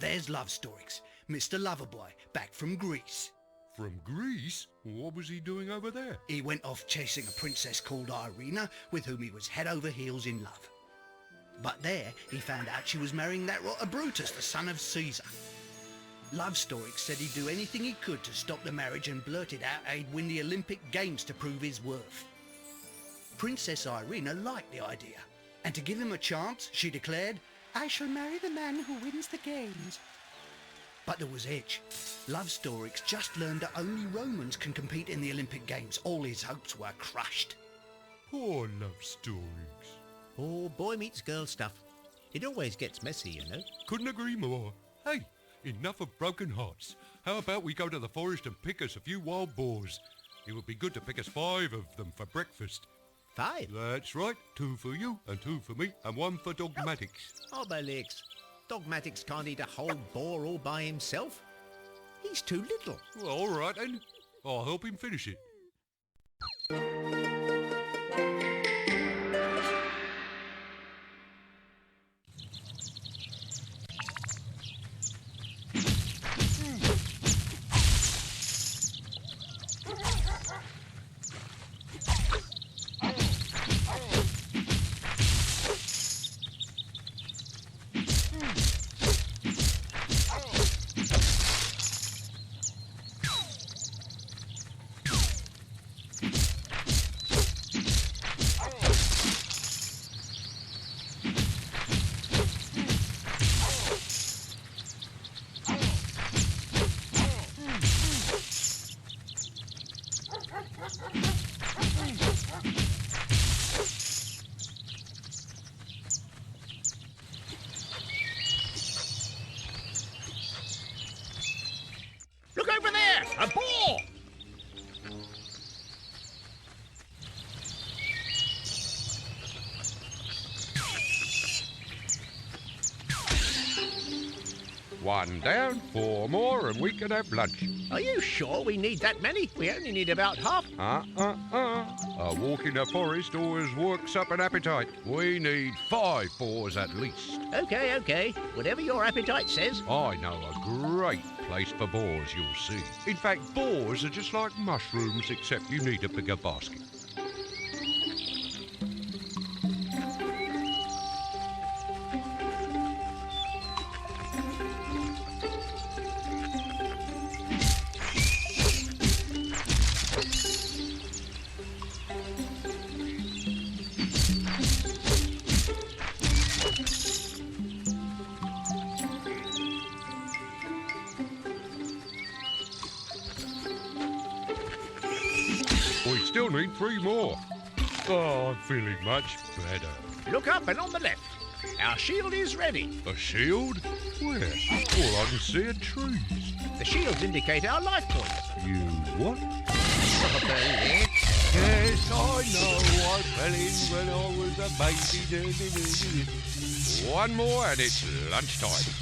There's Asterix, Mr. Loverboy, back from Greece. From Greece? What was he doing over there? He went off chasing a princess called Irina, with whom he was head over heels in love. But there, he found out she was marrying that rotter Brutus, the son of Caesar. Asterix said he'd do anything he could to stop the marriage and blurted out he'd win the Olympic Games to prove his worth. Princess Irina liked the idea, and to give him a chance, she declared, "I shall marry the man who wins the games." But there was edge. Asterix just learned that only Romans can compete in the Olympic Games. All his hopes were crushed. Poor Asterix. Oh, boy meets girl stuff. It always gets messy, you know. Couldn't agree more. Hey, enough of broken hearts. How about we go to the forest and pick us a few wild boars? It would be good to pick us 5 of them for breakfast. 5? That's right. 2 for you and 2 for me and 1 for Dogmatics. Obelix. Dogmatics can't eat a whole boar all by himself. He's too little. Well, all right then. I'll help him finish it. Look over there! A boar! One down, 4 more, and we can have lunch. Are you sure we need that many? We only need about half. A walk in the forest always works up an appetite. We need 5 boars at least. Okay. Whatever your appetite says. I know a great place for boars, you'll see. In fact, boars are just like mushrooms, except you need a bigger basket. We still need 3 more. Oh, I'm feeling much better. Look up and on the left. Our shield is ready. A shield? Where? All I can see are trees. The shields indicate our life points. You what? Obelix. Yes, I know. I fell in when I was a baby. 1 more and it's lunchtime.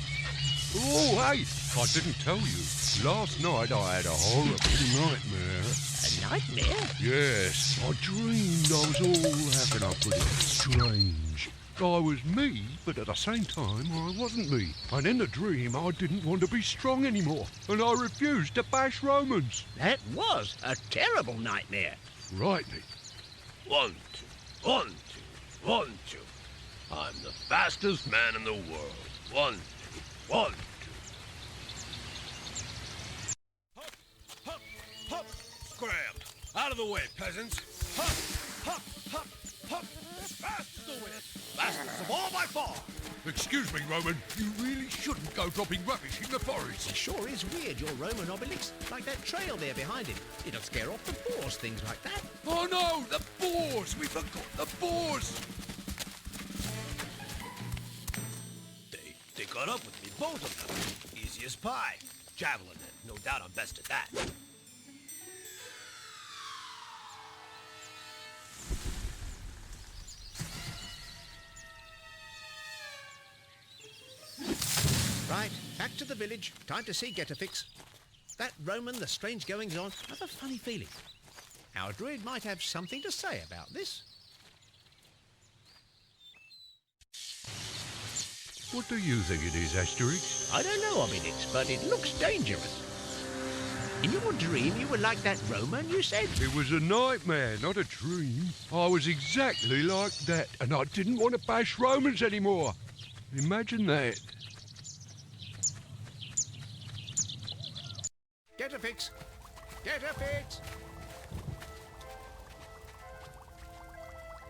Oh, hey, I didn't tell you. Last night I had a horrible nightmare. A nightmare? Yes, I dreamed I was all, how can I put it, strange. I was me, but at the same time I wasn't me. And in the dream I didn't want to be strong anymore, and I refused to bash Romans. That was a terrible nightmare. Right, Nick. 1, 2, 1, 2, 1, 2. I'm the fastest man in the world. 1, 2, 1, 2. Hup, hup, hup. Scram. Out of the way, peasants. Hup, hup, hup, hup. As fast as the wind. Fastest of all by far. Excuse me, Roman. You really shouldn't go dropping rubbish in the forest. It sure is weird, your Roman Obelix. Like that trail there behind him. It'll scare off the boars, things like that. Oh no, the boars! We forgot the boars! They caught up with me, both of them. Easy as pie. Javelin, and no doubt I'm best at that. Right, back to the village. Time to see Getafix. That Roman, the strange goings-on, have a funny feeling. Our druid might have something to say about this. What do you think it is, Asterix? I don't know, Obelix, but it looks dangerous. In your dream, you were like that Roman, you said? It was a nightmare, not a dream. I was exactly like that, and I didn't want to bash Romans anymore. Imagine that. Get a fix. Get a fix.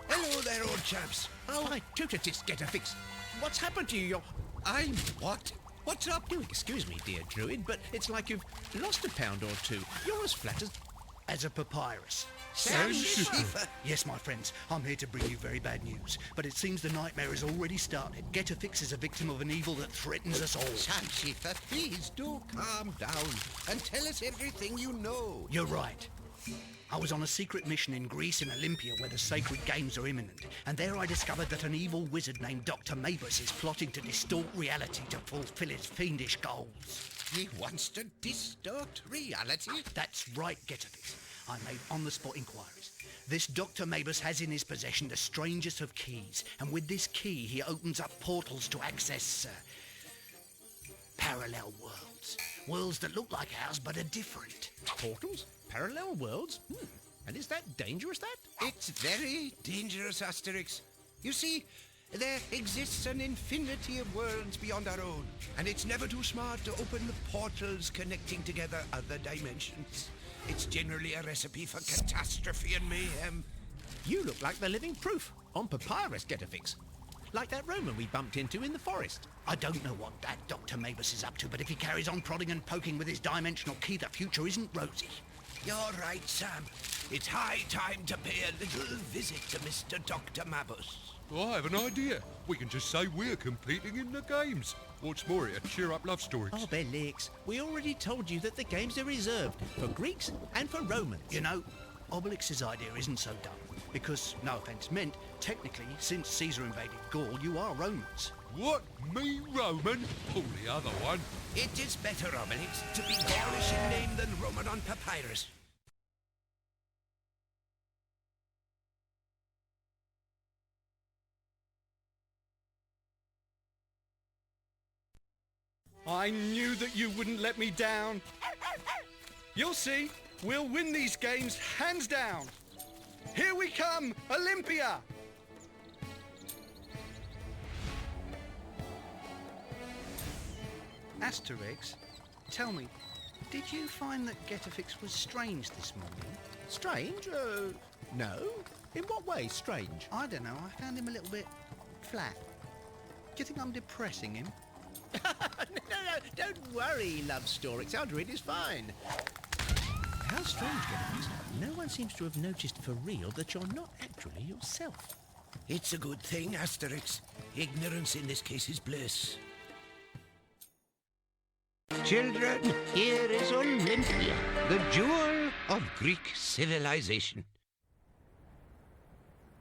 Hello there, old chaps. Oh, my tutor-tis, get a fix. What's happened to you? You're... I'm what? What's up? Do excuse me, dear Druid, but it's like you've lost a pound or two. You're as flat as a papyrus. Schiffer. Yes, my friends, I'm here to bring you very bad news. But it seems the nightmare has already started. Get-a-Fix is a victim of an evil that threatens us all. Schiffer, please do calm down and tell us everything you know. You're right. I was on a secret mission in Greece in Olympia where the sacred games are imminent, and there I discovered that an evil wizard named Dr. Mabus is plotting to distort reality to fulfill his fiendish goals. He wants to distort reality? That's right, Get-a-Fix. I made on-the-spot inquiries. This Dr. Mabus has in his possession the strangest of keys, and with this key he opens up portals to access parallel worlds. Worlds that look like ours but are different. portals, parallel worlds. And is that dangerous, that? It's very dangerous, Asterix. You see, there exists an infinity of worlds beyond our own, and it's never too smart to open the portals connecting together other dimensions. It's generally a recipe for catastrophe and mayhem. You look like the living proof. On papyrus, Get-a-Fix. Like that Roman we bumped into in the forest. I don't know what that Dr. Mabus is up to, but if he carries on prodding and poking with his dimensional key, the future isn't rosy. You're right, Sam. It's high time to pay a little visit to Mr. Dr. Mabus. I have an idea. We can just say we're competing in the games. What's more, it'll cheer up love stories. Oh, Obelix, we already told you that the games are reserved for Greeks and for Romans. You know, Obelix's idea isn't so dumb, because, no offence meant, technically, since Caesar invaded Gaul, you are Romans. What? Me, Roman? Pull the other one. It is better, Obelix, to be Gaulish in name than Roman on papyrus. I knew that you wouldn't let me down. You'll see, we'll win these games hands down. Here we come, Olympia! Asterix, tell me, did you find that Get-a-Fix was strange this morning? Strange? No. In what way, strange? I don't know, I found him a little bit flat. Do you think I'm depressing him? No, don't worry, love Asterix. Our druid is fine. How strange, Get-a-Fix. No one seems to have noticed for real that you're not actually yourself. It's a good thing, Asterix. Ignorance in this case is bliss. Children, here is Olympia, the jewel of Greek civilization.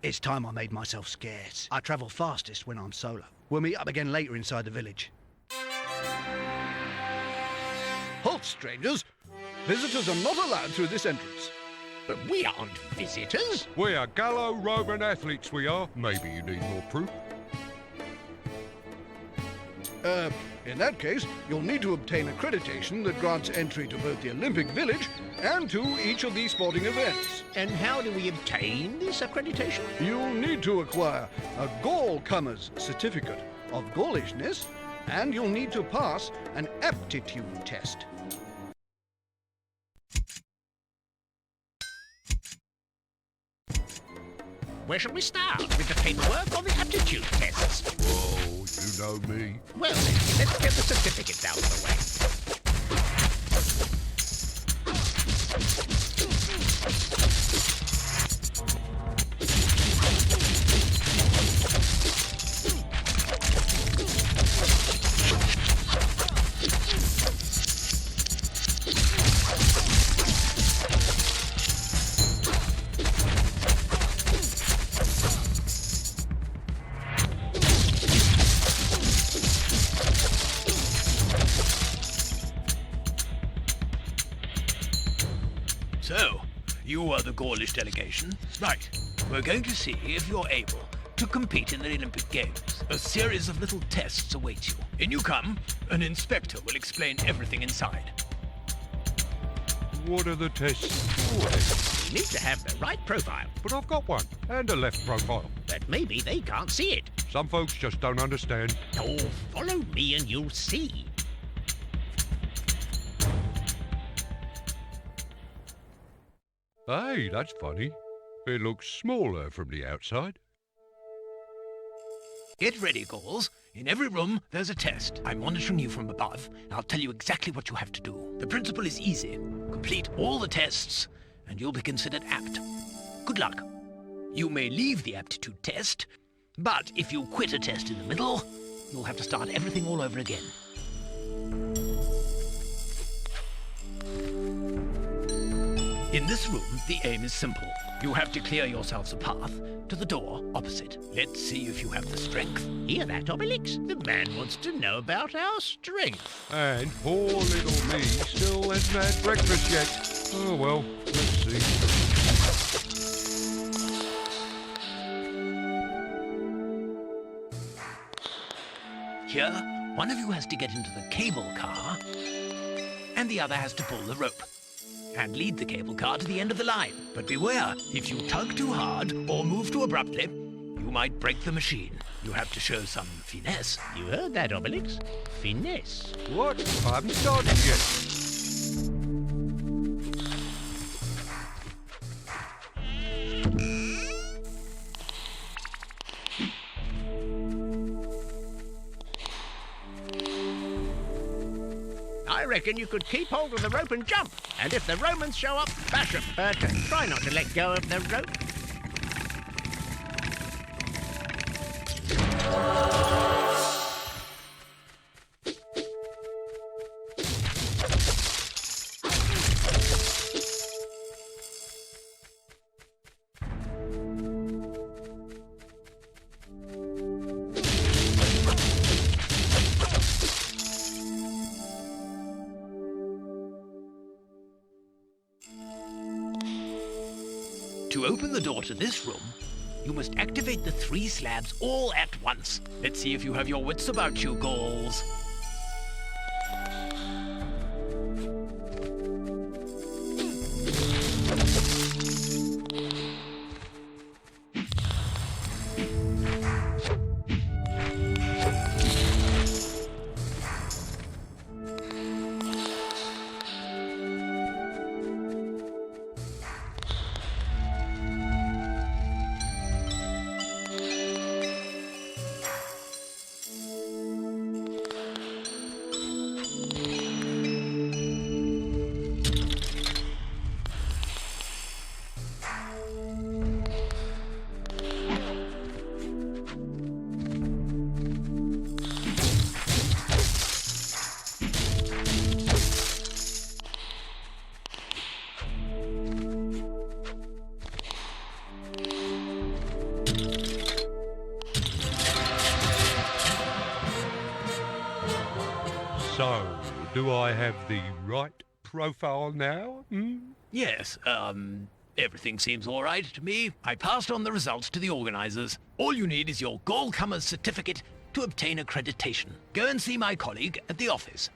It's time I made myself scarce. I travel fastest when I'm solo. We'll meet up again later inside the village. Halt, strangers! Visitors are not allowed through this entrance. But we aren't visitors. We are Gallo-Roman athletes, we are. Maybe you need more proof. In that case, you'll need to obtain accreditation that grants entry to both the Olympic Village and to each of these sporting events. And how do we obtain this accreditation? You'll need to acquire a Gaul-comer's certificate of Gaulishness, and you'll need to pass an aptitude test. Where shall we start? With the paperwork or the aptitude tests? Oh, you know me. Well, let's get the certificates out of the way. So, you are the Gaulish delegation? Right. We're going to see if you're able to compete in the Olympic Games. A series of little tests await you. In you come, an inspector will explain everything inside. What are the tests for? You need to have the right profile, But I've got one, and a left profile. but maybe they can't see it. Some folks just don't understand. Oh, follow me and you'll see. Hey, that's funny. It looks smaller from the outside. Get ready, Galls. In every room, there's a test. I'm monitoring you from above, and I'll tell you exactly what you have to do. The principle is easy. Complete all the tests, and you'll be considered apt. Good luck. You may leave the aptitude test, but if you quit a test in the middle, you'll have to start everything all over again. In this room, the aim is simple. You have to clear yourselves a path to the door opposite. Let's see if you have the strength. Hear that, Obelix? The man wants to know about our strength. And poor little me still hasn't had breakfast yet. Oh well, let's see. Here, one of you has to get into the cable car, and the other has to pull the rope and lead the cable car to the end of the line. But beware, if you tug too hard or move too abruptly, you might break the machine. You have to show some finesse. You heard that, Obelix? Finesse. What? I haven't started yet. I reckon you could keep hold of the rope and jump. And if the Romans show up, bash them. But try not to let go of the rope. To open the door to this room, you must activate the 3 slabs all at once. Let's see if you have your wits about you, Galls. So, do I have the right profile now? Yes, everything seems all right to me. I passed on the results to the organizers. All you need is your Gallcomer's certificate to obtain accreditation. Go and see my colleague at the office.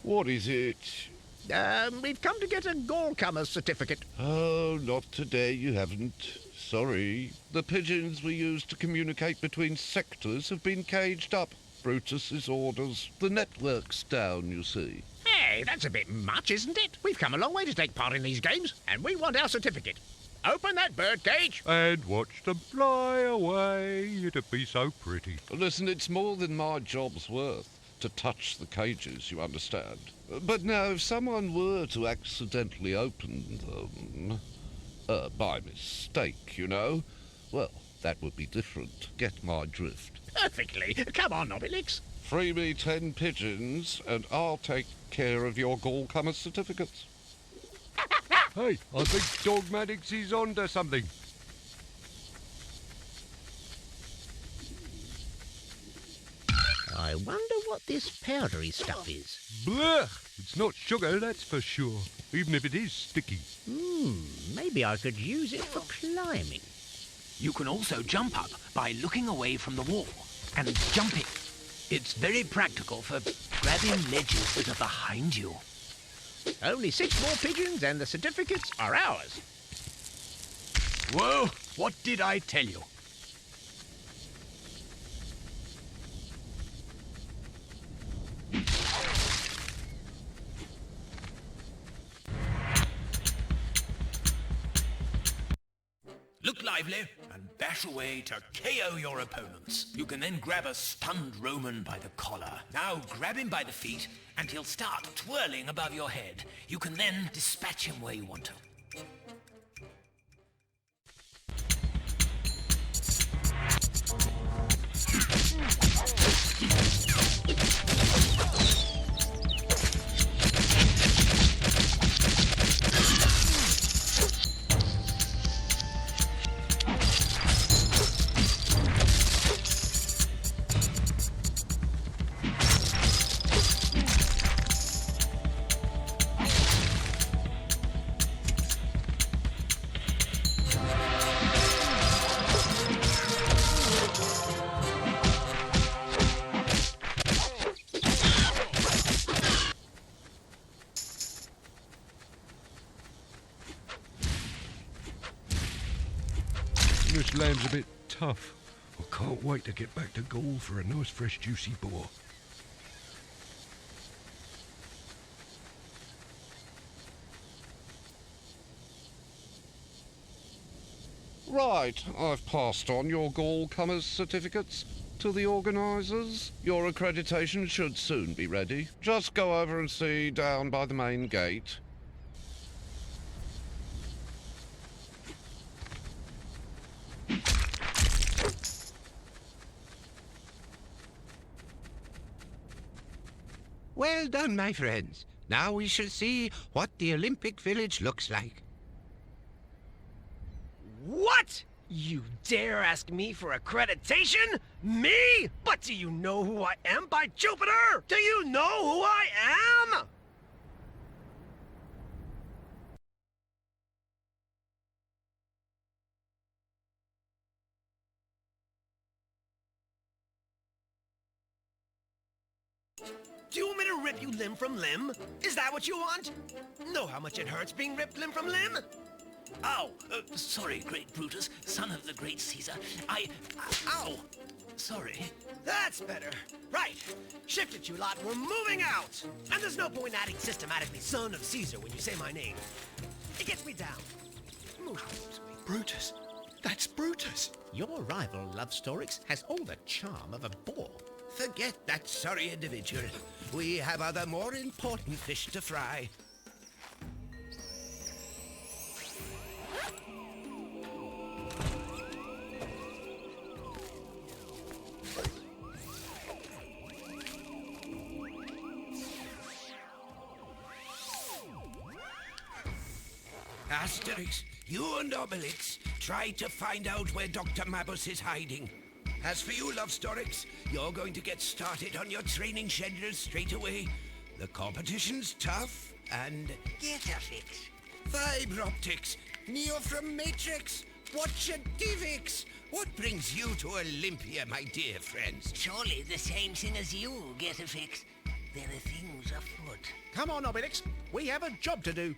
What is it? We've come to get a Gallcomer's certificate. Oh, not today, you haven't. Sorry. The pigeons we use to communicate between sectors have been caged up. Brutus's orders. The network's down, you see. Hey, that's a bit much, isn't it? We've come a long way to take part in these games, and we want our certificate. Open that birdcage. And watch them fly away. It'd be so pretty. Listen, it's more than my job's worth to touch the cages, you understand. But now, if someone were to accidentally open them, by mistake, you know, well, that would be different. Get my drift. Perfectly. Come on, Obelix. Free me 10 pigeons, and I'll take care of your gallcomer certificates. Hey, I think Dogmatics is onto something. I wonder what this powdery stuff is. Blech! It's not sugar, that's for sure. Even if it is sticky. Maybe I could use it for climbing. You can also jump up by looking away from the wall and jumping. It's very practical for grabbing ledges that are behind you. Only 6 more pigeons and the certificates are ours. Whoa, what did I tell you? Look lively and bash away to KO your opponents. You can then grab a stunned Roman by the collar. Now grab him by the feet and he'll start twirling above your head. You can then dispatch him where you want to. This lamb's a bit tough. I can't wait to get back to Gaul for a nice fresh juicy boar. Right, I've passed on your gallcomers certificates to the organisers. Your accreditation should soon be ready. Just go over and see down by the main gate. Well done, my friends. Now we shall see what the Olympic village looks like. What? You dare ask me for accreditation? Me? But do you know who I am, by Jupiter? Do you know who I am? Do you want me to rip you limb from limb? Is that what you want? Know how much it hurts being ripped limb from limb? Ow! Sorry, great Brutus, son of the great Caesar. Ow! Sorry. That's better. Right. Shift it, you lot. We're moving out. And there's no point adding systematically son of Caesar when you say my name. It gets me down. Move, sweet. Brutus. That's Brutus. Your rival, Asterix, has all the charm of a boar. Forget that sorry individual. We have other more important fish to fry. Asterix, you and Obelix try to find out where Dr. Mabus is hiding. As for you, Lovestorix, you're going to get started on your training schedule straight away. The competition's tough and... Get a fix. Fiber optics, Neo from Matrix, Watcher Divix. What brings you to Olympia, my dear friends? Surely the same thing as you, Get a fix. There are things afoot. Come on, Obelix. We have a job to do.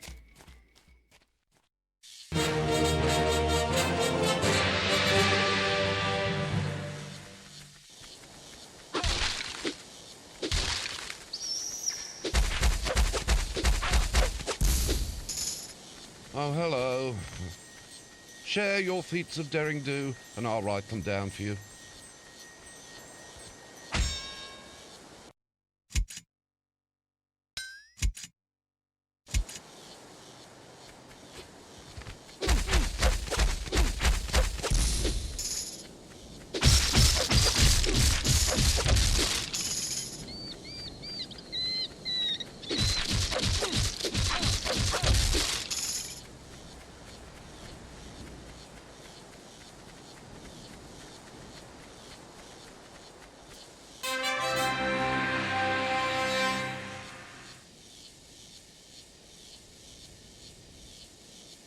Oh, hello. Share your feats of daring do, and I'll write them down for you.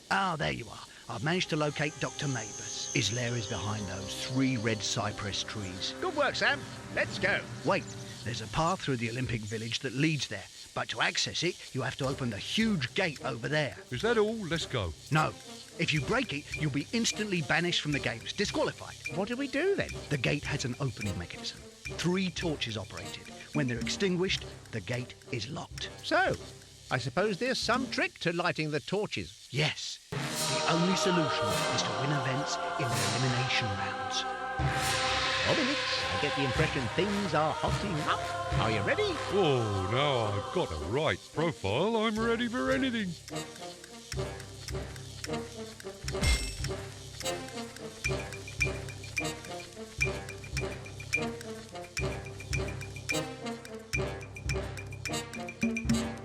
Ah, there you are. I've managed to locate Dr. Neighbours. His lair is behind those 3 red cypress trees. Good work, Sam. Let's go. Wait, there's a path through the Olympic village that leads there. But to access it, you have to open the huge gate over there. Is that all? Let's go. No. If you break it, you'll be instantly banished from the games, disqualified. What do we do then? The gate has an opening mechanism. 3 torches operated. When they're extinguished, the gate is locked. So, I suppose there's some trick to lighting the torches. Yes. The only solution is to win events in the elimination rounds. Obelix, I get the impression things are hotting up. Are you ready? Oh, now I've got a right profile. I'm ready for anything.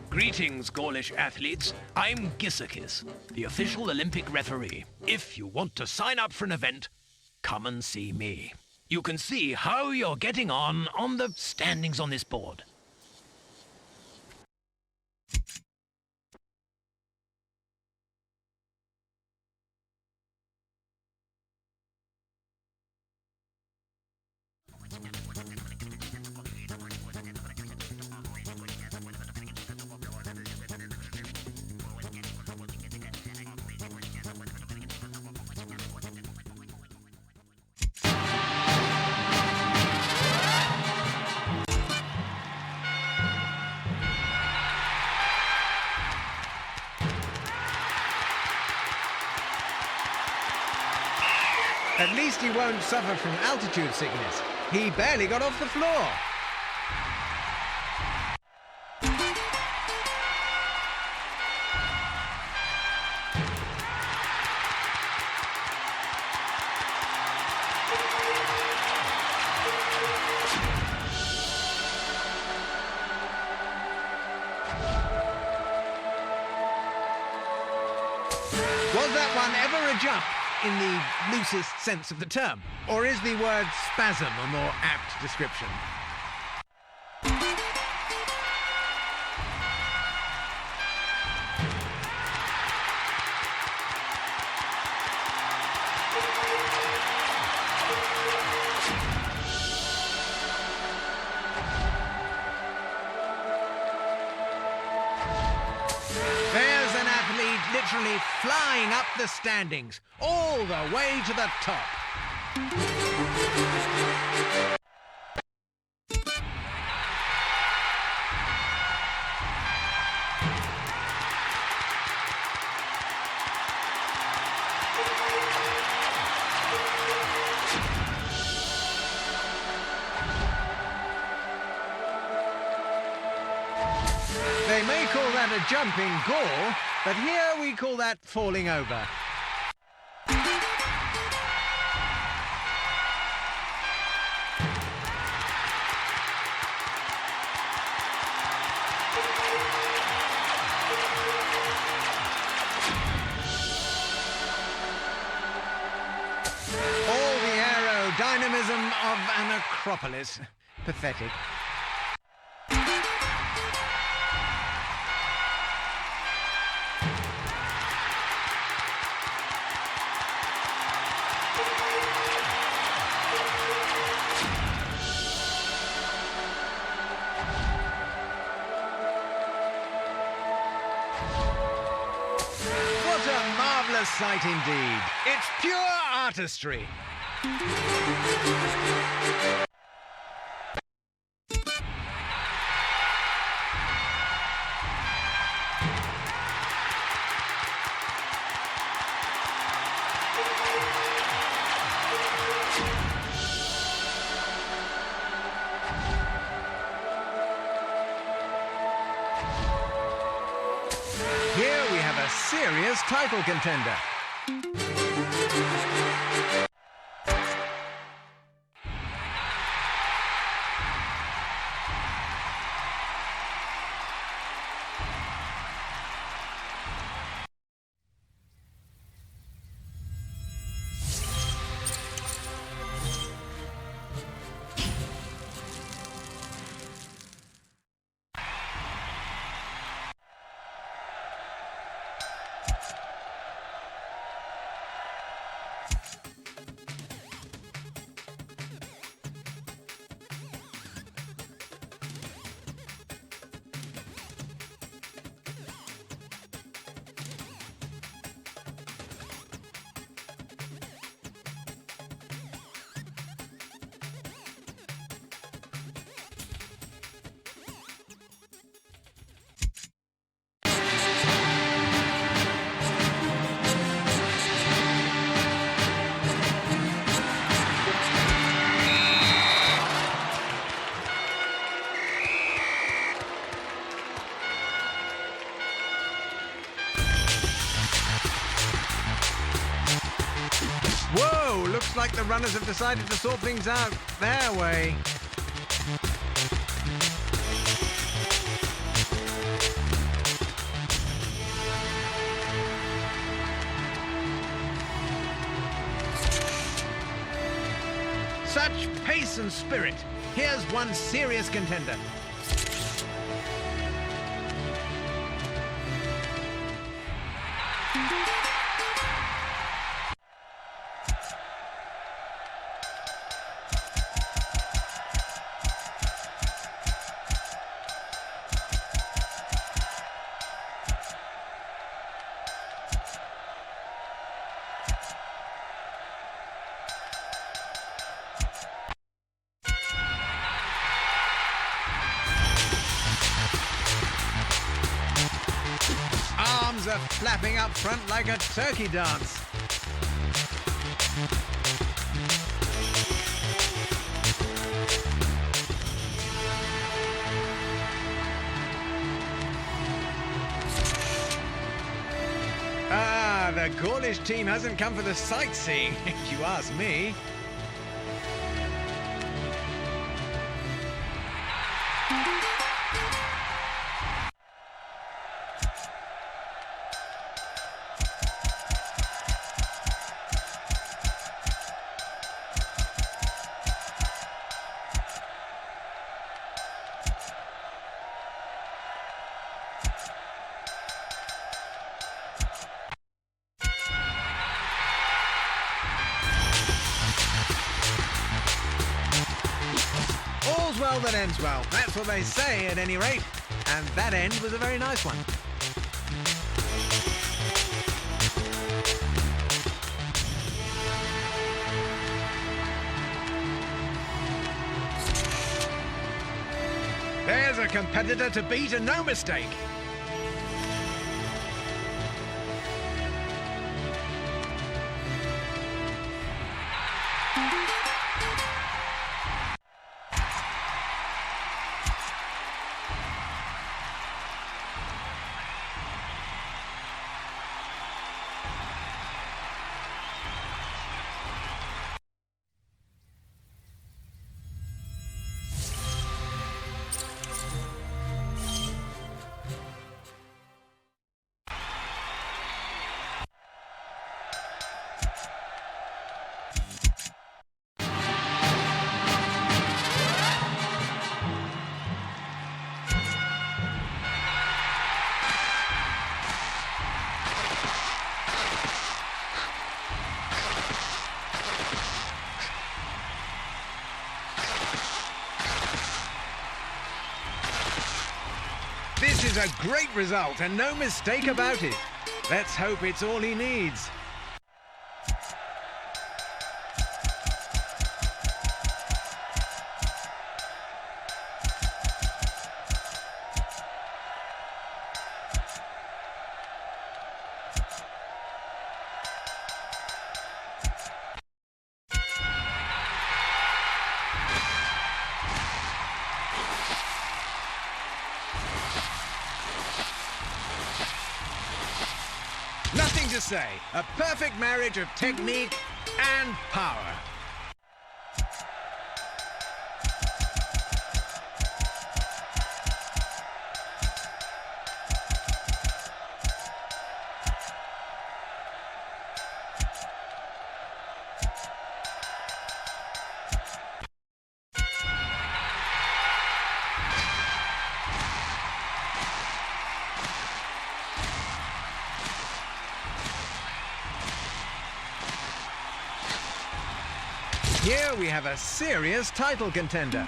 Greetings, Gaulish athletes. I'm Gisakis, the official Olympic referee. If you want to sign up for an event, come and see me. You can see how you're getting on the standings on this board. At least he won't suffer from altitude sickness. He barely got off the floor. Was that one ever a jump? In the loosest sense of the term? Or is the word spasm a more apt description? There's an athlete literally flying up the standings, all the way to the top. They may call that a jumping goal, but here we call that falling over. All the aerodynamism of an acropolis. Pathetic. What a marvellous sight indeed. It's pure artistry. serious title contender. Whoa, looks like the runners have decided to sort things out their way. Such pace and spirit. Here's one serious contender. Arms are flapping up front like a turkey dance. Ah, the Gaulish team hasn't come for the sightseeing, if you ask me. All's well that ends well. That's what they say, at any rate. And that end was a very nice one. There's a competitor to beat and no mistake. This is a great result and no mistake about it. Let's hope it's all he needs. to say? A perfect marriage of technique and power. Here we have a serious title contender.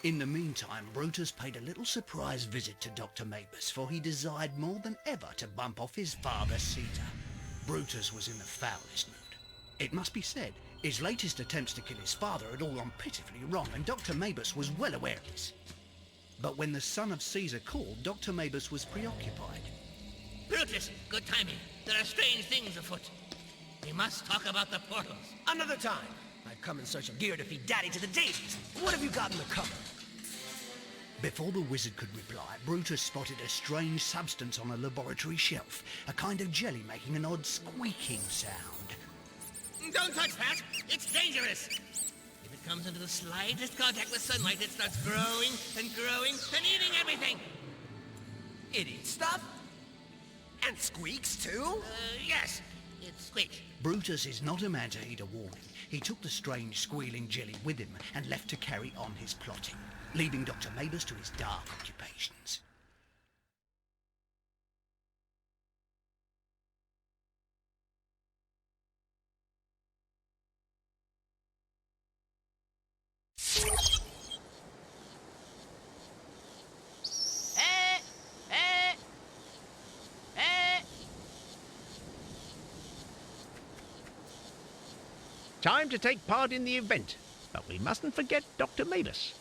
In the meantime, Brutus paid a little surprise visit to Dr. Mabus, for he desired more than ever to bump off his father, Caesar. Brutus was in the foulest mood. It must be said, his latest attempts to kill his father had all gone pitifully wrong, and Dr. Mabus was well aware of this. But when the son of Caesar called, Dr. Mabus was preoccupied. Brutus, good timing. There are strange things afoot. We must talk about the portals. Another time. I've come in search of gear to feed Daddy to the daisies. What have you got in the cupboard? Before the wizard could reply, Brutus spotted a strange substance on a laboratory shelf, a kind of jelly making an odd squeaking sound. Don't touch that! It's dangerous! If it comes into the slightest contact with sunlight, it starts growing and growing and eating everything! It eats stuff? And squeaks, too? Yes. It squeaks. Brutus is not a man to heed a warning. He took the strange squealing jelly with him and left to carry on his plotting, leaving Dr. Mabus to his dark occupations. Time to take part in the event, but we mustn't forget Dr. Mabus.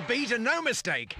beat and no mistake.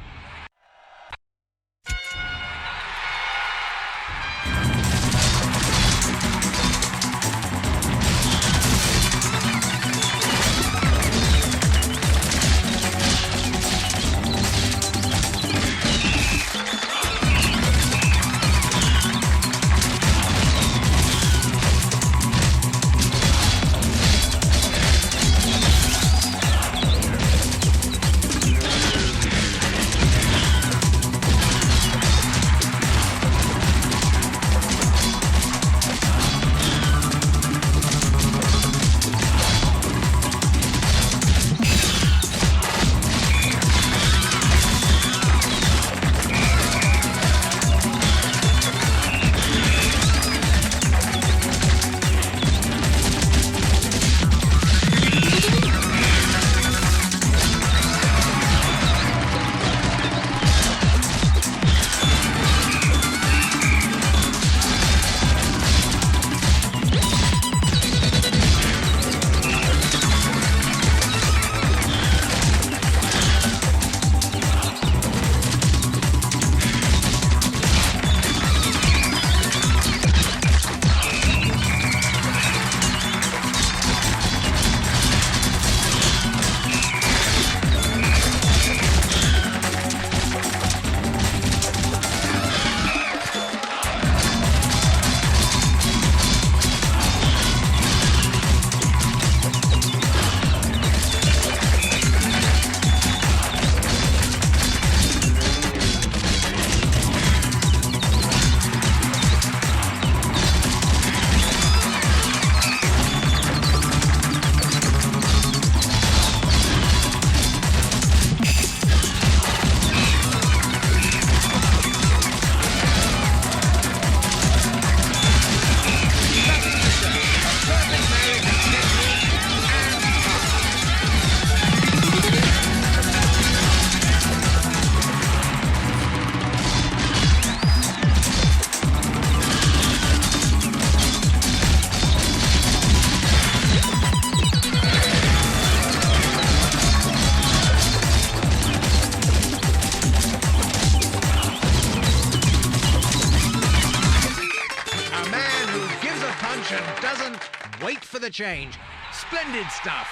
Doesn't wait for the change. Splendid stuff.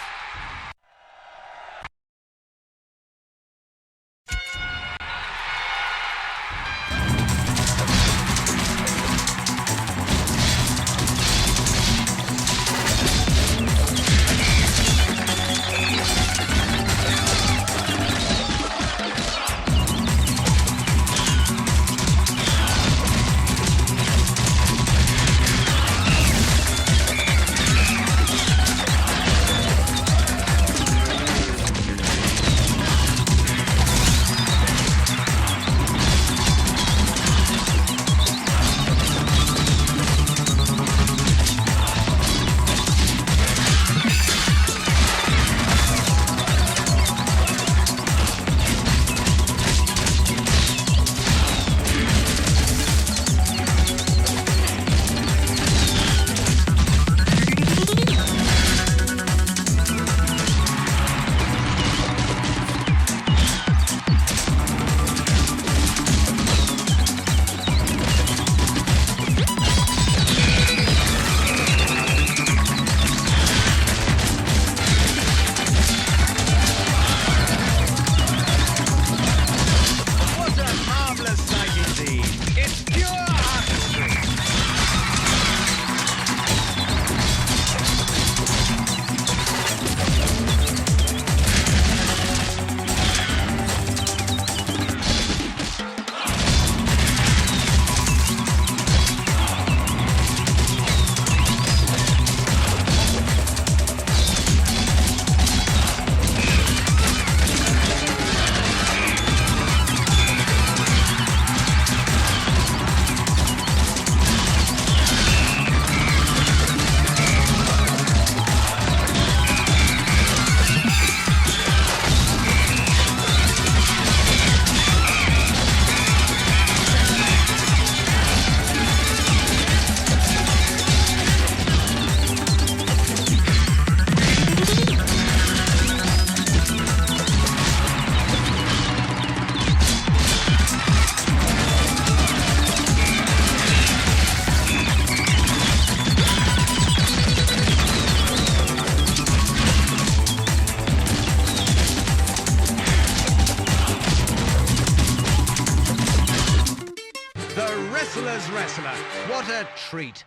treat.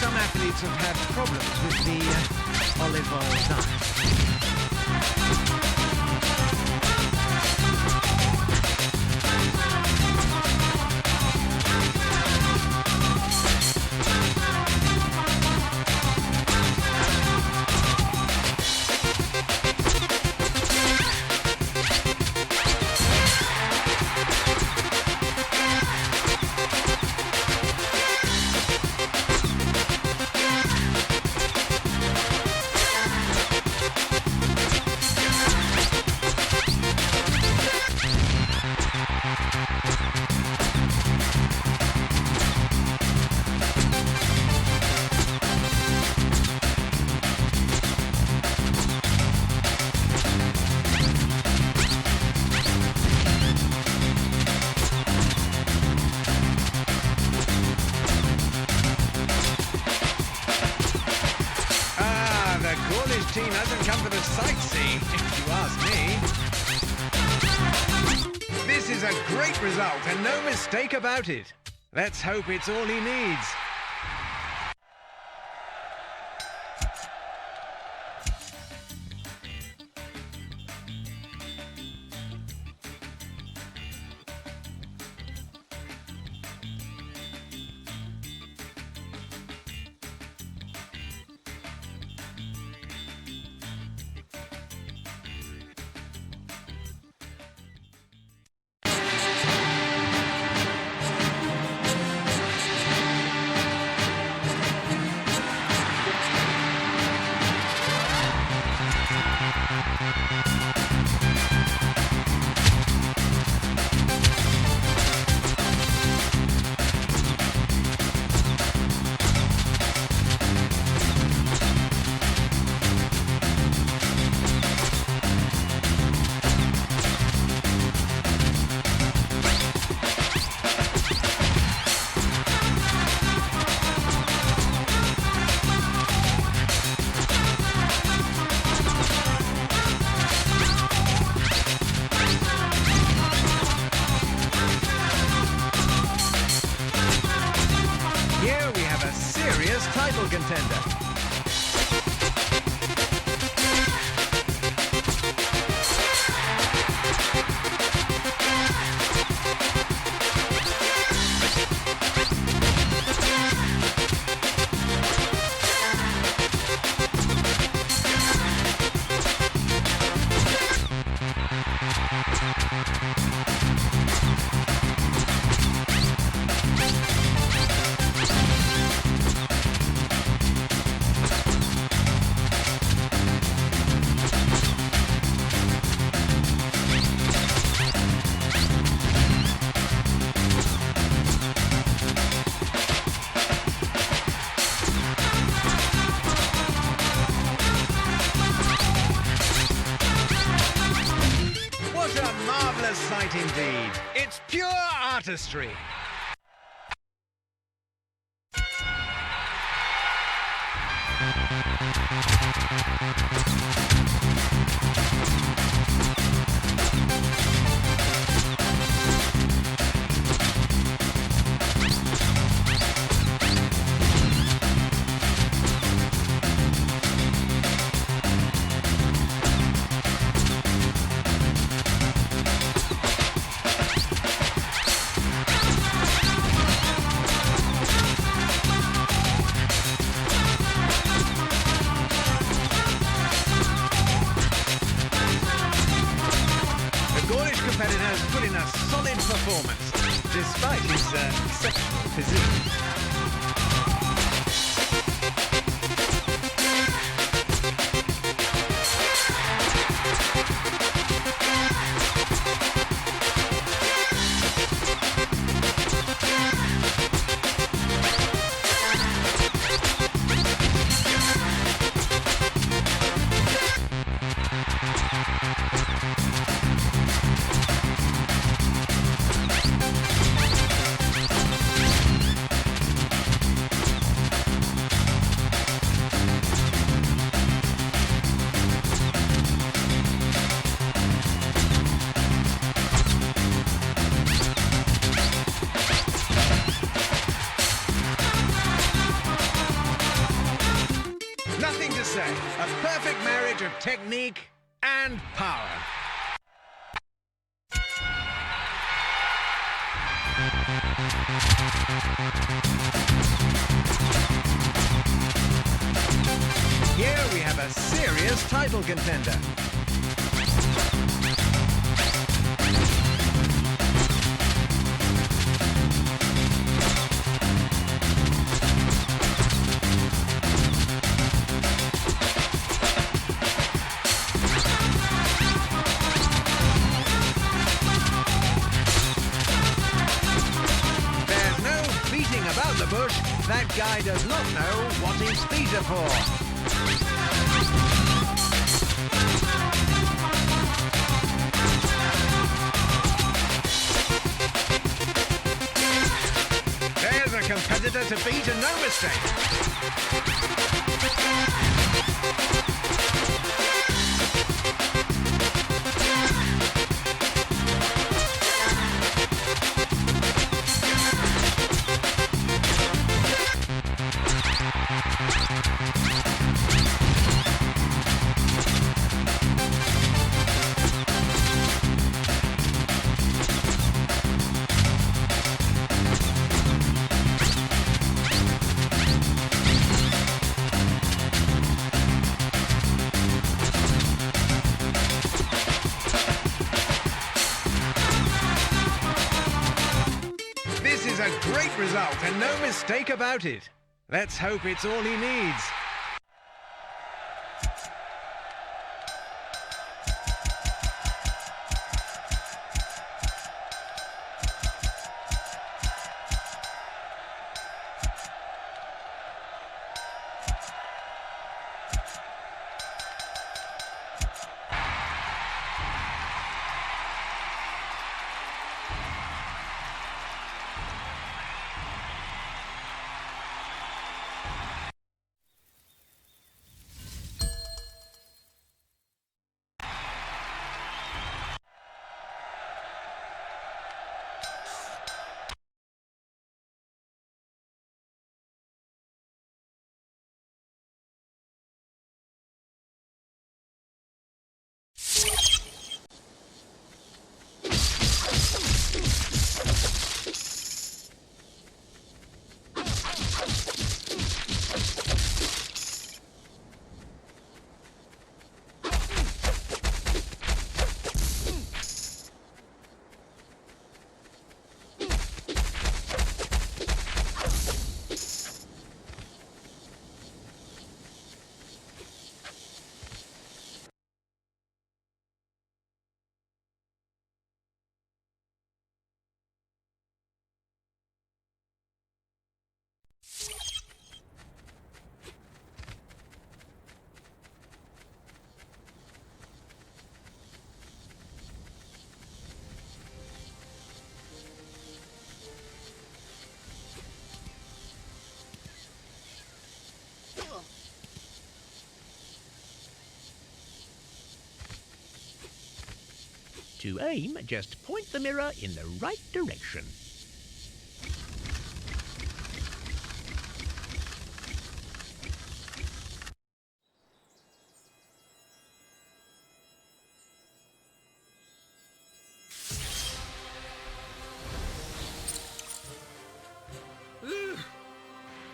Some athletes have had problems with the olive oil diet. Team hasn't come for the sightseeing, if you ask me. This is a great result and no mistake about it. Let's hope it's all he needs. Title contender. Sight indeed. It's pure artistry. exceptional physique. Nothing to say. A perfect marriage of technique and power. Here we have a serious title contender. About the bush, that guy does not know what his feet are for. There's a competitor to beat and no mistake. A great result and no mistake about it. Let's hope it's all he needs. To aim, just point the mirror in the right direction.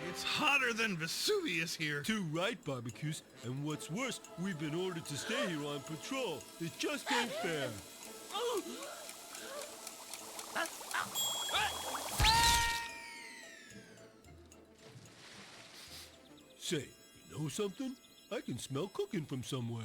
It's hotter than Vesuvius here. Too right, barbecues. And what's worse, we've been ordered to stay here on patrol. It just ain't fair. Say, you know something? I can smell cooking from somewhere.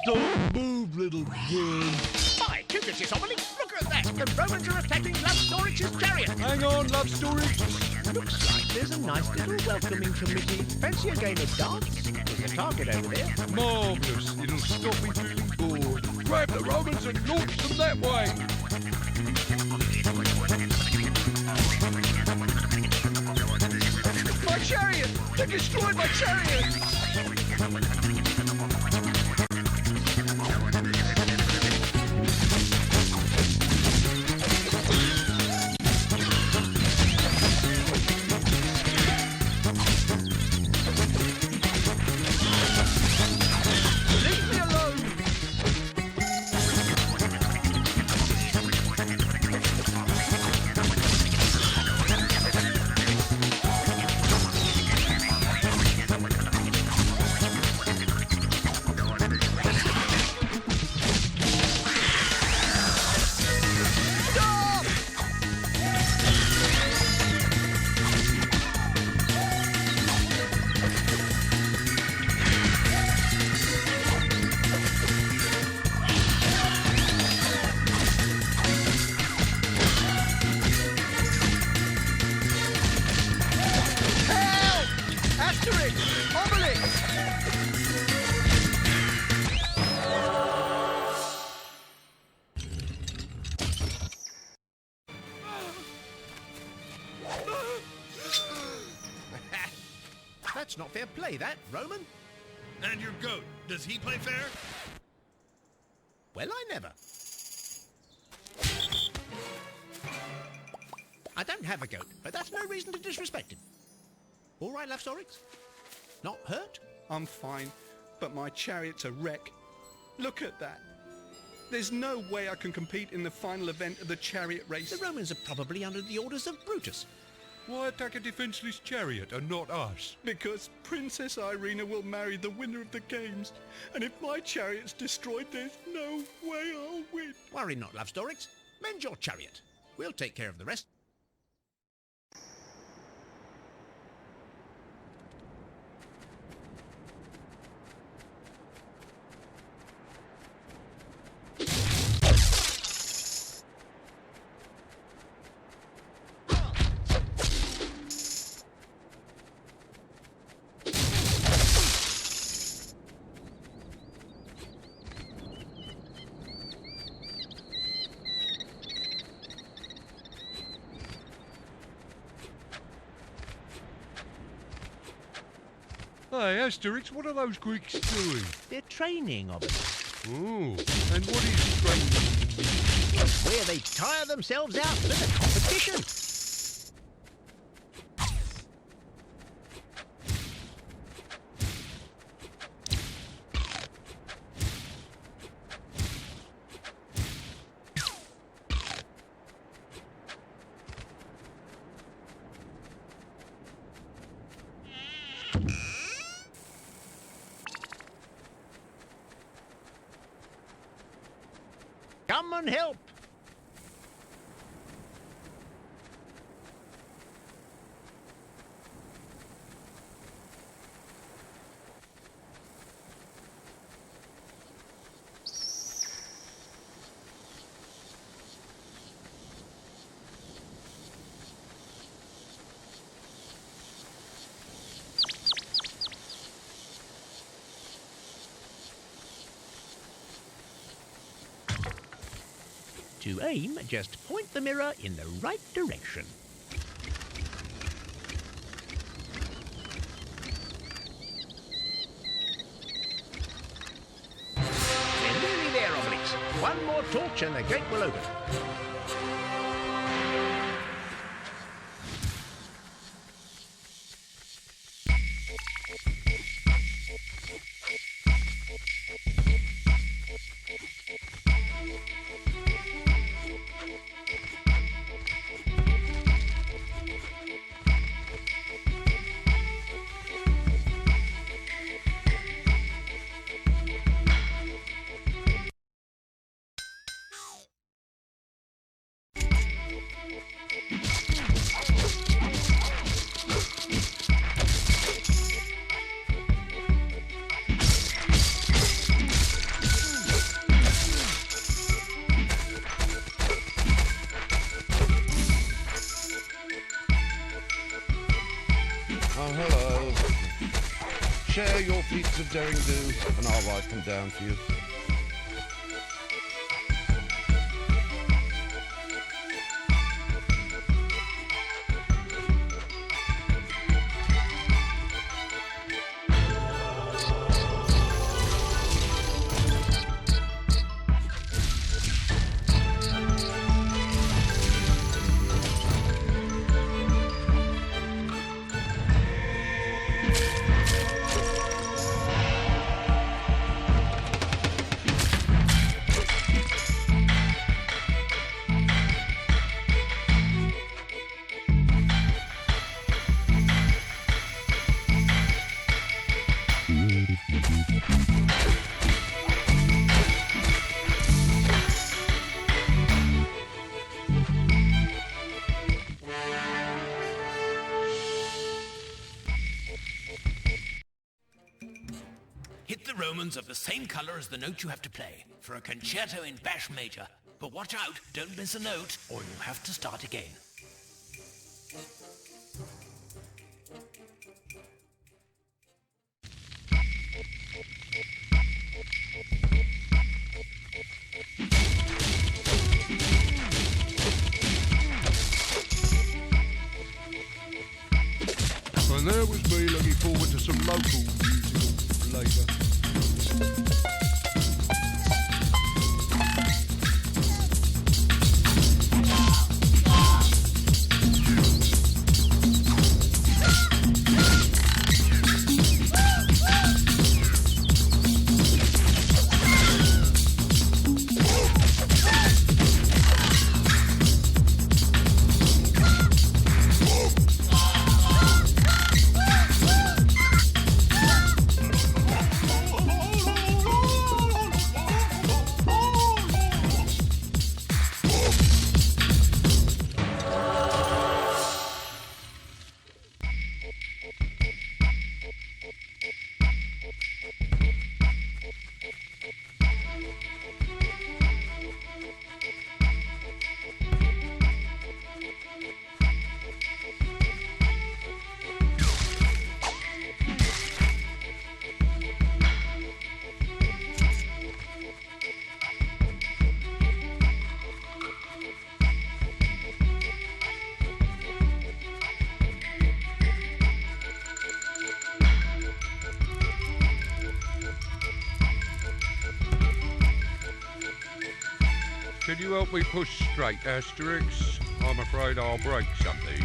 Don't move, little worm. My goodness, it's Obelix! Look at that! The Romans are attacking Asterix's chariot! Hang on, Asterix. Looks like there's a nice little welcoming committee. Fancy a game of darts? There's a target over there. Marvellous. It'll stop me feeling bored. Grab the Romans and launch them that way. My chariot! They destroyed my chariot! Leave me alone! Asterix! Obelix! That's not fair play, that, Roman. And your goat, does he play fair? Well, I never. I don't have a goat, but that's no reason to disrespect him. All right, Asterix? Not hurt? I'm fine, but my chariot's a wreck. Look at that. There's no way I can compete in the final event of the chariot race. The Romans are probably under the orders of Brutus. Why attack a defenceless chariot and not us? Because Princess Irina will marry the winner of the games. And if my chariot's destroyed, there's no way I'll win. Worry not, Asterix. Mend your chariot. We'll take care of the rest. Hey, Asterix, what are those Greeks doing? They're training of it. Oh, and what is training? Where they tire themselves out for the competition. Come and help! To aim, just point the mirror in the right direction. We're nearly there, Obelix. One more torch and the gate will open. Oh, hello. Share your feats of daring do, and I'll write them down for you. Hit the Romans of the same colour as the note you have to play for a concerto in bash major. But watch out, don't miss a note, or you'll have to start again. And there was me looking forward to some local musical flavour. Can you help me push straight, Asterix? I'm afraid I'll break something.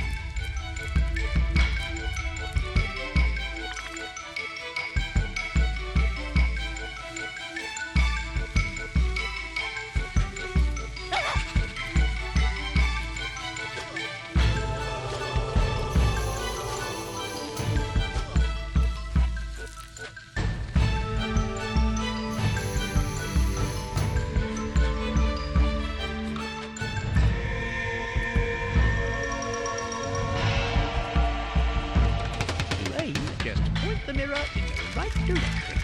The mirror in the right direction.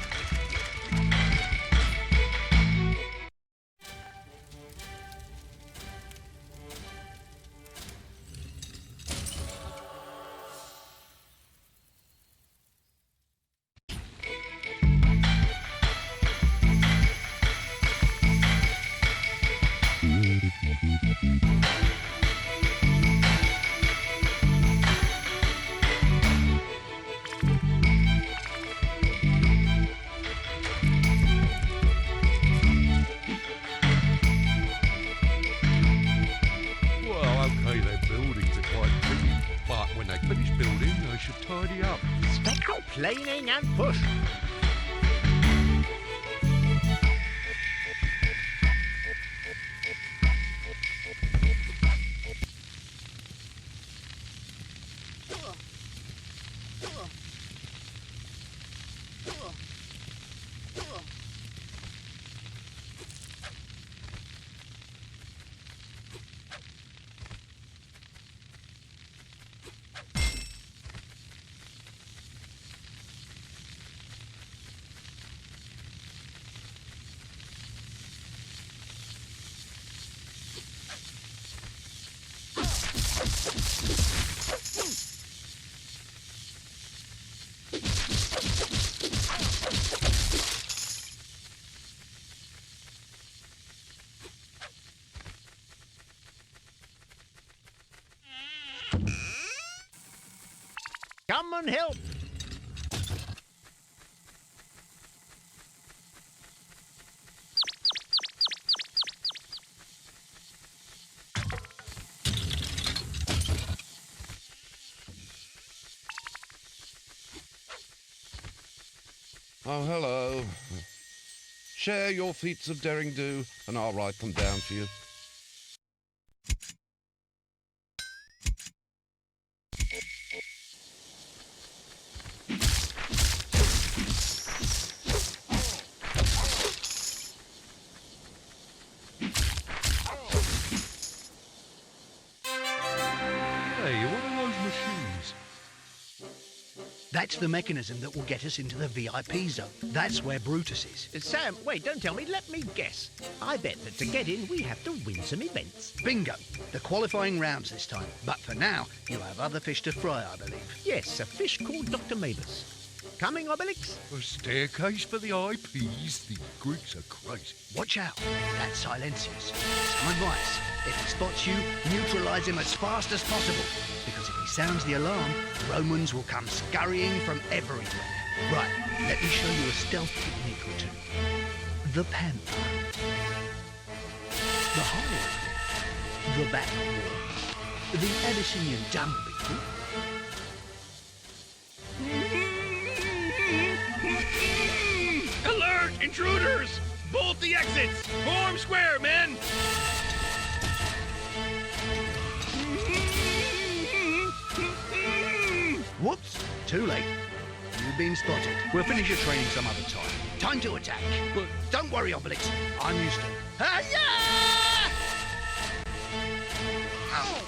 complaining and push. Come and help. Oh, hello. Share your feats of daring do, and I'll write them down for you. Hey, what are those machines? That's the mechanism that will get us into the VIP zone. That's where Brutus is. Sam, wait, don't tell me. Let me guess. I bet that to get in, we have to win some events. Bingo. The qualifying rounds this time. But for now, you have other fish to fry, I believe. Yes, a fish called Dr. Mavis. Coming, Obelix? A staircase for the IPs? The Greeks are crazy. Watch out. That's Silentius. Some advice. If he spots you, neutralise him as fast as possible. Because if he sounds the alarm, Romans will come scurrying from everywhere. Right, let me show you a stealth technique or two. The panther. The hive. The bat wall. The Abyssinian dung beetle. Alert! Intruders! Bolt the exits! Form square, men! Whoops, too late. You've been spotted. We'll finish your training some other time. Time to attack. But don't worry, Obelix. I'm used to it. Hi-ya! Oh!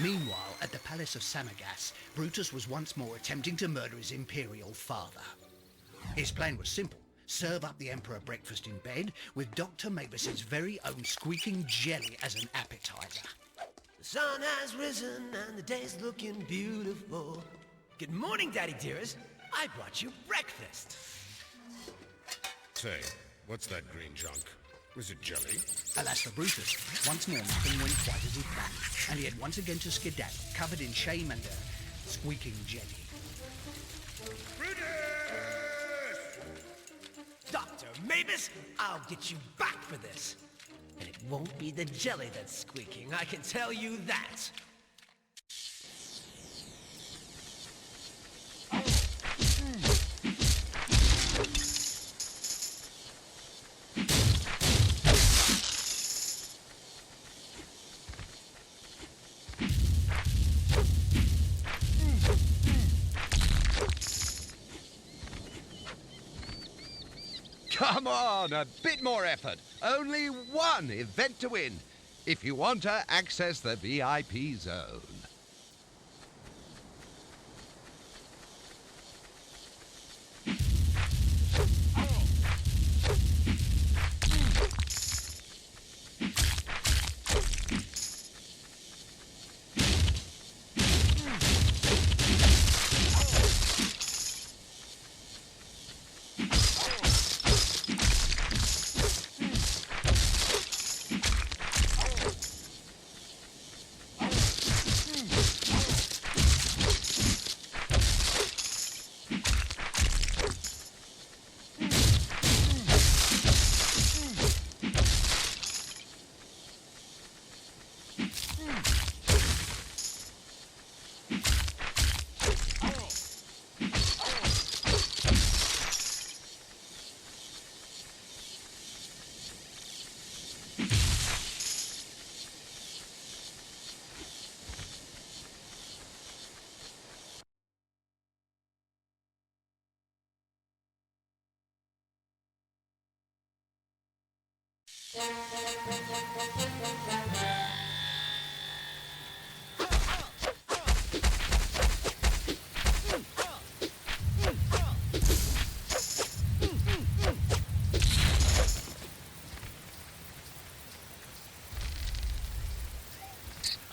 Meanwhile, at the palace of Samagas, Brutus was once more attempting to murder his imperial father. His plan was simple. Serve up the emperor breakfast in bed with Dr. Mavis's very own squeaking jelly as an appetizer. The sun has risen and the day's looking beautiful. Good morning, Daddy dearest. I brought you breakfast. Say, what's that green junk? Was it jelly? Alas for Brutus, once more nothing went quite as he planned, and he had once again to skedaddle, covered in shame and squeaking jelly. Dr. Mavis, I'll get you back for this. And it won't be the jelly that's squeaking, I can tell you that. Come on, a bit more effort. Only one event to win if you want to access the VIP zone.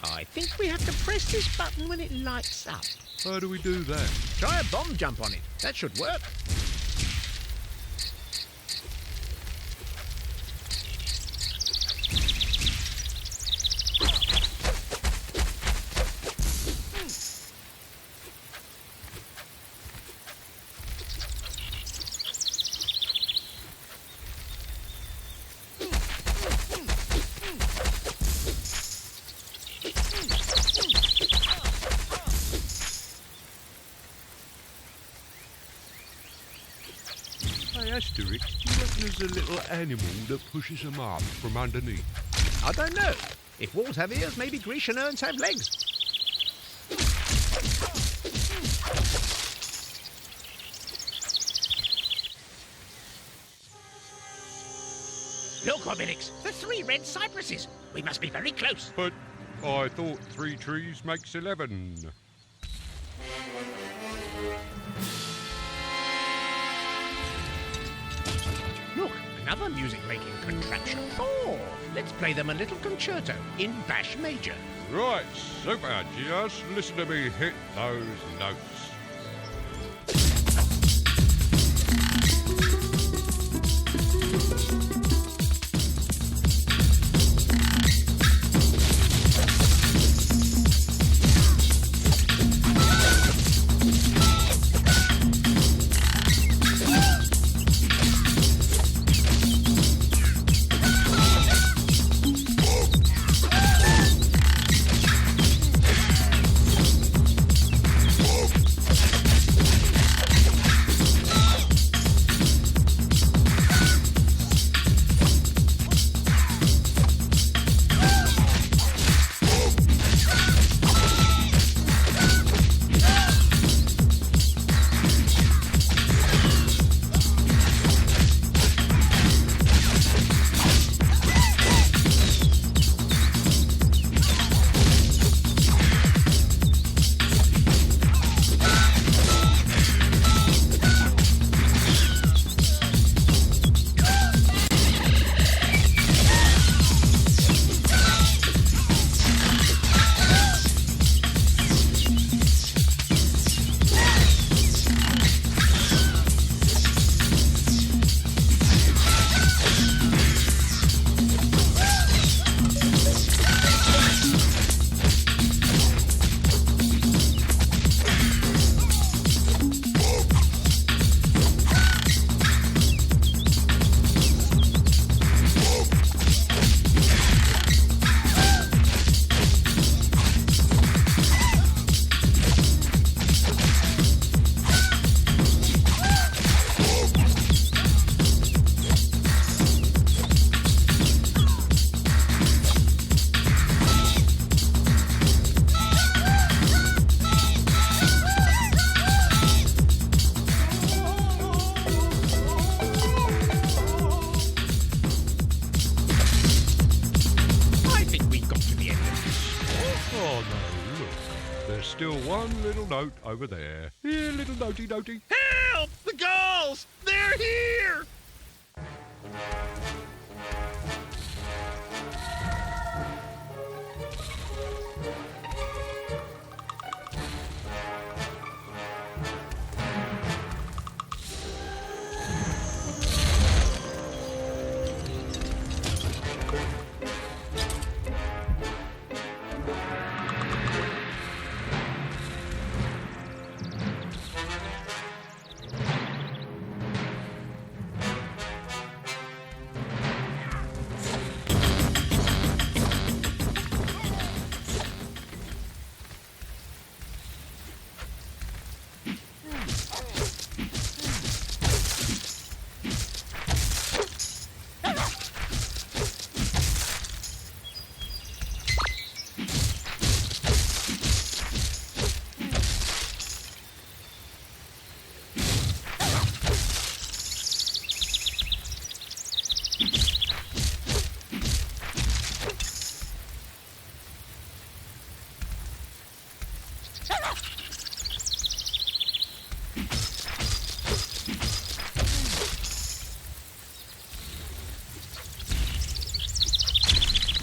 I think we have to press this button when it lights up. How do we do that? Try a bomb jump on it. That should work. Hey, Asterix, do you reckon there's a little animal that pushes them up from underneath? I don't know. If walls have ears, maybe Grecian urns have legs. Look, Obelix, the 3 red cypresses. We must be very close. But I thought 3 trees makes 11. Look, another music-making contraption. Oh, let's play them a little concerto in Bash Major. Right, super. Just listen to me hit those notes. Oh no, look. There's still one little note over there. Here, little notey. Help! The Gauls! They're here!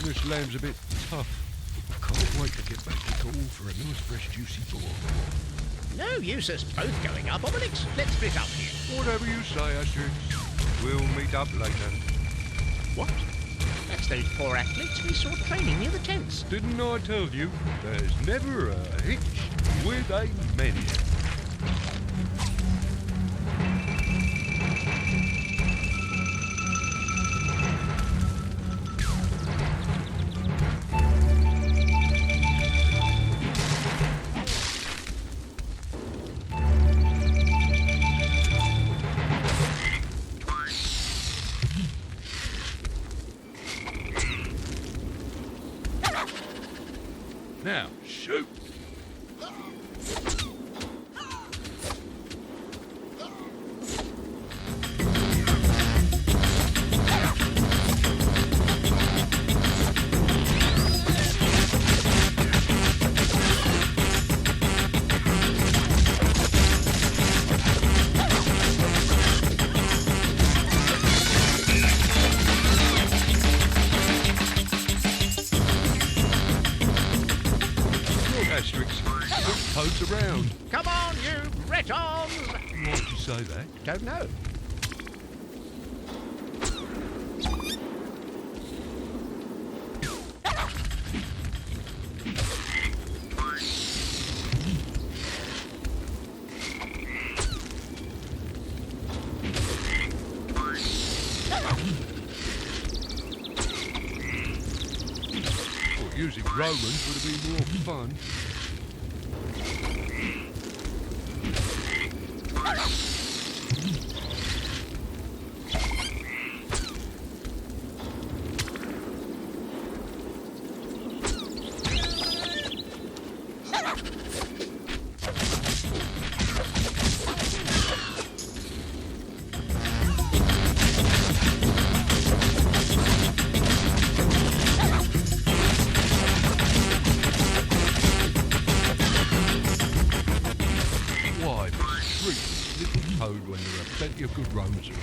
This lamb's a bit tough. I can't wait to get back to Gaul for a nice fresh juicy boar. No use us both going up, Obelix. Let's split up here. Whatever you say, Asterix. We'll meet up later. What? That's those poor athletes we saw training near the tents. Didn't I tell you? There's never a hitch with a many. Now, shoot! Asterix, look codes around. Come on, you Bretons! Why'd you say that? Don't know. Well, using Romans would have been more fun. Why, streets little code when there are plenty of good Romans around.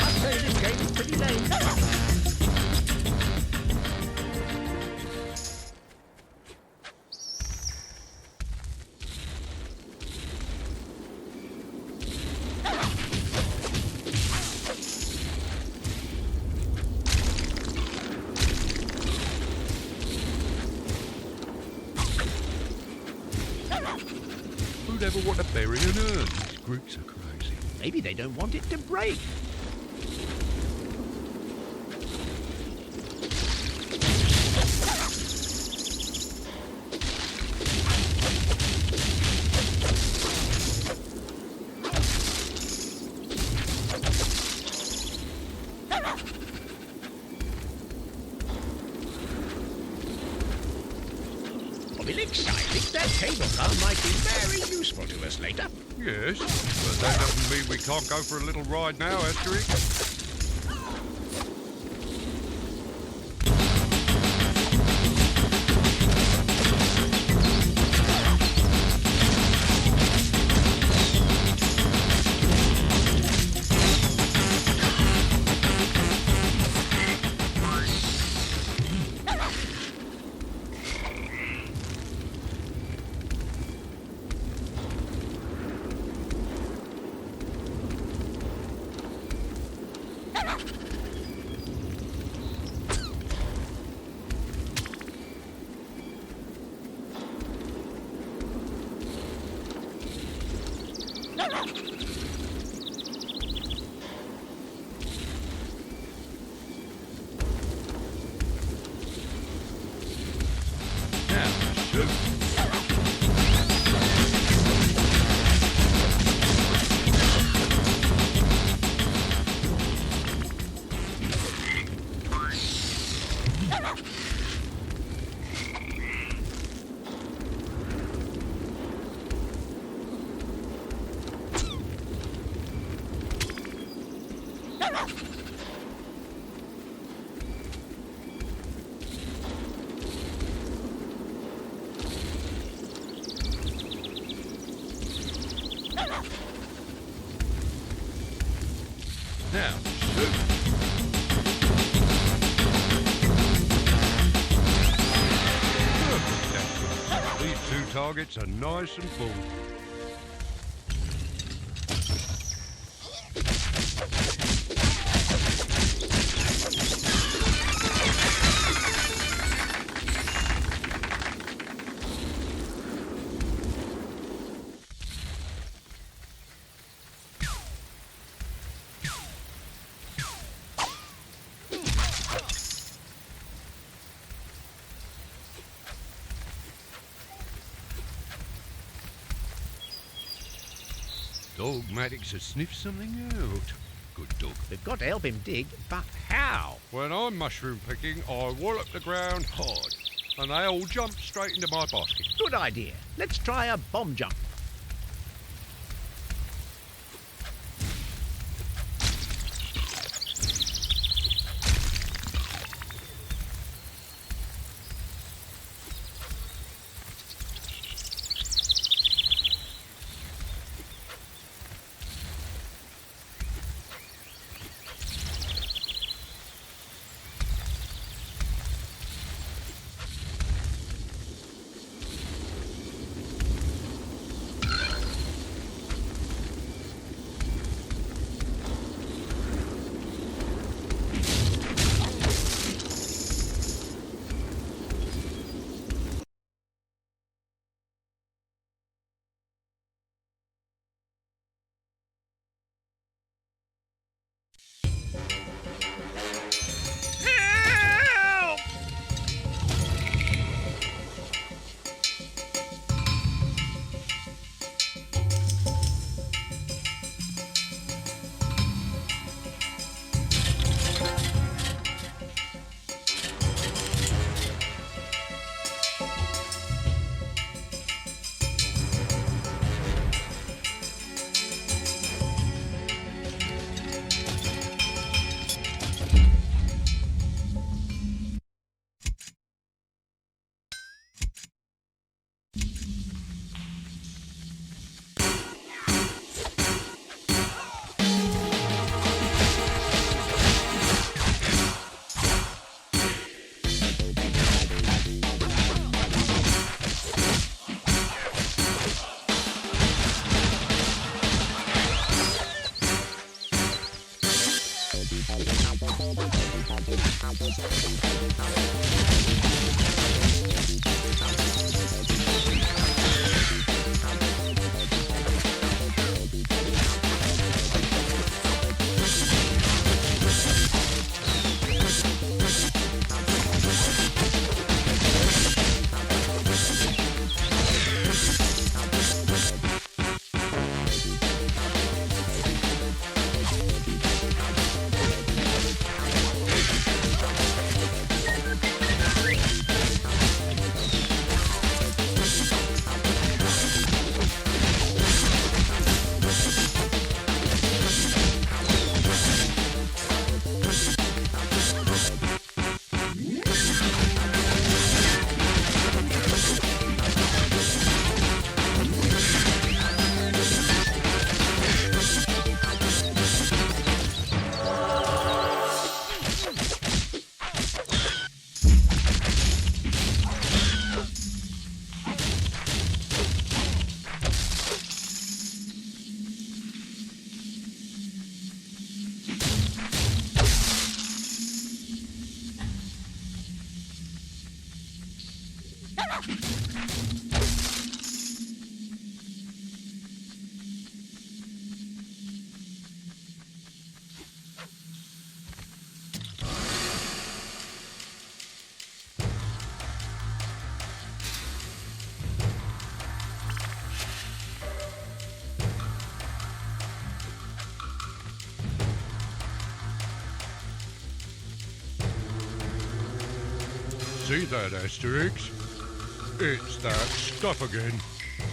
I'd say this game is pretty lame. Who'd ever want to bury an urn? These Greeks are crazy. Maybe they don't want it to break. Obelix, I think that cable car might be very useful to us later. Yes, but that doesn't mean we can't go for a little ride now, Asterix. Now, shoot. Good. These two targets are nice and full. Dogmatics has sniffed something out. Good dog. We've got to help him dig, but how? When I'm mushroom picking, I wallop the ground hard, and they all jump straight into my basket. Good idea. Let's try a bomb jump. See that, Asterix? It's that stuff again,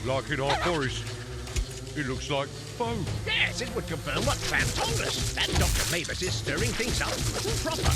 like in our forest. It looks like foam. Yes, it would confirm what Sam told us. That Dr. Mavis is stirring things up proper.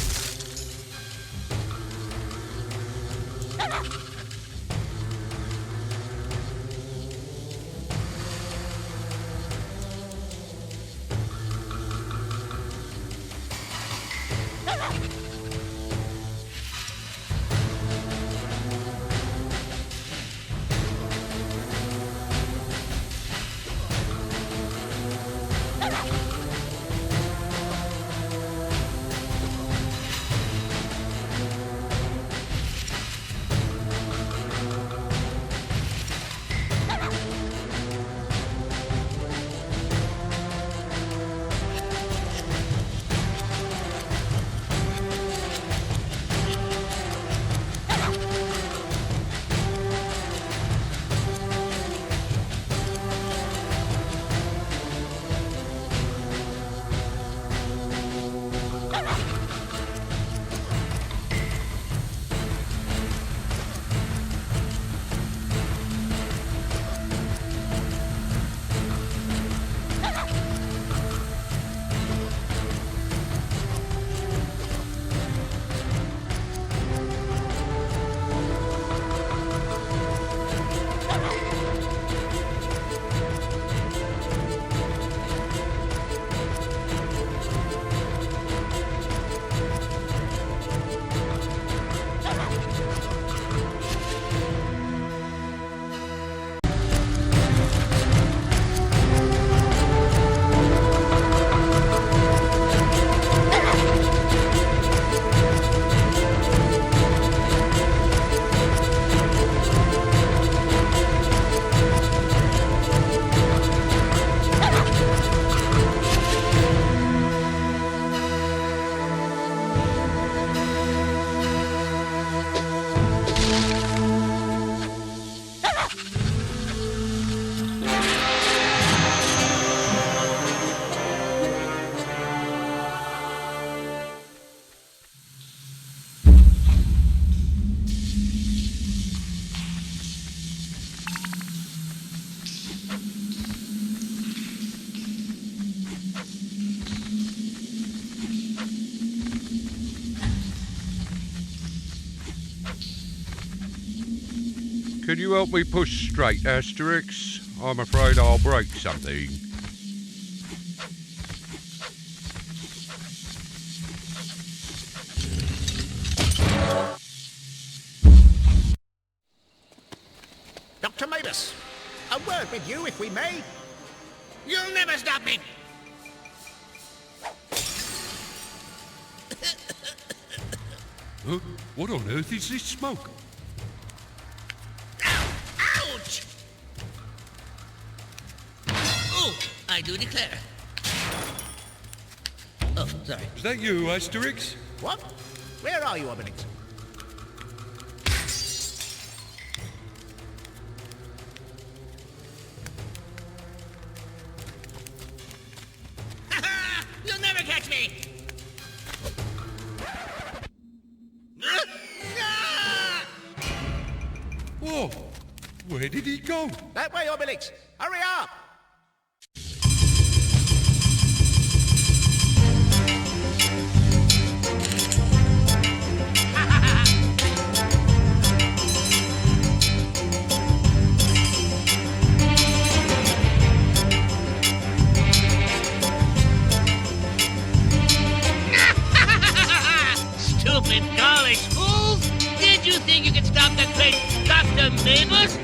Can you help me push straight, Asterix? I'm afraid I'll break something. Dr. Mavis, a word with you, if we may. You'll never stop me! Huh? What on earth is this smoke? Ouch! Oh, I do declare. Oh, sorry. Is that you, Asterix? What? Where are you, Obelix? You'll never catch me! Whoa! Where did he go? That way, Obelix! Hurry up! Stupid college fools! Did you think you could stop the great Dr. Mavis?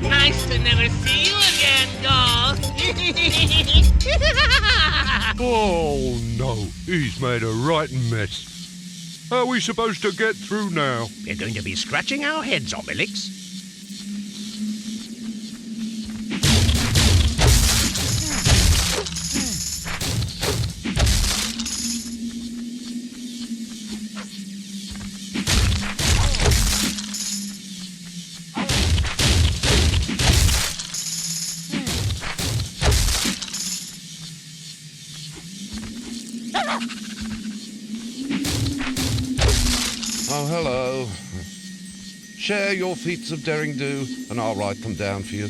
Nice to never see you again, doll. Oh no, he's made a right mess. How are we supposed to get through now? We're going to be scratching our heads, Obelix. Oh, hello. Share your feats of daring-do, and I'll write them down for you.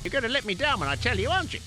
You're going to let me down when I tell you, aren't you?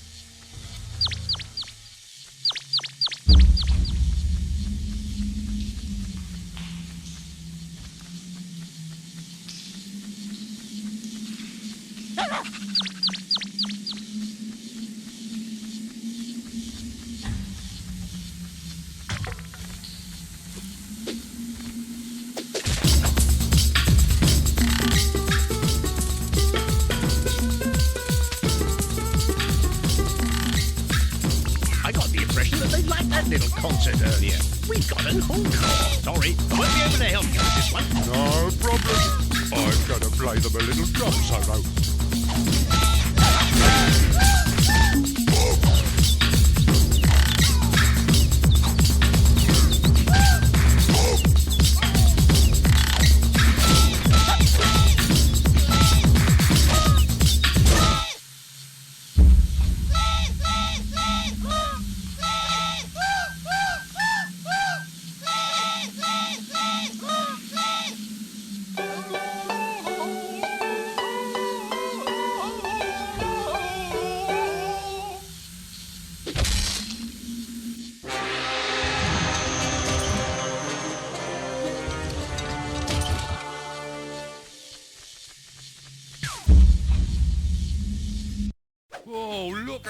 Little concert earlier. We got an encore. Sorry, I won't be able to help you with this one. No problem. I'm going to play them a little drum solo.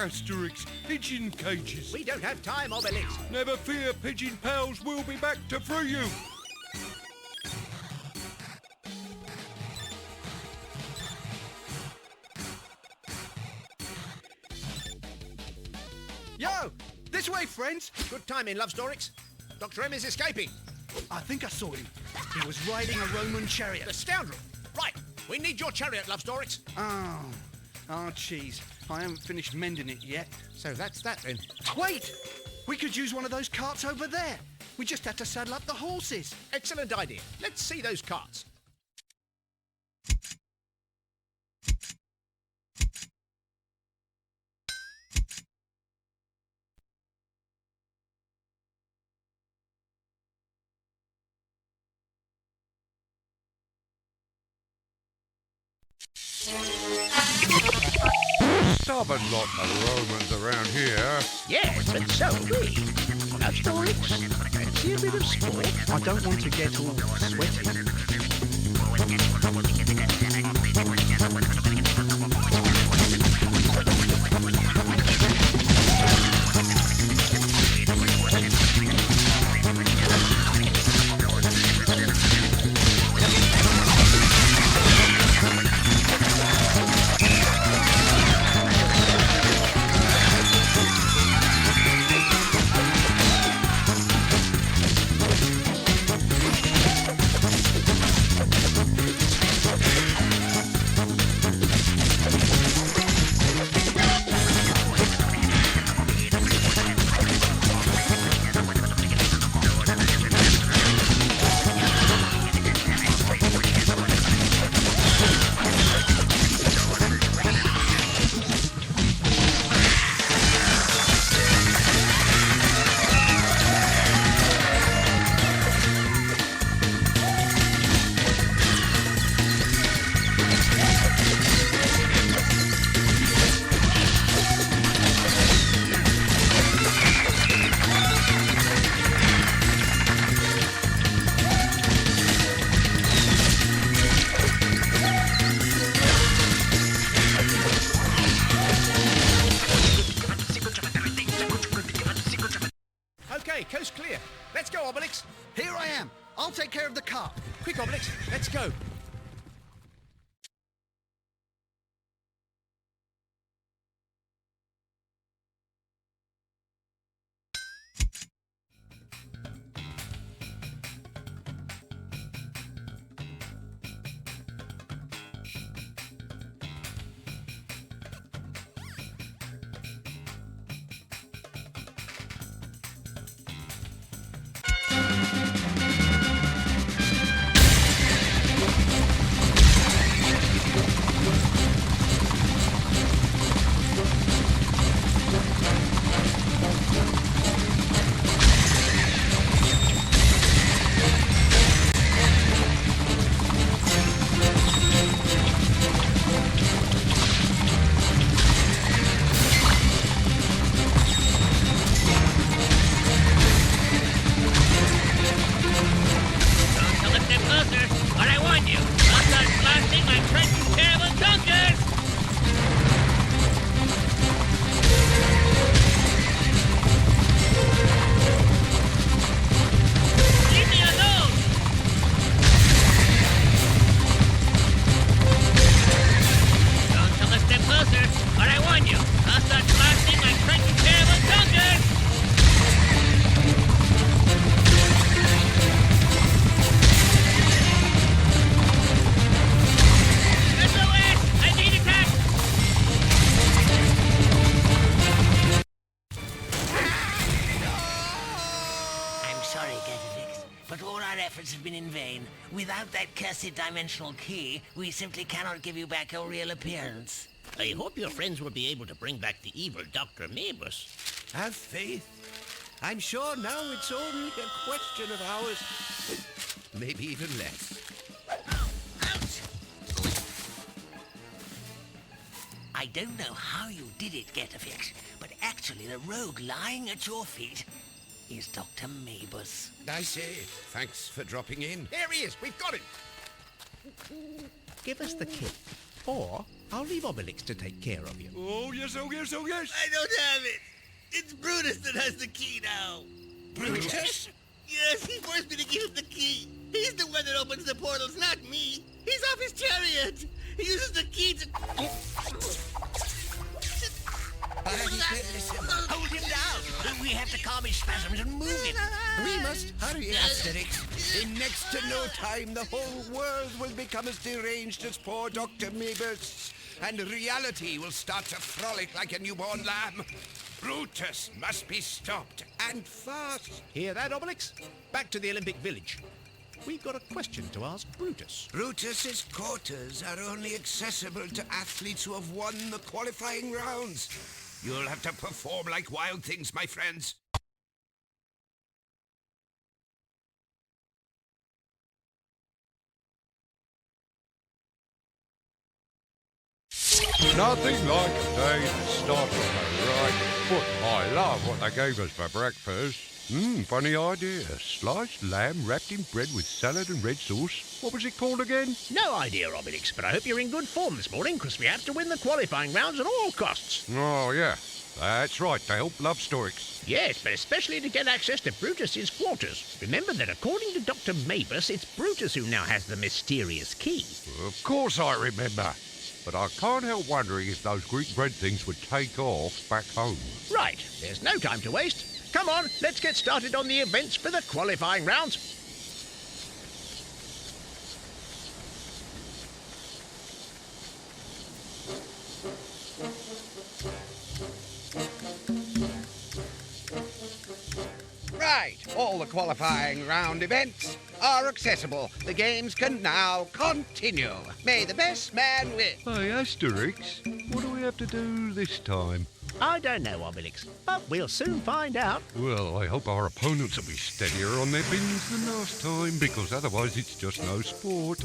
Asterix, pigeon cages. We don't have time, Obelix. Never fear, pigeon pals, we'll be back to free you. Yo! This way, friends! Good timing, Lovestorix. Dr. M is escaping. I think I saw him. He was riding a Roman chariot. The scoundrel! Right, we need your chariot, Lovestorix. Oh, cheese. I haven't finished mending it yet. So that's that then. Wait! We could use one of those carts over there. We just have to saddle up the horses. Excellent idea. Let's see those carts. Stubborn lot of Romans around here. Yes, but so do we. Asterix, see a bit of sport? I don't want to get all sweaty. Coast clear. Let's go, Obelix. Here I am. I'll take care of the cart. Quick, Obelix. Let's go. But all our efforts have been in vain. Without that cursed dimensional key, we simply cannot give you back your real appearance. I hope your friends will be able to bring back the evil Dr. Mabus. Have faith. I'm sure now it's only a question of hours. Maybe even less. Ouch! I don't know how you did it, Getafix, but actually the rogue lying at your feet is Dr. Mabus. I say, thanks for dropping in. There he is. We've got him. Give us the kit, or I'll leave Obelix to take care of you. Oh, yes, oh, yes, oh, yes. I don't have it. It's Brutus that has the key now. Brutus? Yes, he forced me to give him the key. He's the one that opens the portals, not me. He's off his chariot. He uses the key to... Listen. Hold him down. We have to calm his spasms and move him. We must hurry, Asterix. In next to no time, the whole world will become as deranged as poor Dr. Mabus, and reality will start to frolic like a newborn lamb. Brutus must be stopped, and fast. Hear that, Obelix? Back to the Olympic village. We've got a question to ask Brutus. Brutus's quarters are only accessible to athletes who have won the qualifying rounds. You'll have to perform like wild things, my friends. Nothing like a day that starts on the right foot. I love what they gave us for breakfast. Funny idea. Sliced lamb wrapped in bread with salad and red sauce. What was it called again? No idea, Obelix, but I hope you're in good form this morning, because we have to win the qualifying rounds at all costs. Oh, yeah. That's right, to help Asterix. Yes, but especially to get access to Brutus's quarters. Remember that according to Dr. Mabus, it's Brutus who now has the mysterious key. Of course I remember. But I can't help wondering if those Greek bread things would take off back home. Right, there's no time to waste. Come on, let's get started on the events for the qualifying rounds. Right, all the qualifying round events are accessible. The games can now continue. May the best man win. Hey, Asterix, what do we have to do this time? I don't know, Obelix, but we'll soon find out. Well, I hope our opponents will be steadier on their bins than last time, because otherwise it's just no sport.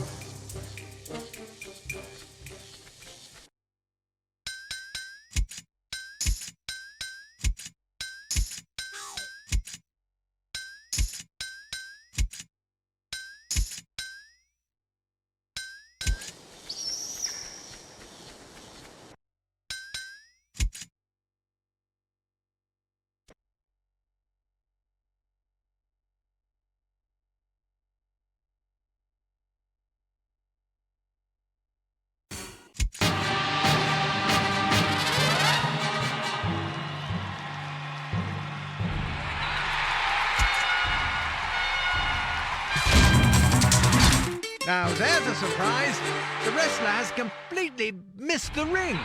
Now there's a surprise. The wrestler has completely missed the ring.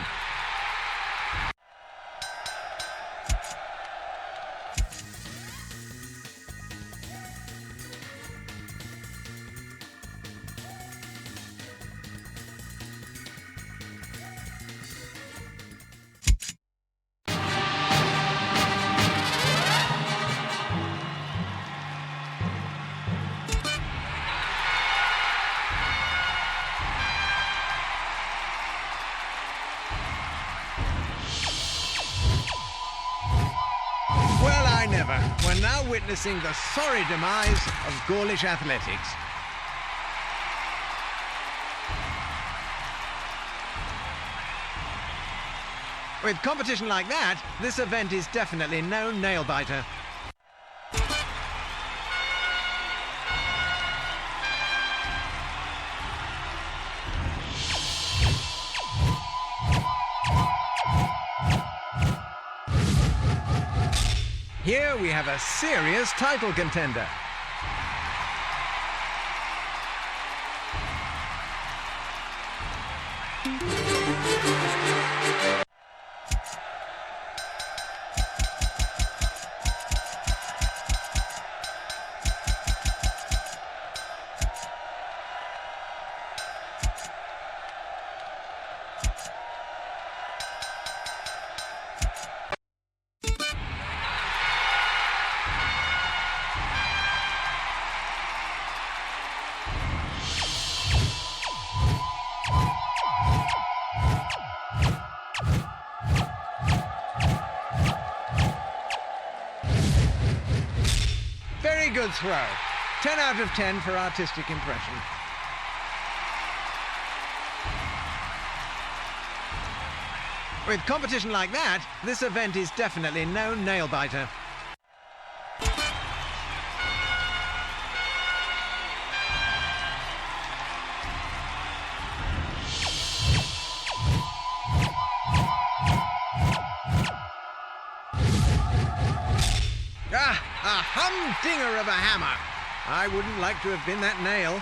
We're now witnessing the sorry demise of Gaulish athletics. With competition like that, this event is definitely no nail-biter. Here we have a serious title contender. Very good throw. 10 out of 10 for artistic impression. With competition like that, this event is definitely no nail-biter. Ah, a humdinger of a hammer. I wouldn't like to have been that nail.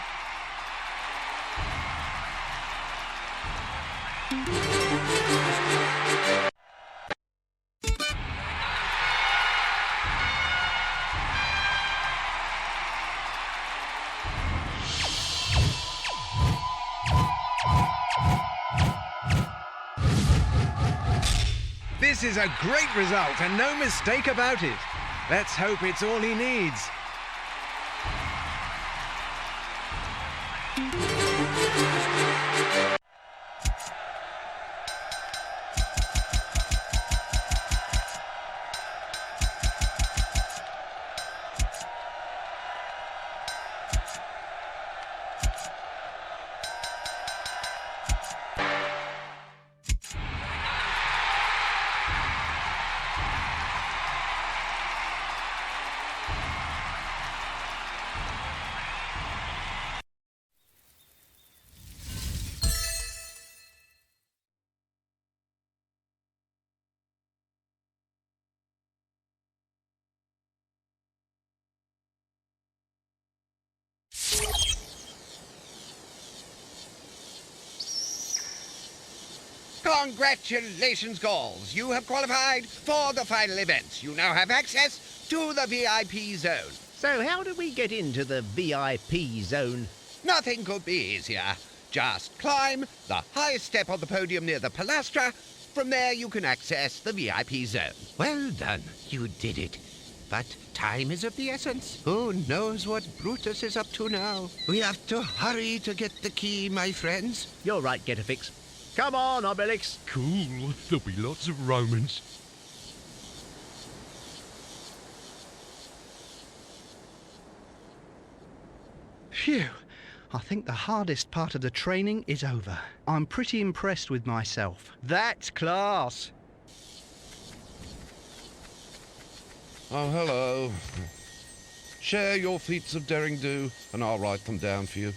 This is a great result and no mistake about it. Let's hope it's all he needs. Congratulations, Galls. You have qualified for the final events. You now have access to the VIP zone. So how do we get into the VIP zone? Nothing could be easier. Just climb the highest step on the podium near the pilastra. From there, you can access the VIP zone. Well done. You did it. But time is of the essence. Who knows what Brutus is up to now? We have to hurry to get the key, my friends. You're right, Getafix. Come on, Obelix. Cool. There'll be lots of Romans. Phew. I think the hardest part of the training is over. I'm pretty impressed with myself. That's class. Oh, hello. Share your feats of daring do, and I'll write them down for you.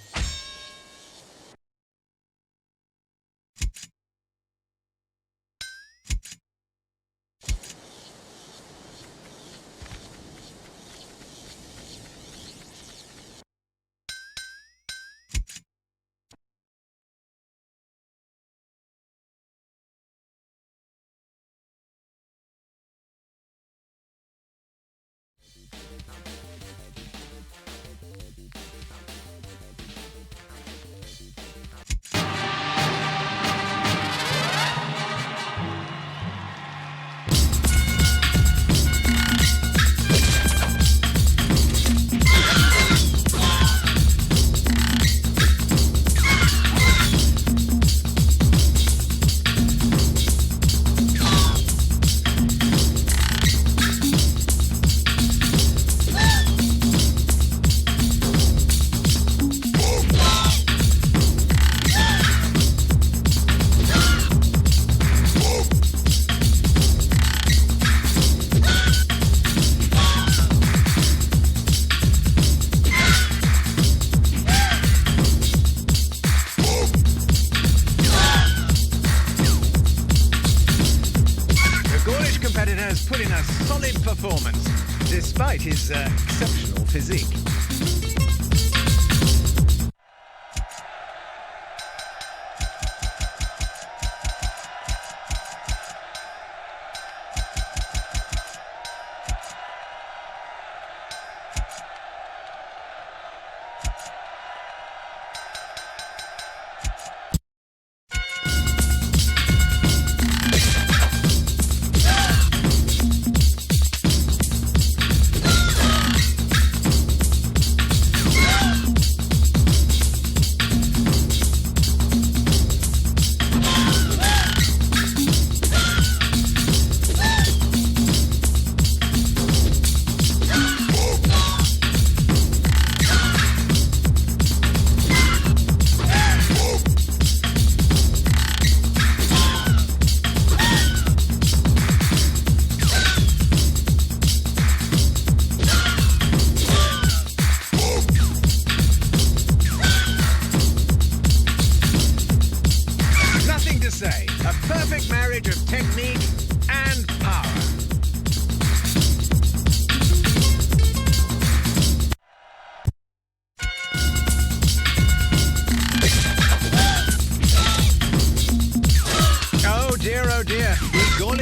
Put in a solid performance, despite his exceptional physique.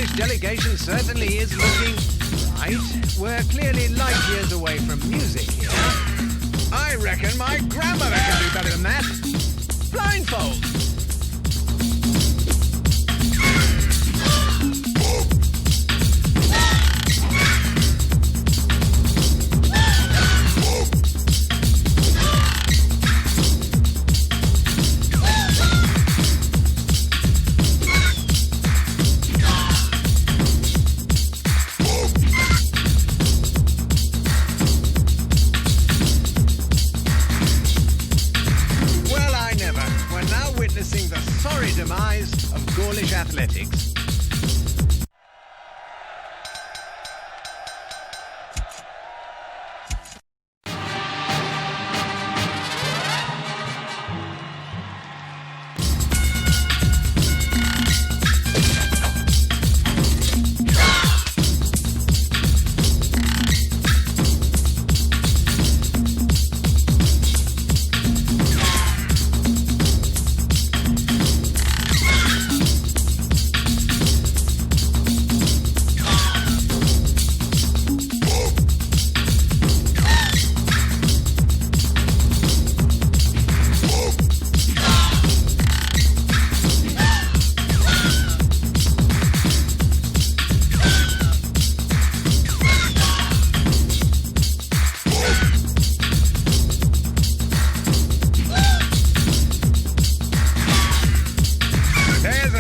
Gaulish delegation certainly is looking right. We're clearly light years away from music here. I reckon my grandmother can do better than that. Blindfold. Demise of Gaulish athletics.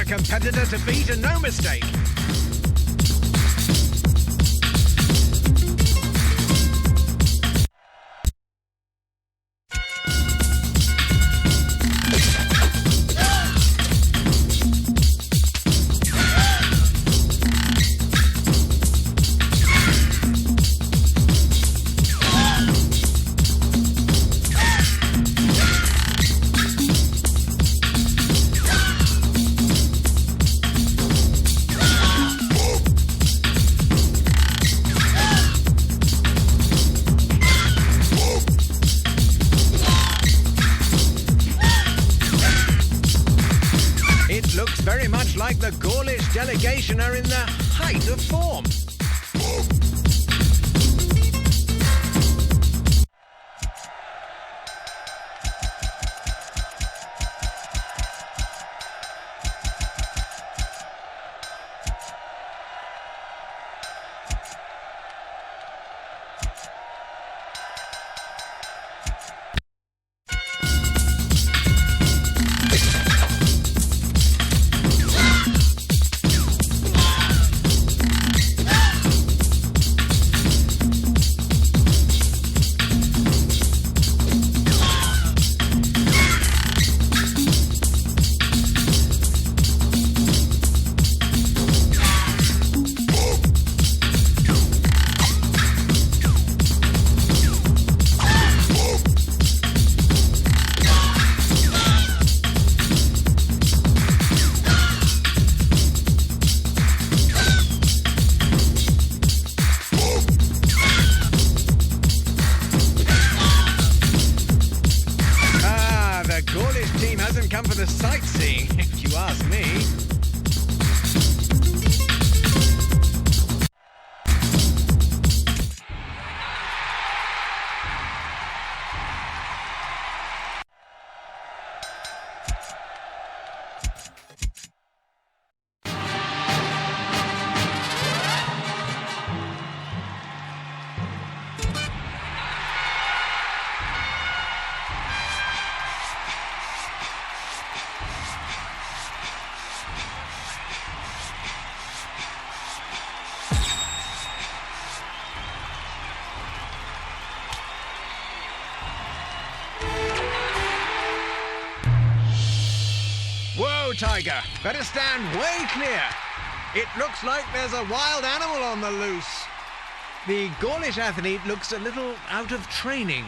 Competitor to beat and no mistake. Very much like the Gaulish delegation are in the height of form. Come for the sightseeing, if you ask me. Whoa, Tiger! Better stand way clear. It looks like there's a wild animal on the loose. The Gaulish athlete looks a little out of training.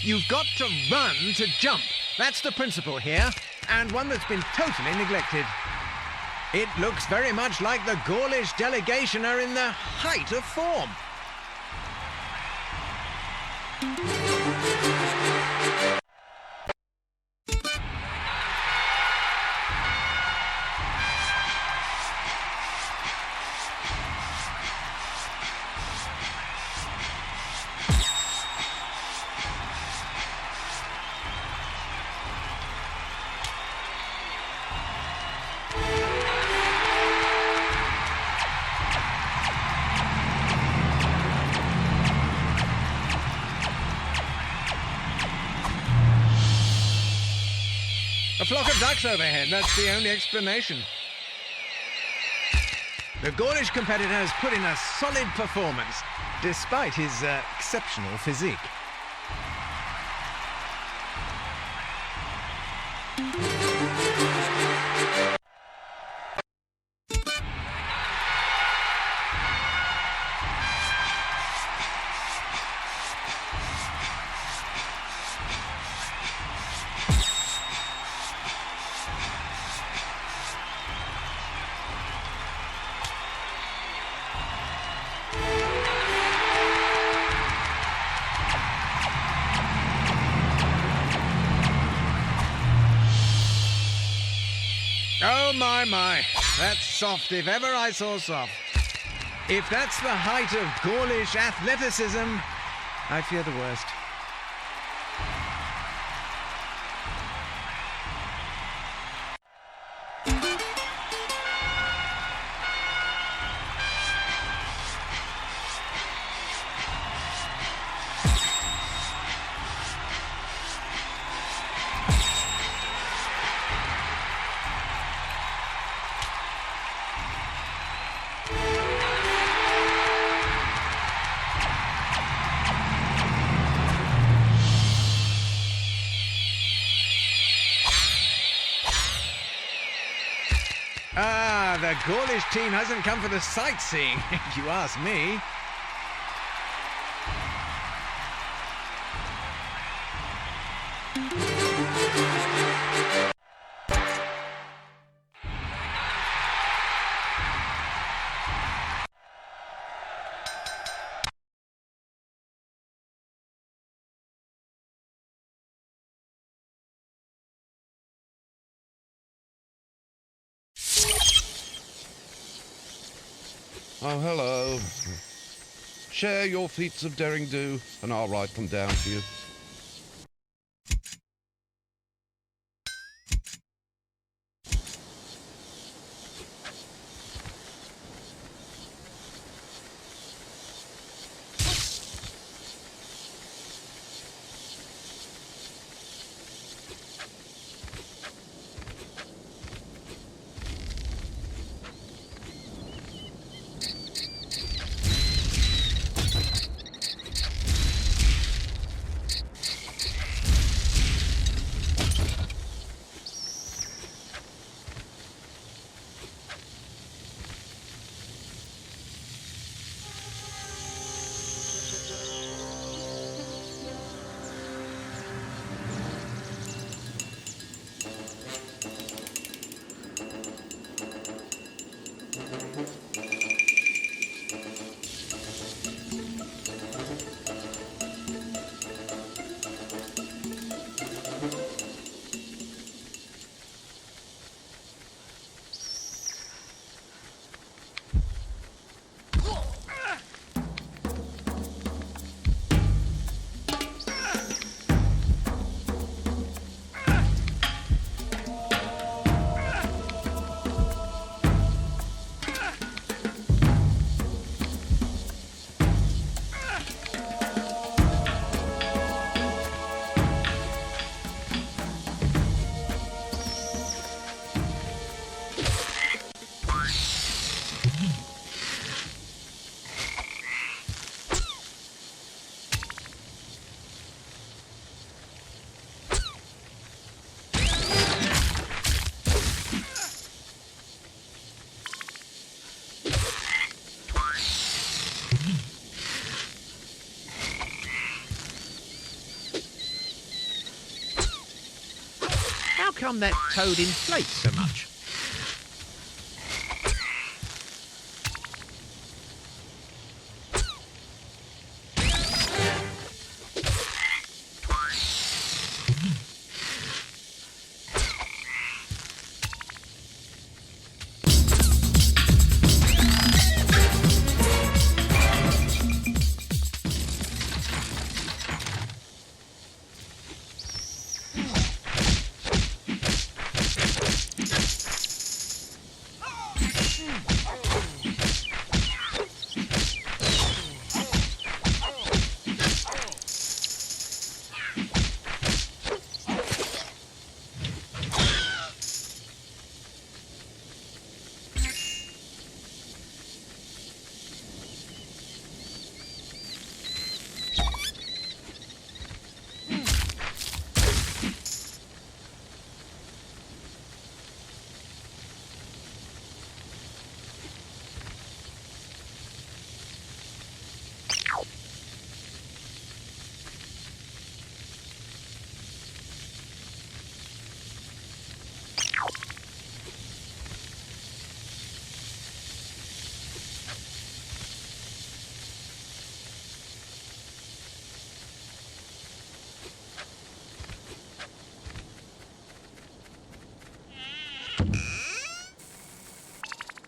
You've got to run to jump. That's the principle here, and one that's been totally neglected. It looks very much like the Gaulish delegation are in the height of form. A flock of ducks overhead, that's the only explanation. The Gaulish competitor has put in a solid performance, despite his exceptional physique. Oh, my. That's soft if ever I saw soft. If that's the height of Gaulish athleticism, I fear the worst. The Gaulish team hasn't come for the sightseeing, if you ask me. Oh, hello. Share your feats of daring do, and I'll write them down for you. come that toad inflates so much?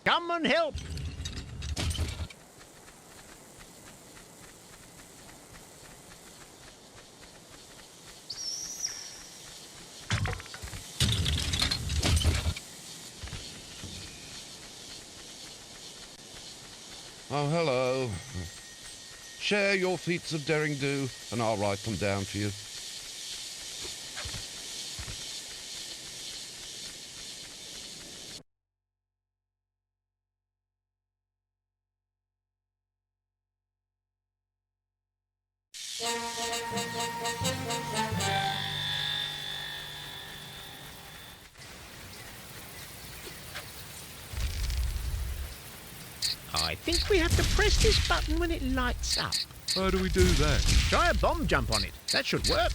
Come and help! Oh, hello. Share your feats of daring do, and I'll write them down for you. I think we have to press this button when it lights up. How do we do that? Try a bomb jump on it. That should work.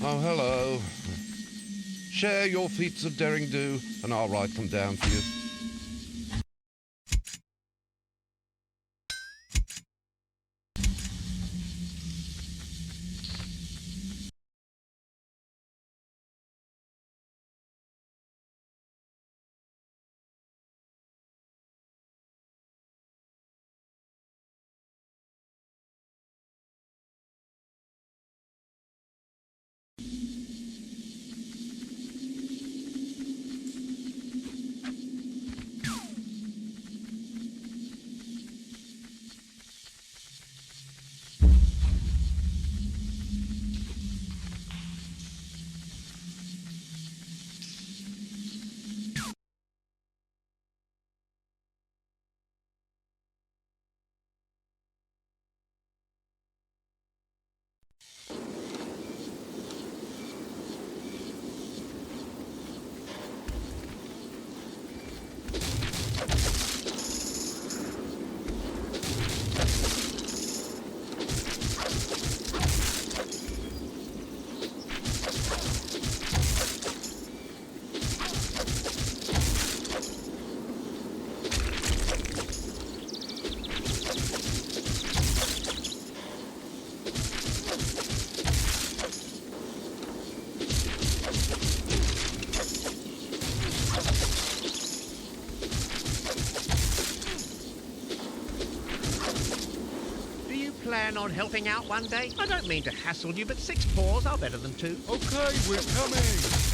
Oh, hello. Share your feats of daring do, and I'll write them down for you. plan on helping out one day? I don't mean to hassle you, but 6 paws are better than 2. Okay, we're coming.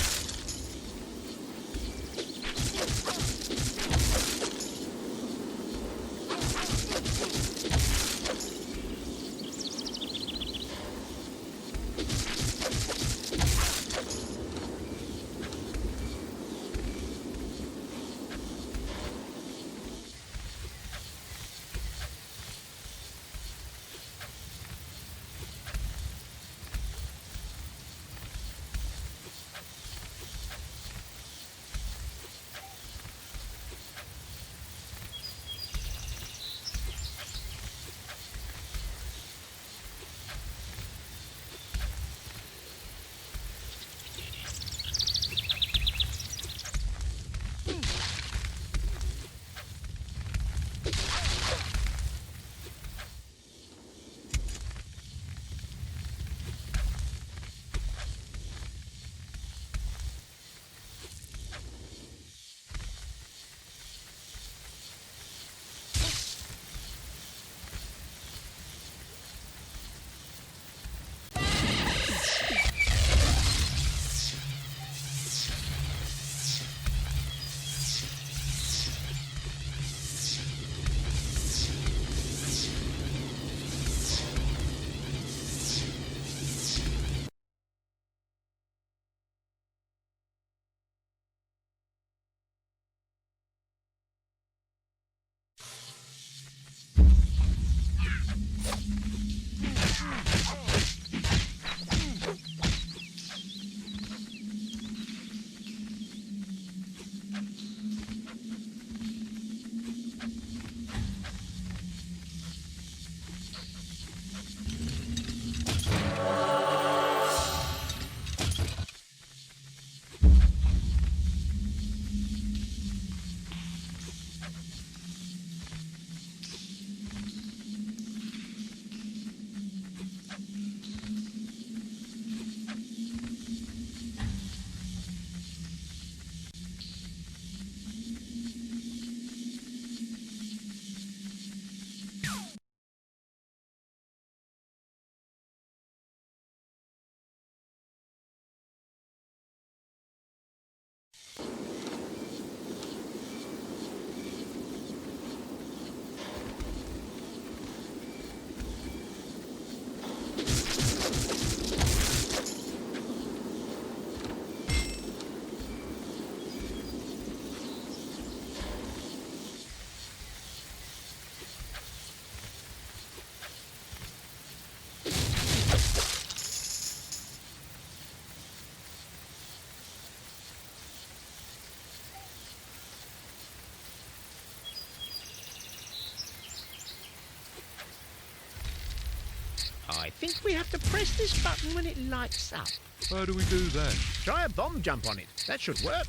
I think we have to press this button when it lights up. How do we do that? Try a bomb jump on it. That should work.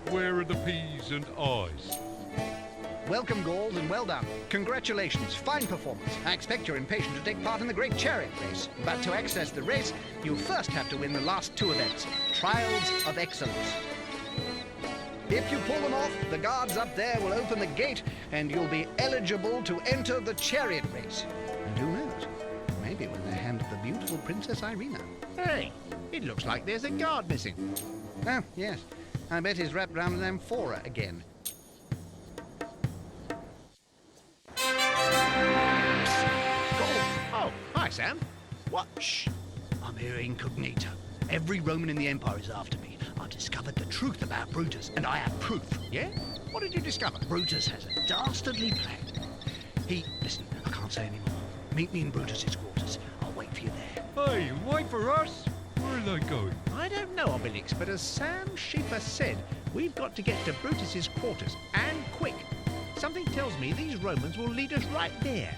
Where are the P's and I's? Welcome, Gauls, and well done. Congratulations, fine performance. I expect you're impatient to take part in the Great Chariot Race. But to access the race, you first have to win the last two events, Trials of Excellence. If you pull them off, the guards up there will open the gate and you'll be eligible to enter the chariot race. And who knows, maybe when they're handed the beautiful Princess Irina. Hey, it looks like there's a guard missing. Oh, yes. I bet he's wrapped round an amphora again. Oh, hi, Sam. What? Shh. I'm here incognito. Every Roman in the Empire is after me. I've discovered the truth about Brutus, and I have proof. Yeah? What did you discover? Brutus has a dastardly plan. Listen, I can't say any more. Meet me in Brutus's quarters. I'll wait for you there. Hey, wait for us? Where are they going? I don't know, Obelix, but as Sam Schiefer said, we've got to get to Brutus's quarters, and quick. Something tells me these Romans will lead us right there.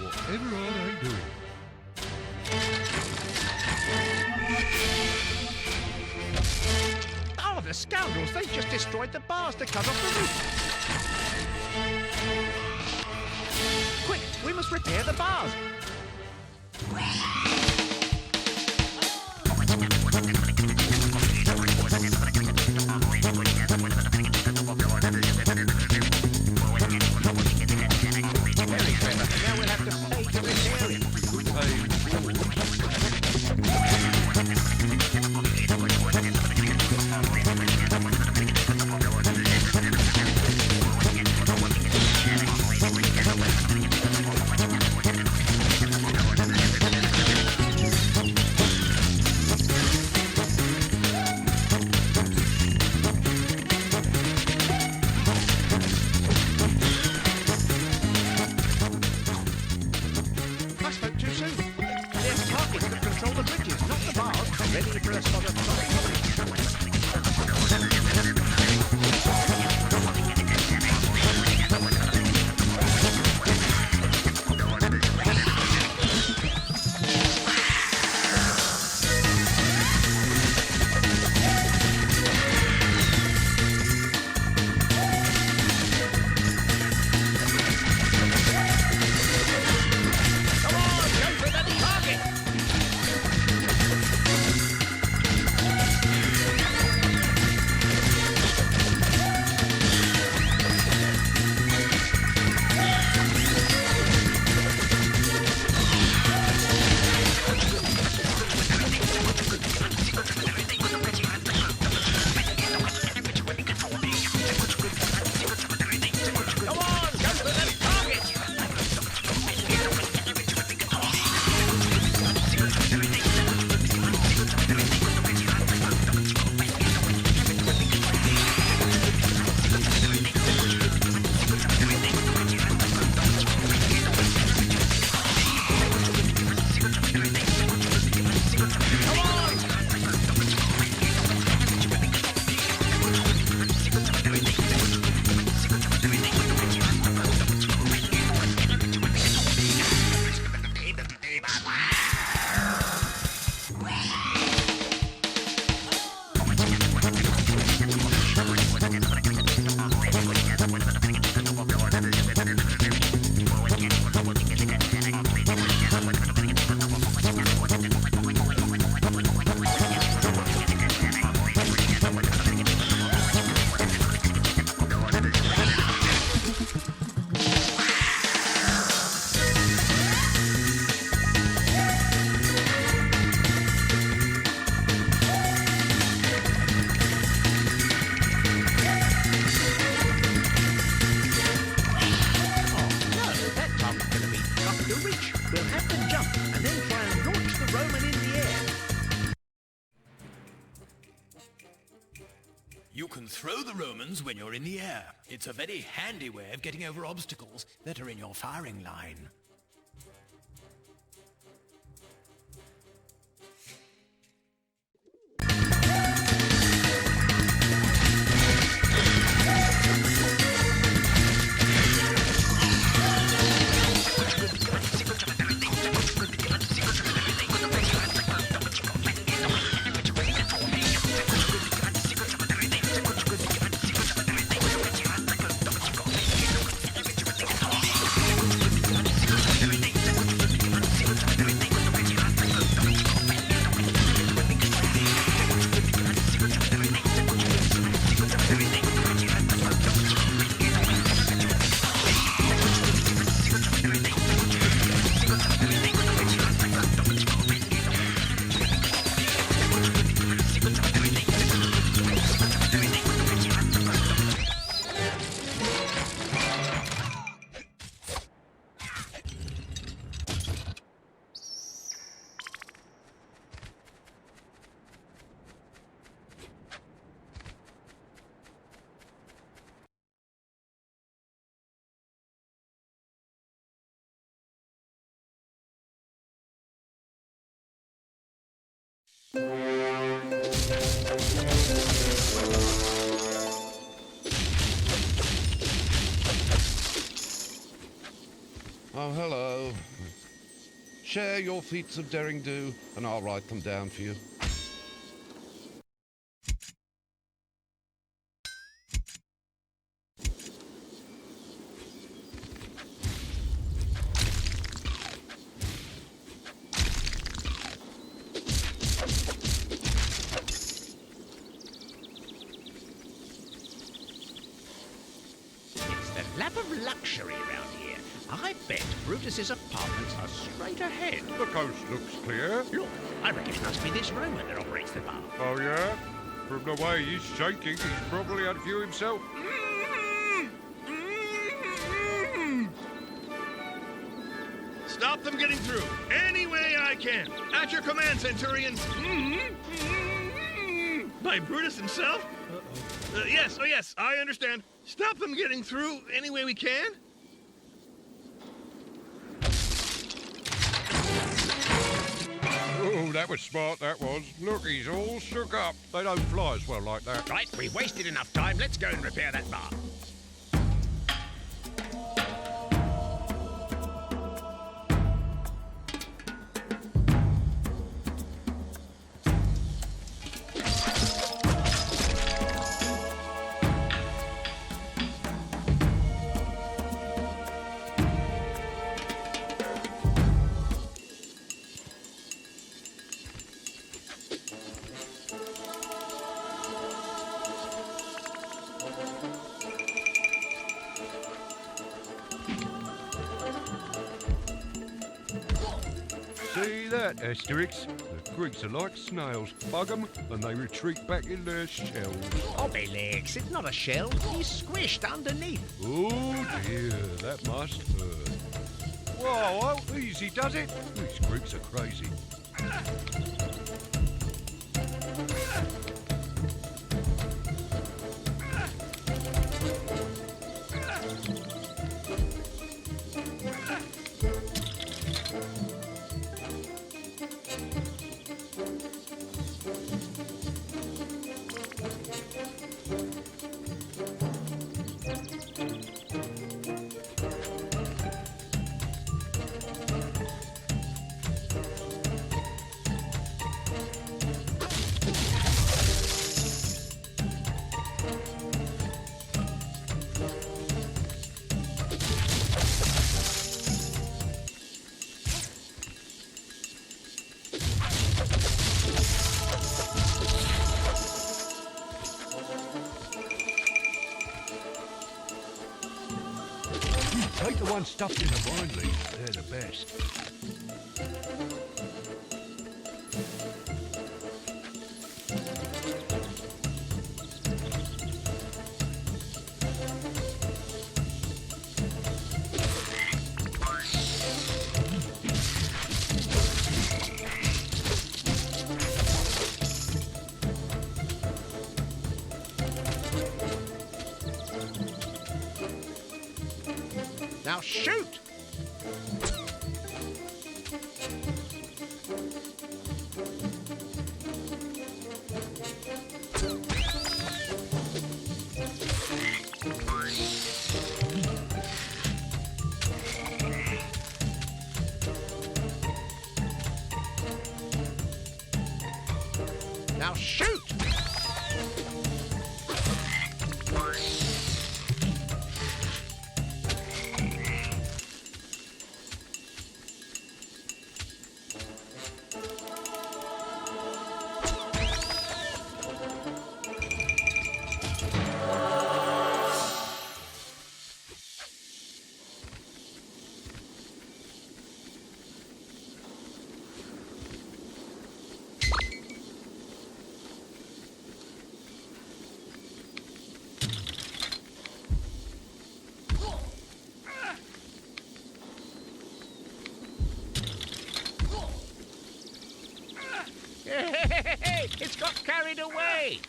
Whatever are they doing? Oh, the scoundrels! They just destroyed the bars to cut off the roof. Quick, we must repair the bars. Very clever. Now we'll have to pay to repair it. I spoke too soon. There's targets that control the bridges, not the bars. Ready for a spot of Come on, go for the target! throw the Romans when you're in the air. It's a very handy way of getting over obstacles that are in your firing line. Oh, hello. Share your feats of daring do, and I'll write them down for you. It's the lap of luxury around here. I bet Brutus's apartments are straight ahead. The coast looks clear. Look, I reckon it must be this Roman that operates the bar. Oh, yeah? From the way he's shaking, he's probably had a few himself. Stop them getting through. Any way I can. At your command, Centurions. By Brutus himself? Yes, oh yes, I understand. Stop them getting through any way we can. Oh, that was smart, that was. Look, he's all shook up. They don't fly as well like that. Right, we've wasted enough time. Let's go and repair that bar. See that, Asterix? The Greeks are like snails. Bug 'em and they retreat back in their shells. Obelix, it's not a shell. He's squished underneath. Oh dear, that must hurt. Whoa, oh, easy does it. These Greeks are crazy. Take the one stuffed in the vine leaves. They're the best. shoot! Now shoot! Hey, it's got carried away!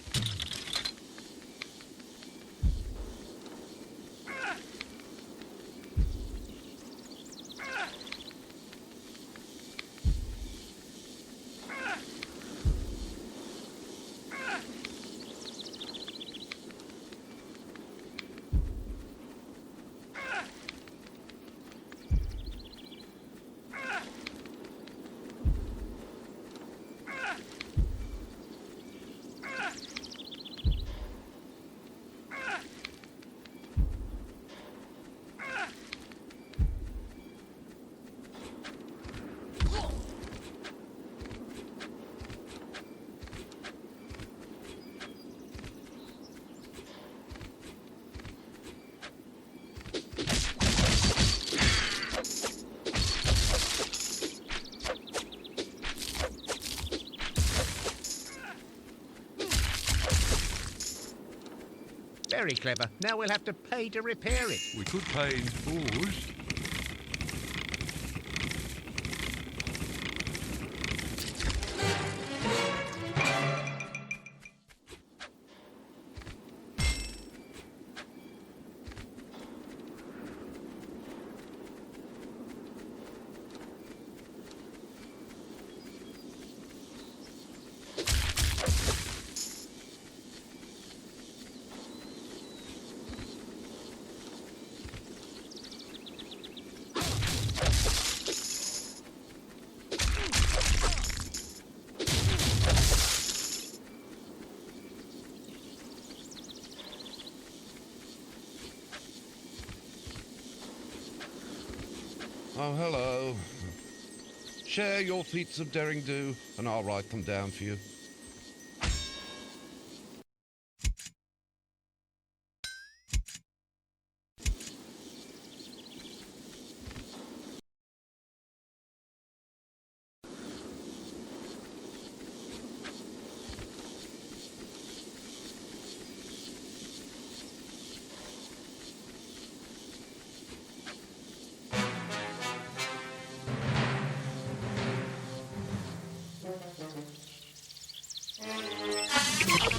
Very clever. Now we'll have to pay to repair it. We could pay in fours. Oh, hello. Share your feats of daring-do, and I'll write them down for you.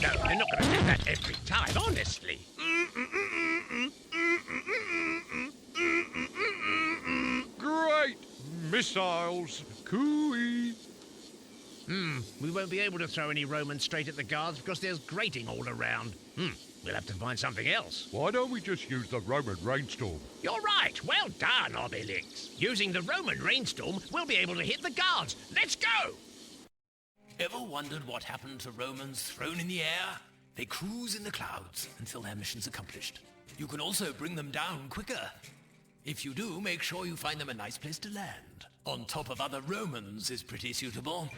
No, they're not going to do that every time, honestly. Great missiles! Cooey! We won't be able to throw any Romans straight at the guards because there's grating all around. We'll have to find something else. Why don't we just use the Roman rainstorm? You're right. Well done, Obelix. Using the Roman rainstorm, we'll be able to hit the guards. Let's go! Ever wondered what happened to Romans thrown in the air? They cruise in the clouds until their mission's accomplished. You can also bring them down quicker. If you do, make sure you find them a nice place to land. On top of other Romans is pretty suitable.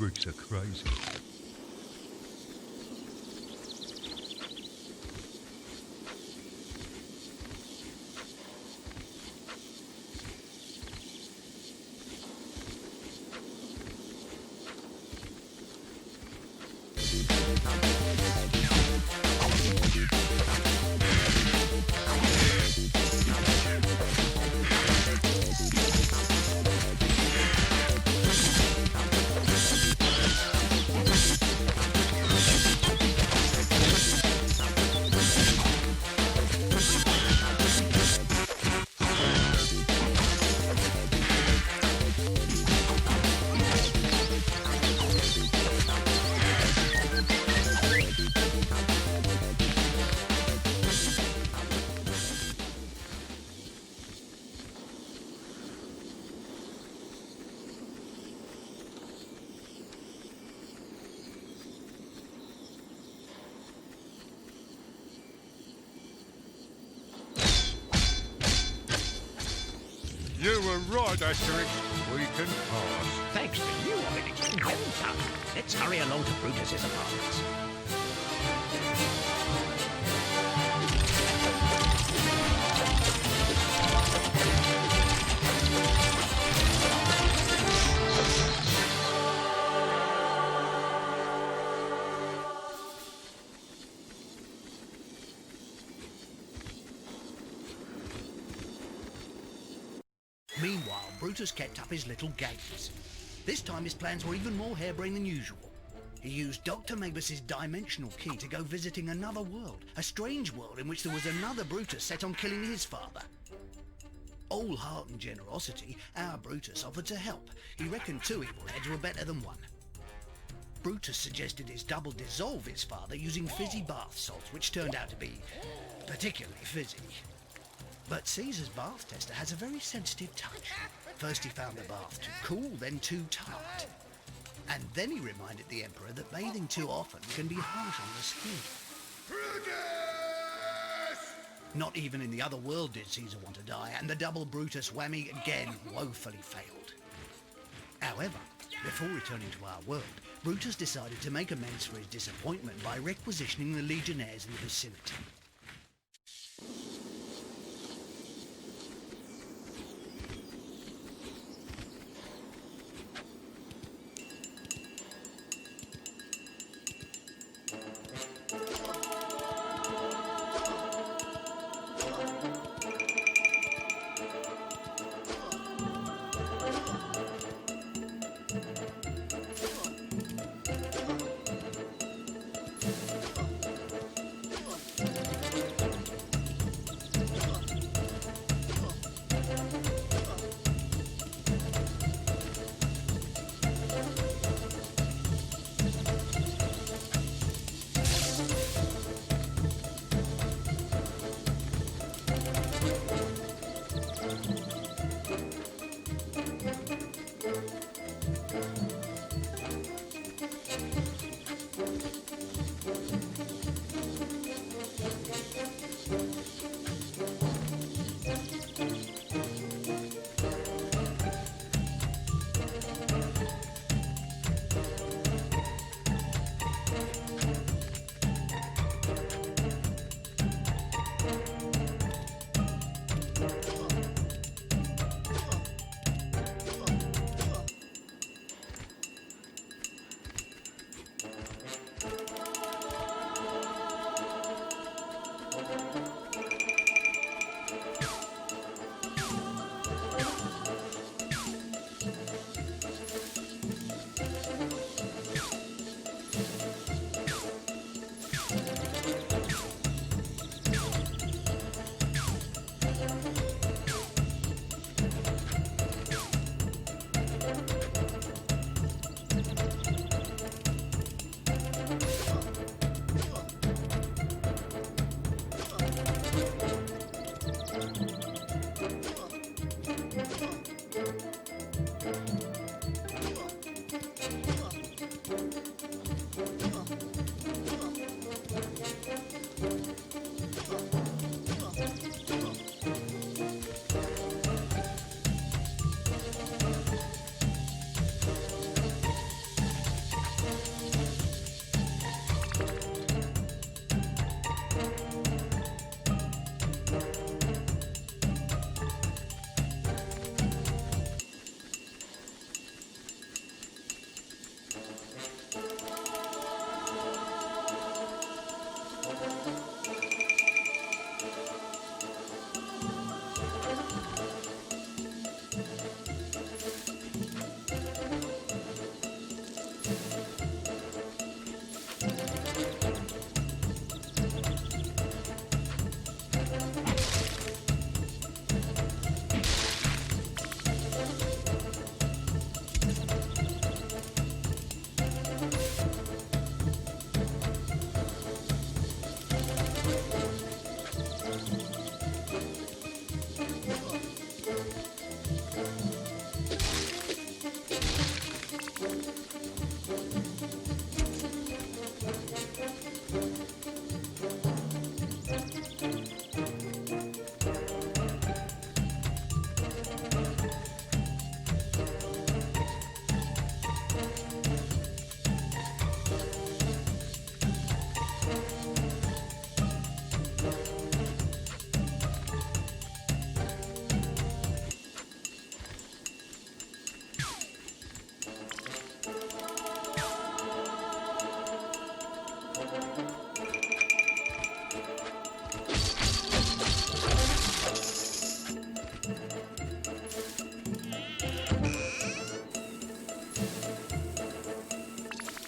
Asterix are crazy. You were right, Asterix. We can pass. Thanks to you, Obelix. Well done. Let's hurry along to Brutus's apartments. Meanwhile, Brutus kept up his little games. This time his plans were even more harebrained than usual. He used Dr. Mabus's dimensional key to go visiting another world, a strange world in which there was another Brutus set on killing his father. All heart and generosity, our Brutus offered to help. He reckoned two evil heads were better than one. Brutus suggested his double dissolve his father using fizzy bath salts, which turned out to be particularly fizzy. But Caesar's bath tester has a very sensitive touch. First he found the bath too cool, then too tart. And then he reminded the Emperor that bathing too often can be harsh on the skin. Brutus! Not even in the other world did Caesar want to die, and the double Brutus whammy again woefully failed. However, before returning to our world, Brutus decided to make amends for his disappointment by requisitioning the legionnaires in the vicinity.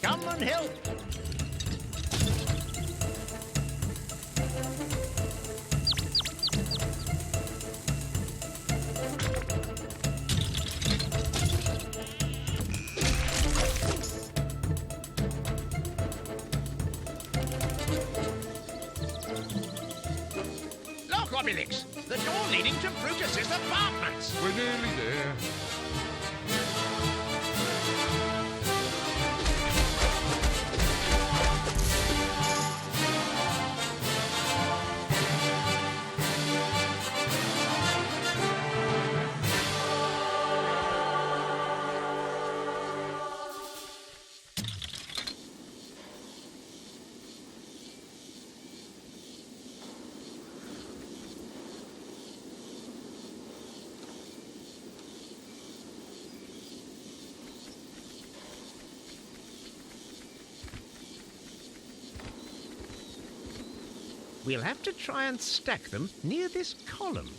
Come and help. Look, Obelix! The door leading to Brutus's apartments! We're nearly there. We'll have to try and stack them near this column.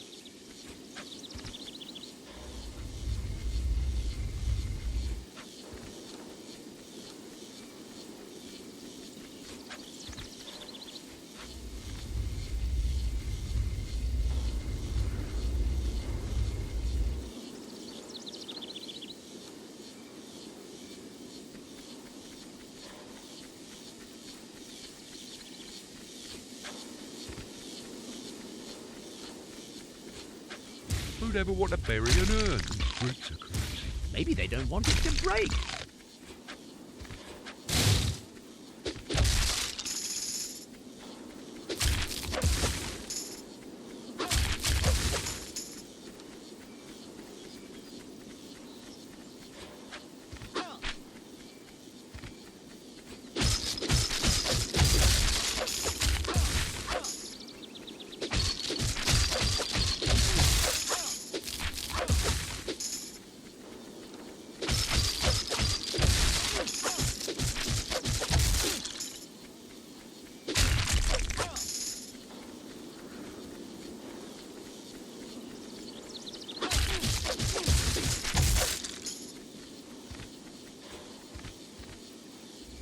Who'd ever want to bury an urn? Fruits are crazy. Maybe they don't want it to break.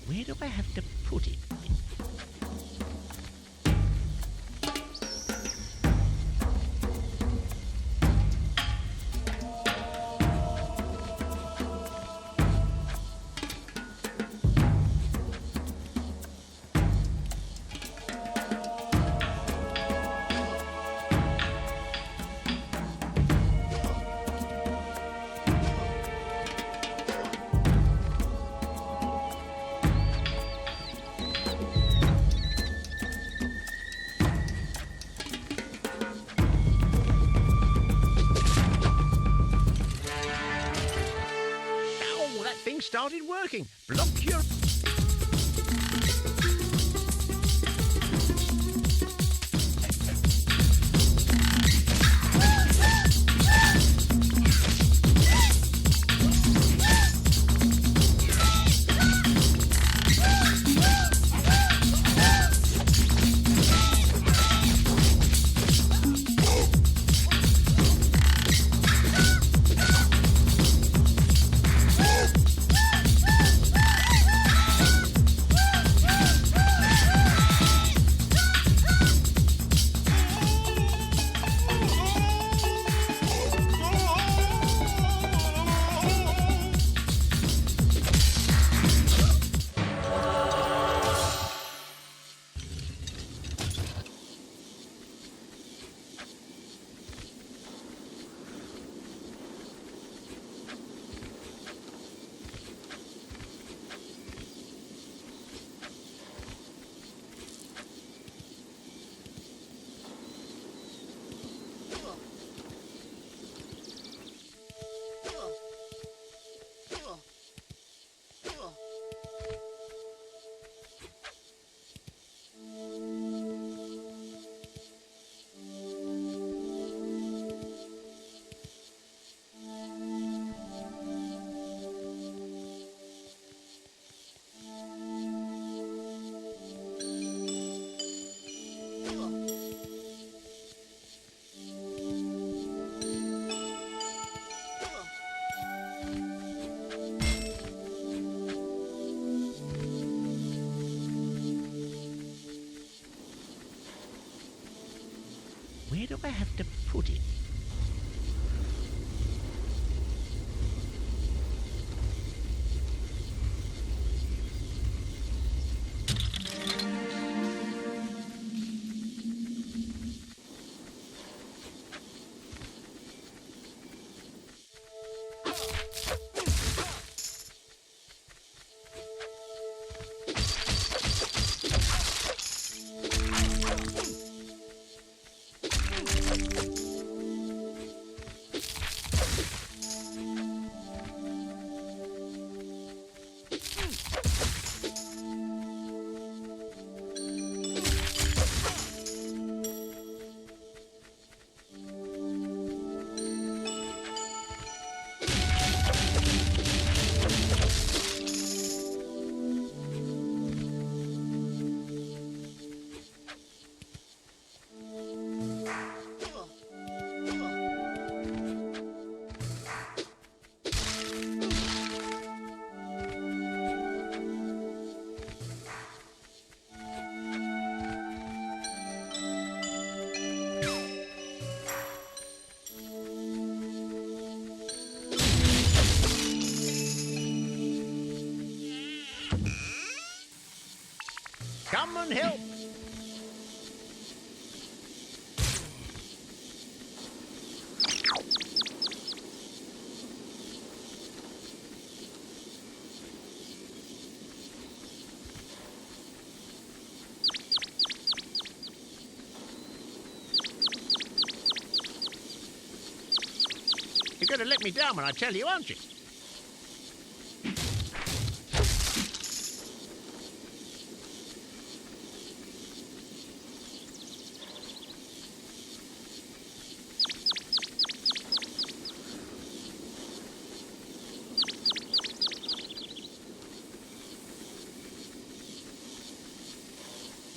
Where do I have to put it? Started working. Block your... where do I have to put it? Come and help. You're going to let me down when I tell you, aren't you?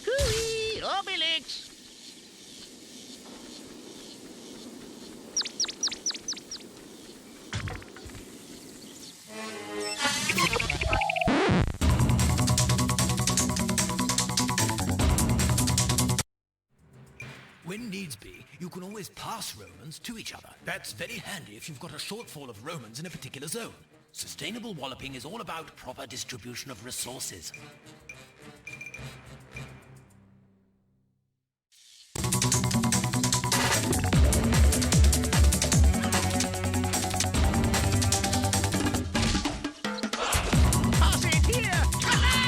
Cooey! Obelix! When needs be, you can always pass Romans to each other. That's very handy if you've got a shortfall of Romans in a particular zone. Sustainable walloping is all about proper distribution of resources. Pass it here! Alley!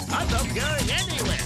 I'm not going anywhere.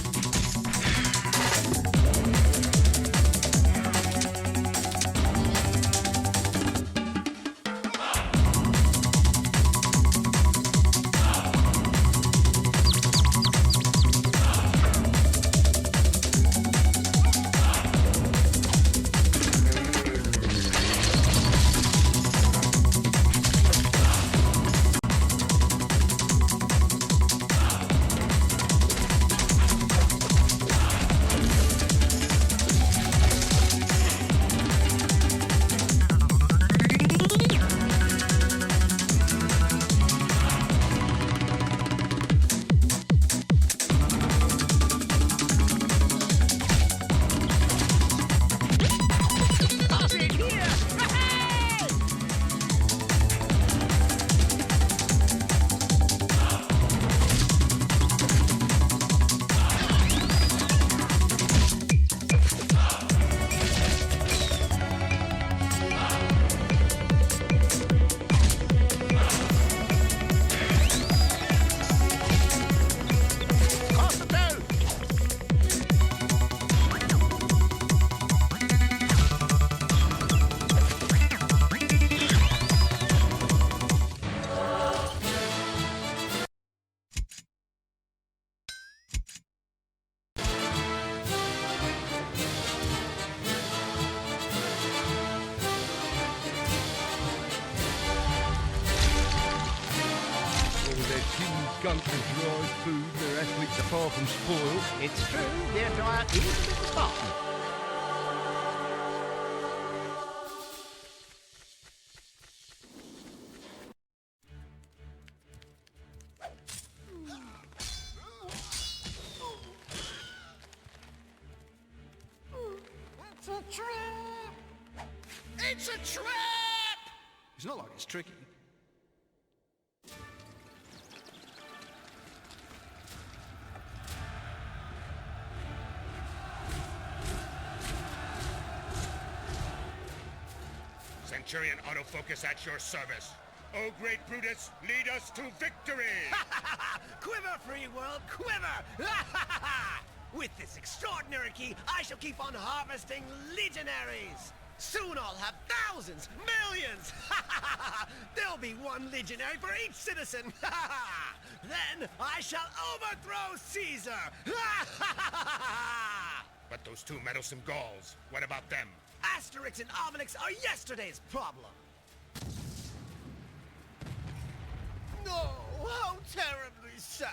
Gunk and dry food, their athletes are far from spoiled. It's true, their diet is a bit spartan. It's a trap! It's a trap! It's not like it's tricky. Centurion autofocus at your service. Oh, great Brutus, lead us to victory! Quiver, free world, quiver! With this extraordinary key, I shall keep on harvesting legionaries. Soon I'll have thousands, millions. There'll be one legionary for each citizen. Then I shall overthrow Caesar. But those two meddlesome Gauls, what about them? Asterix and Obelix are yesterday's problem. No, how terribly sad.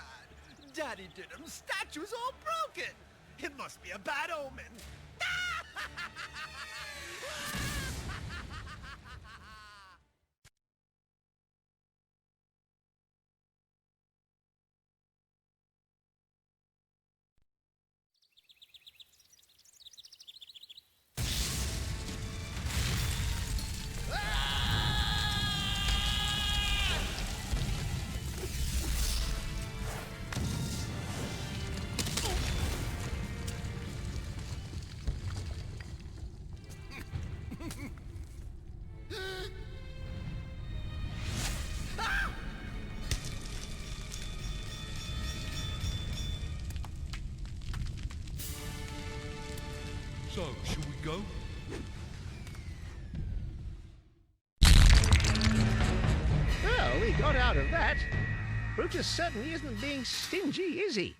Daddy Didum's statue's all broken. It must be a bad omen. So, shall we go? Well, we got out of that. Brutus certainly isn't being stingy, is he?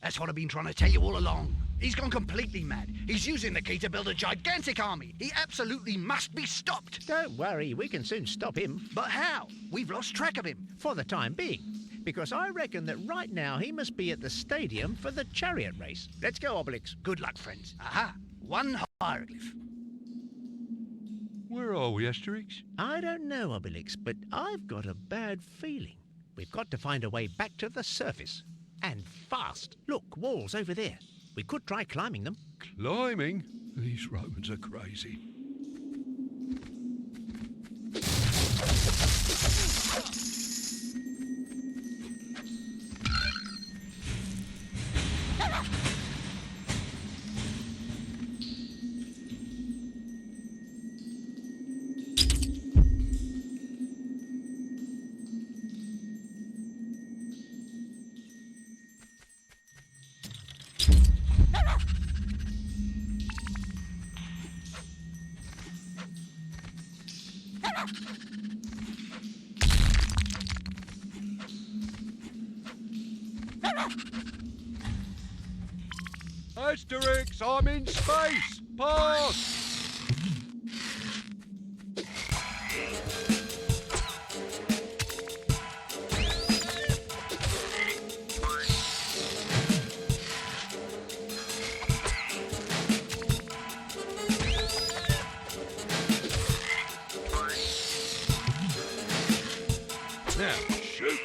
That's what I've been trying to tell you all along. He's gone completely mad. He's using the key to build a gigantic army. He absolutely must be stopped. Don't worry, we can soon stop him. But how? We've lost track of him. For the time being. Because I reckon that right now he must be at the stadium for the chariot race. Let's go, Obelix. Good luck, friends. Aha! One hieroglyph. Where are we, Asterix? I don't know, Obelix, but I've got a bad feeling. We've got to find a way back to the surface. And fast. Look, walls over there. We could try climbing them. Climbing? These Romans are crazy. Asterix, I'm in space! Pass! Now, shoot!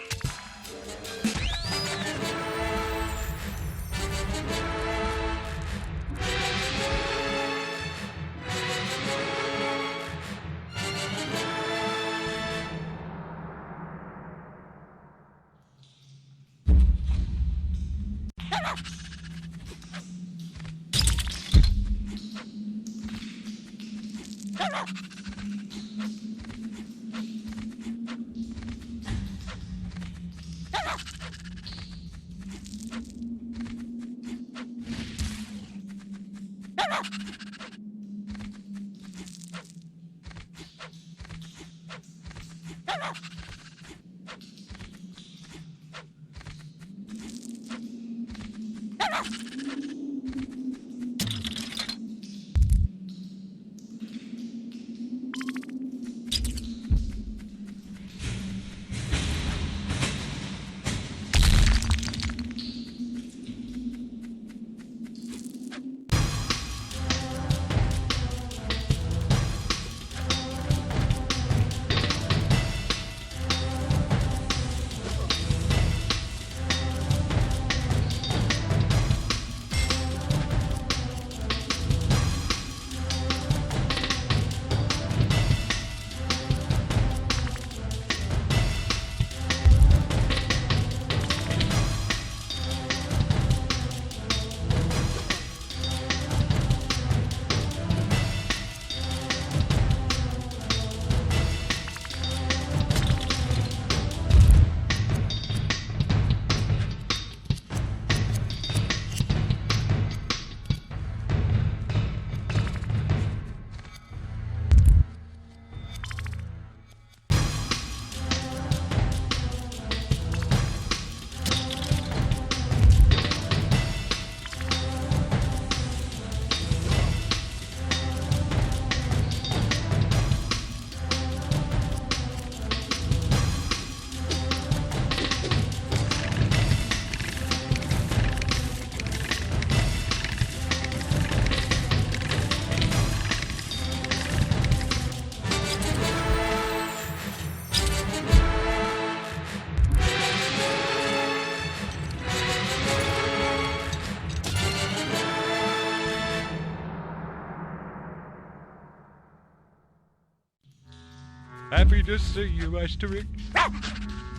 Happy to see you, Asterix.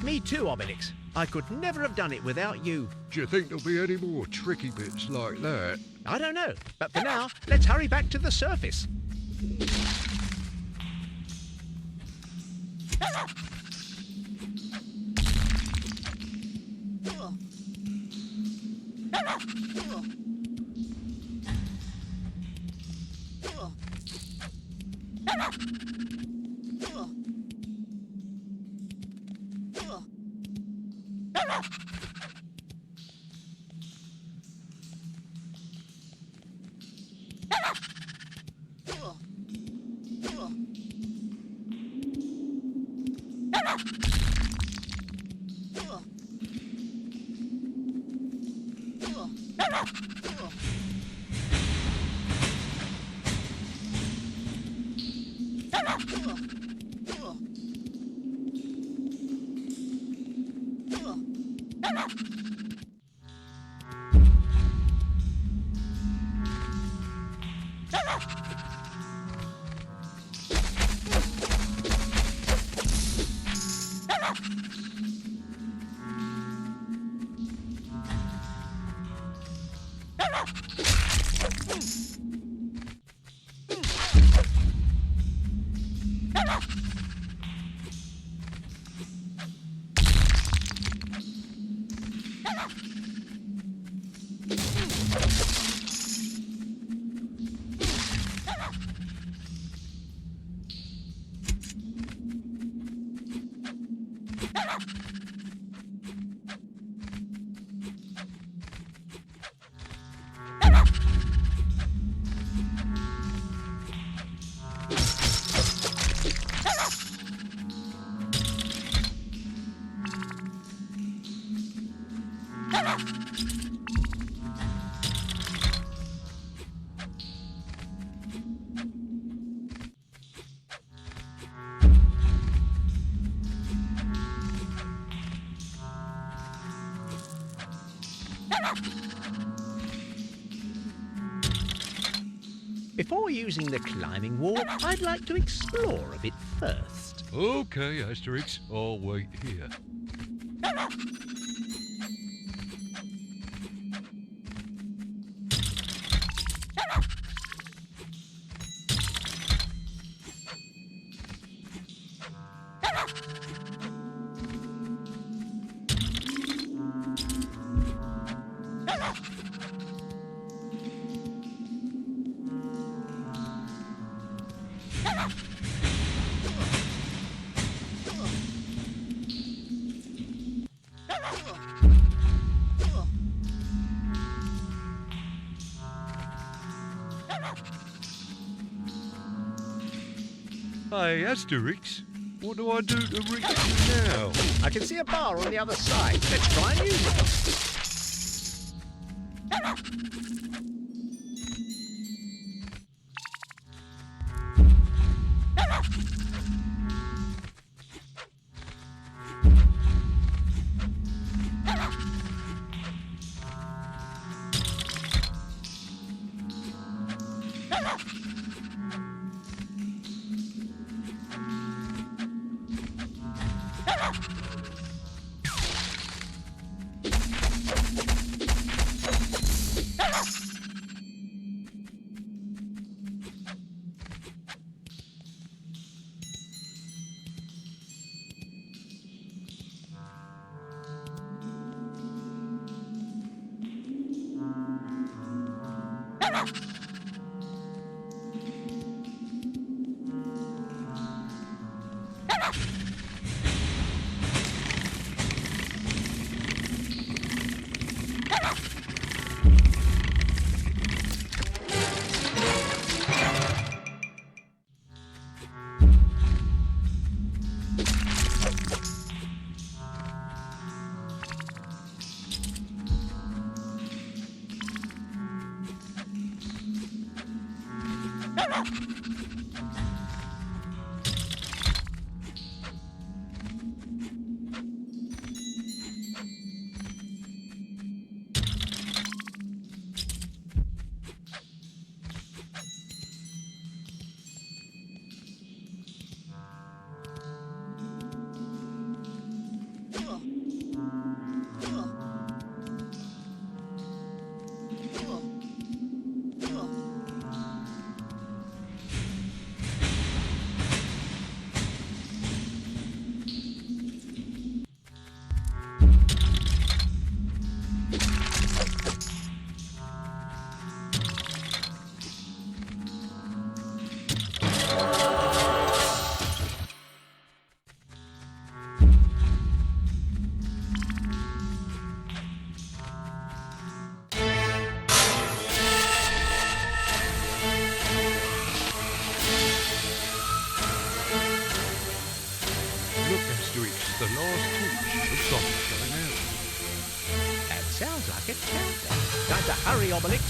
Me too, Obelix. I could never have done it without you. Do you think there'll be any more tricky bits like that? I don't know, but for now, let's hurry back to the surface. Before using the climbing wall, I'd like to explore a bit first. Okay, Asterix, I'll wait here. Hey, Asterix, what do I do to reach you now? I can see a bar on the other side. Let's try and use it. The last torch of something going out. That sounds like a countdown. Time to hurry, Obelix.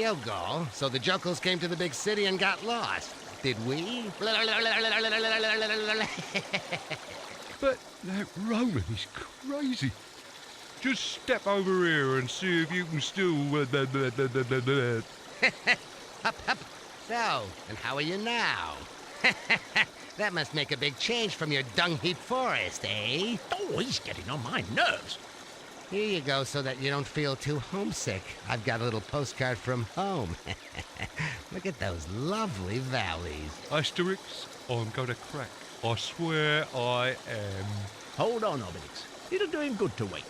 goal, so the jokers came to the big city and got lost. Did we? But that Roman is crazy. Just step over here and see if you can still... Hup, hup. So, and how are you now? That must make a big change from your dung heap forest, eh? Oh, he's getting on my nerves. Here you go so that you don't feel too homesick. I've got a little postcard from home. Look at those lovely valleys. Asterix, I'm gonna crack. I swear I am. Hold on, Obelix. It'll do him good to wait.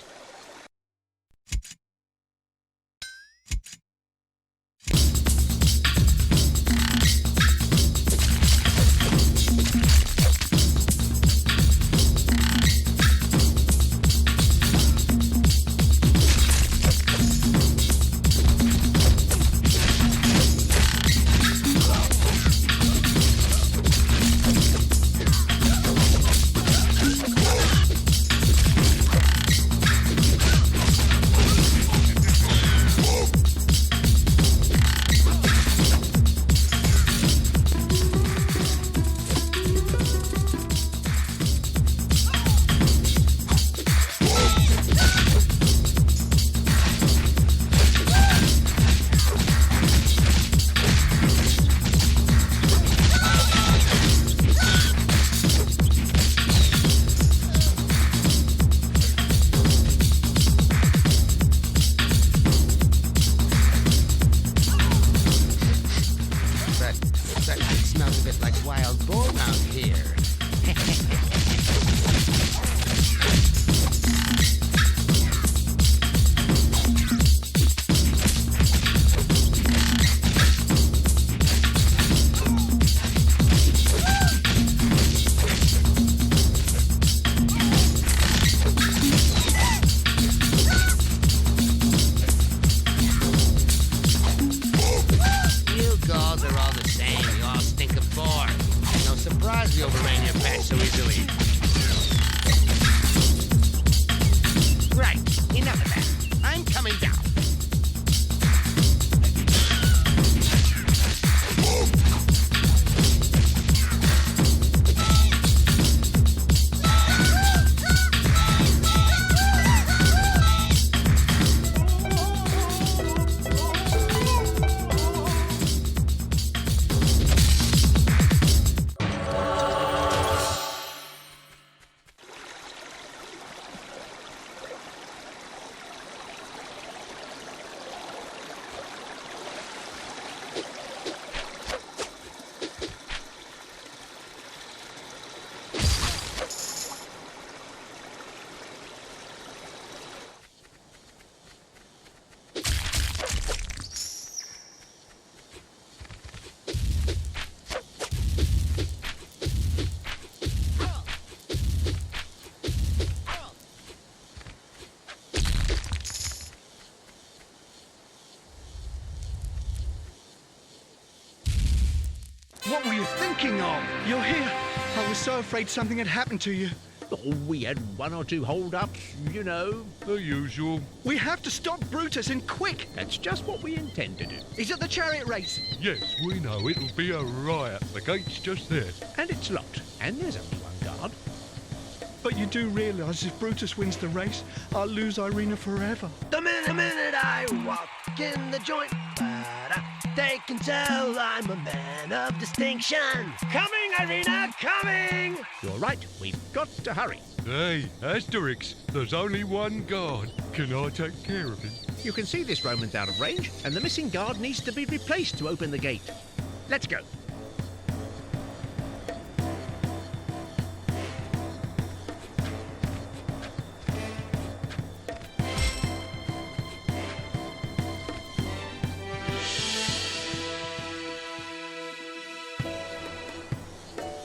What were you thinking of? You're here. I was so afraid something had happened to you. Oh, we had one or two hold-ups, you know. The usual. We have to stop Brutus, and quick! That's just what we intend to do. He's at the chariot race. Yes, we know. It'll be a riot. The gate's just there. And it's locked. And there's only one guard. But you do realise if Brutus wins the race, I'll lose Irina forever. The minute I walk in the joint, they can tell I'm a man of distinction. Coming, Irina, coming! You're right. We've got to hurry. Hey, Asterix, there's only one guard. Can I take care of him? You can see this Roman's out of range, and the missing guard needs to be replaced to open the gate. Let's go.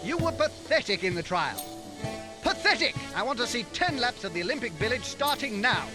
You were pathetic in the trial. Pathetic! I want to see 10 laps of the Olympic Village starting now.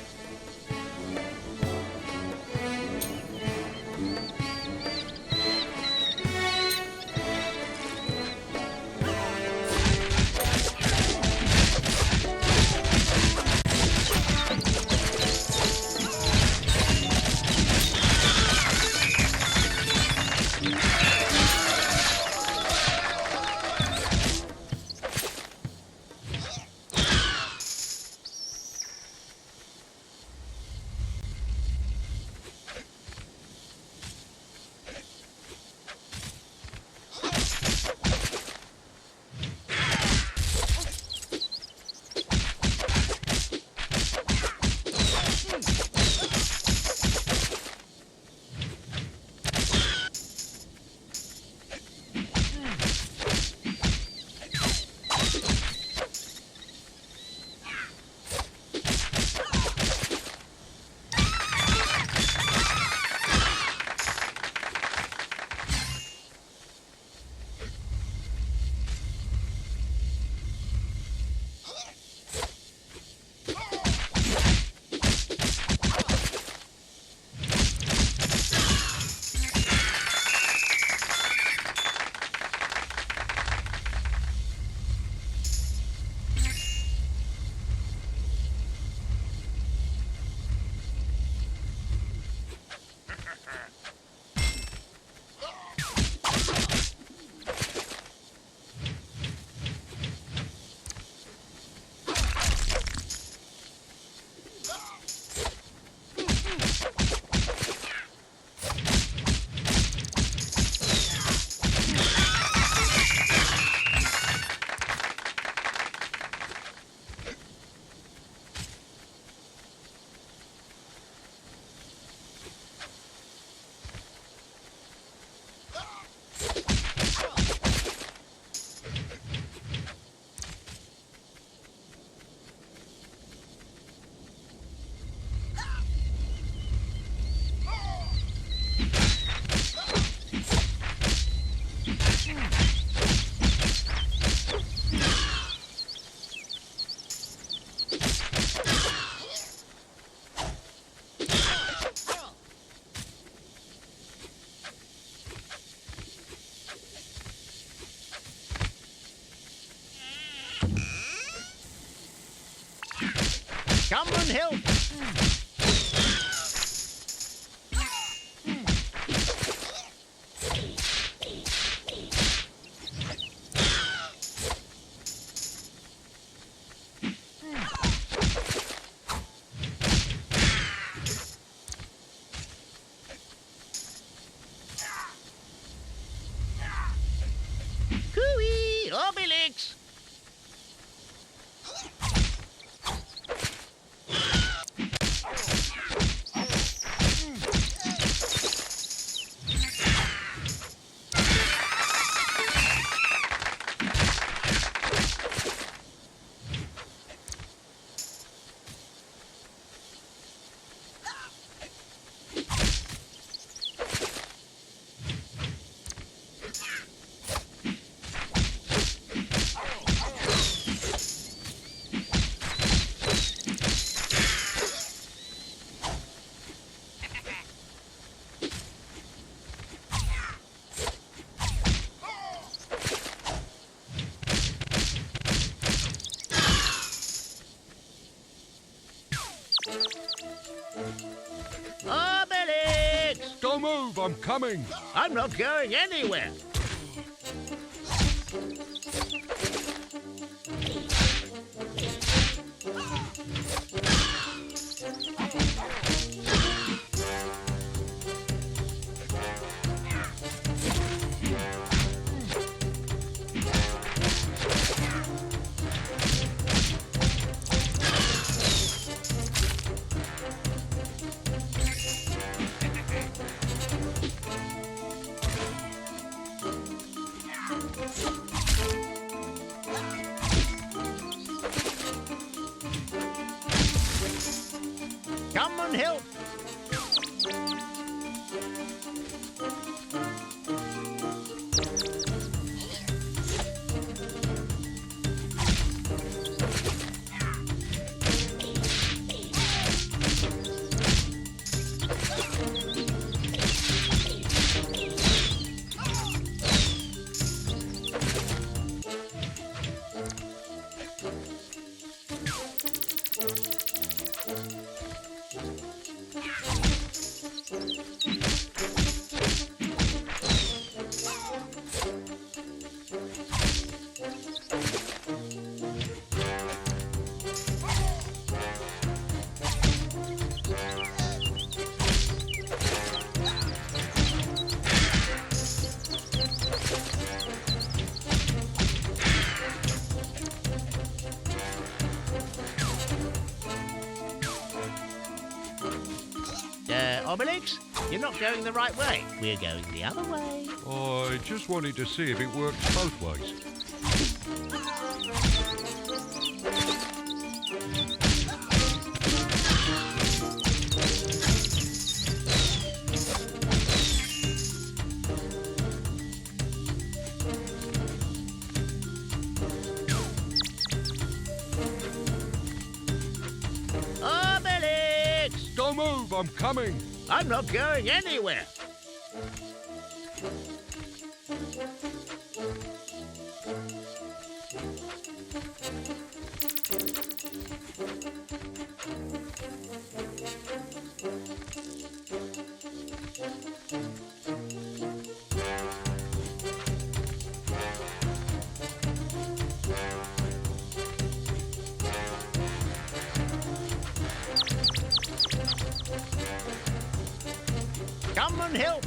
and help! Cooey! Obelix! Obelix! Don't move, I'm coming. I'm not going anywhere. Come and help! Obelix, you're not going the right way. We're going the other way. I just wanted to see if it works both ways. Obelix! Don't move, I'm coming. I'm not going anywhere. Come and help!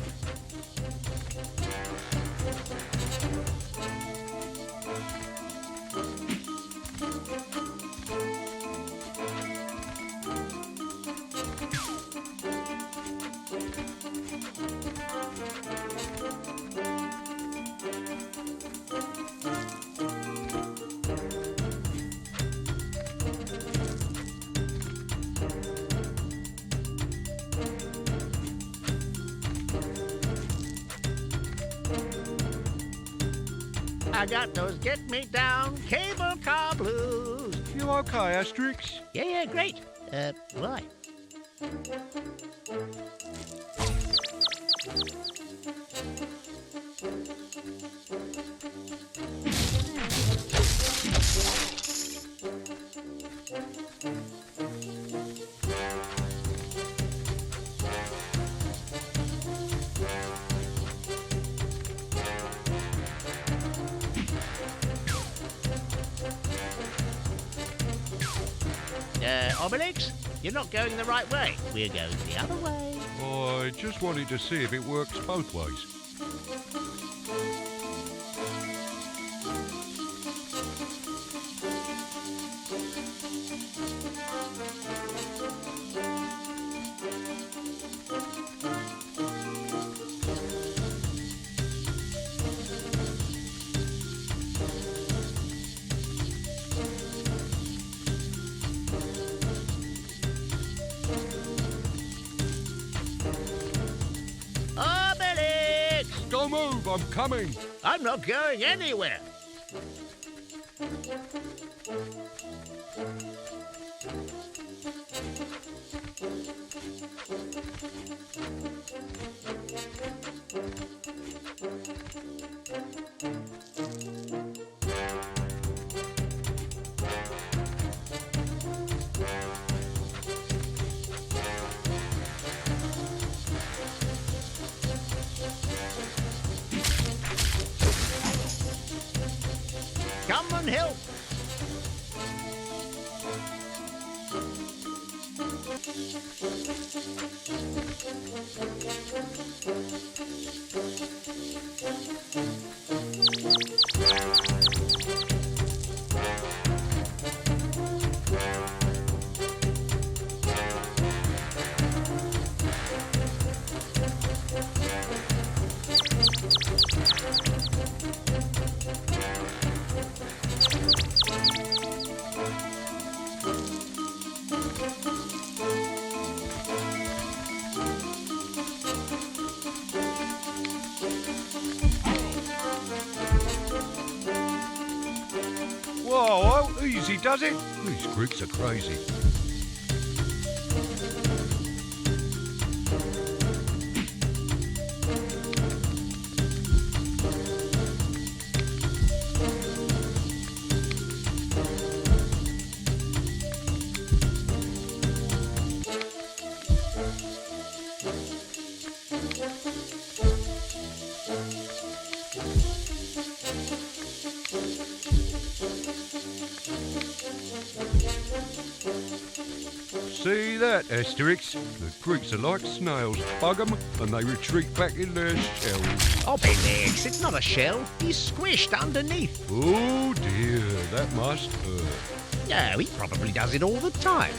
I got those get-me-down cable car blues. You okay, Asterix? Yeah, great. Why? Obelix, you're not going the right way. We're going the other way. I just wanted to see if it works both ways. Obelix! Don't move, I'm coming. I'm not going anywhere. Come and help. Whoa, how easy does it? These Greeks are crazy. See that, Asterix? The Greeks are like snails. Bug 'em and they retreat back in their shells. Obelix, it's not a shell. He's squished underneath. Oh dear, that must hurt. No, he probably does it all the time.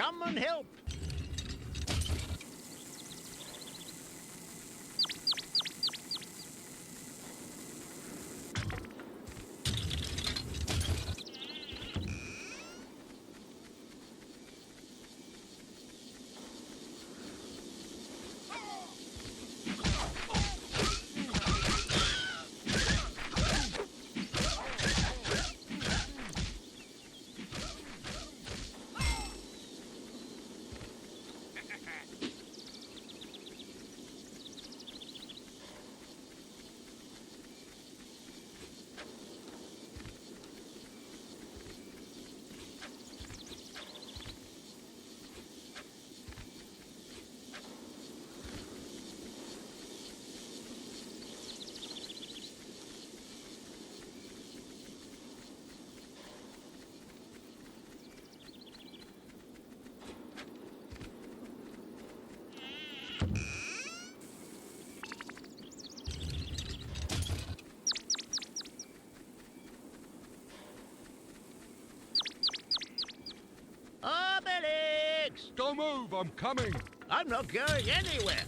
Come and help. Asterix! Don't move, I'm coming. I'm not going anywhere.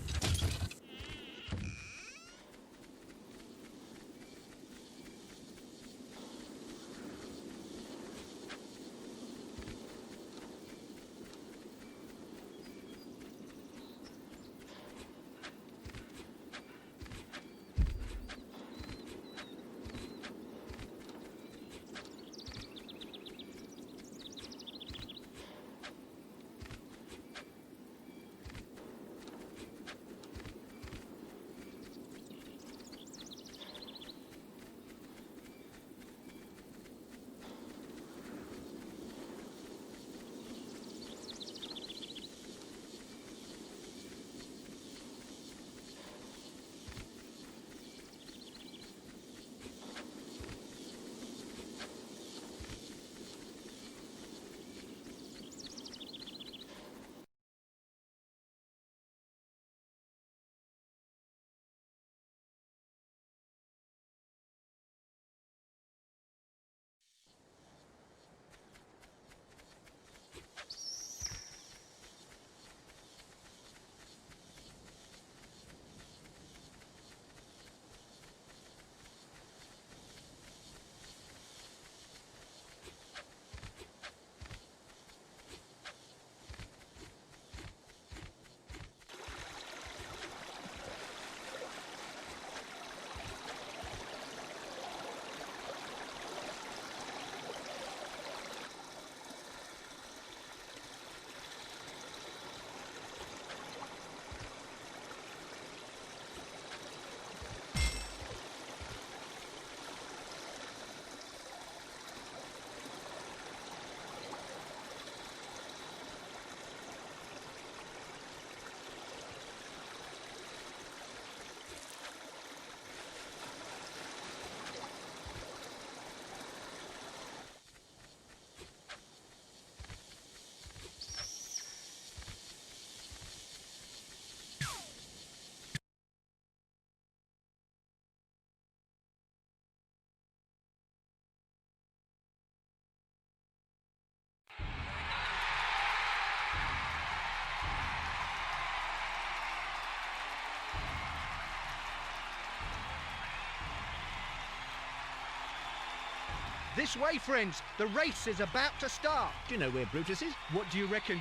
This way, friends. The race is about to start. Do you know where Brutus is? What do you reckon?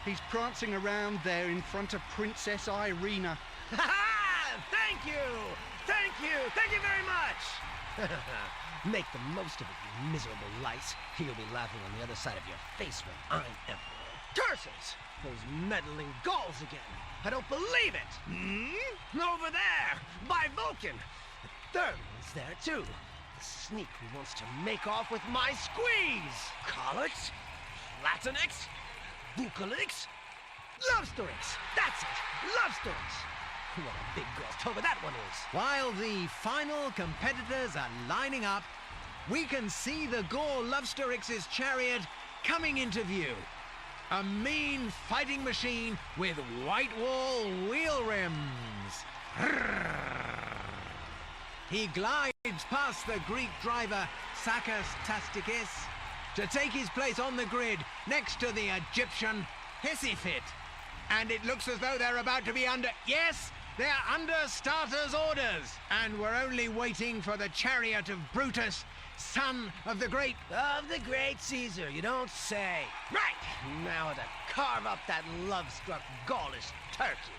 He's prancing around there in front of Princess Irina. Ha-ha! Thank you! Thank you! Thank you very much! Make the most of it, you miserable lice. He'll be laughing on the other side of your face when I'm emperor. Curses! Those meddling Gauls again. I don't believe it! Hmm? Over there! By Vulcan! The third one's there, too. the sneak who wants to make off with my squeeze. Colix, Latinx, Bucolix, Lovesterix. That's it, Lovesterix. What a big girl's toga that one is. While the final competitors are lining up, we can see the Gaul Lovesterix's chariot coming into view. A mean fighting machine with white wall wheel rims. He glides past the Greek driver Sakis Tastikis to take his place on the grid next to the Egyptian Hesifit. And it looks as though they're about to be under... Yes, they're under starters' orders. And we're only waiting for the chariot of Brutus, son of the great... Of the great Caesar, you don't say. Right! Now to carve up that love-struck Gaulish turkey.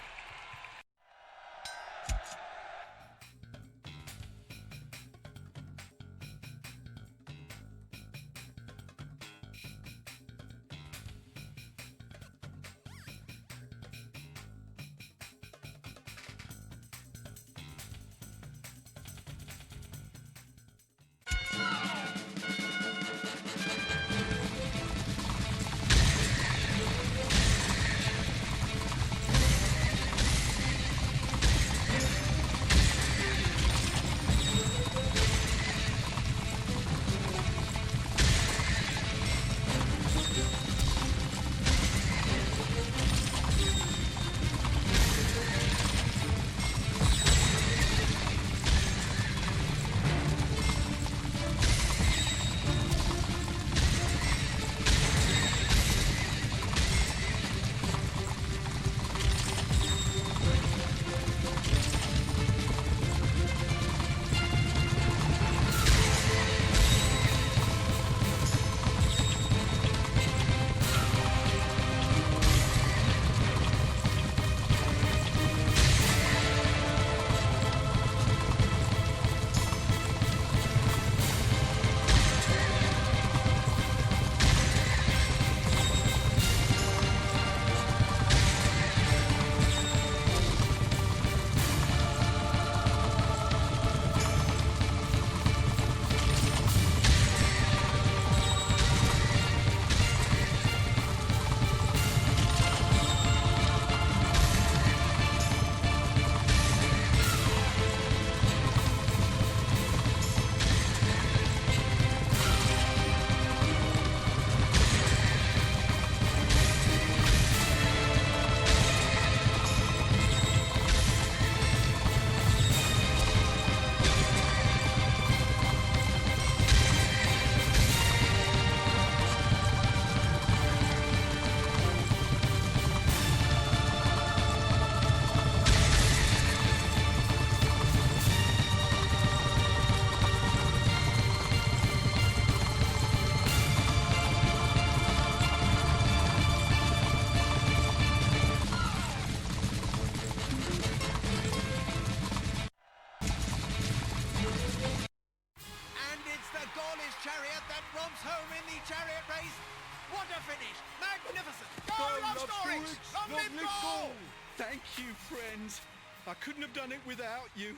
Thank you, friends. I couldn't have done it without you.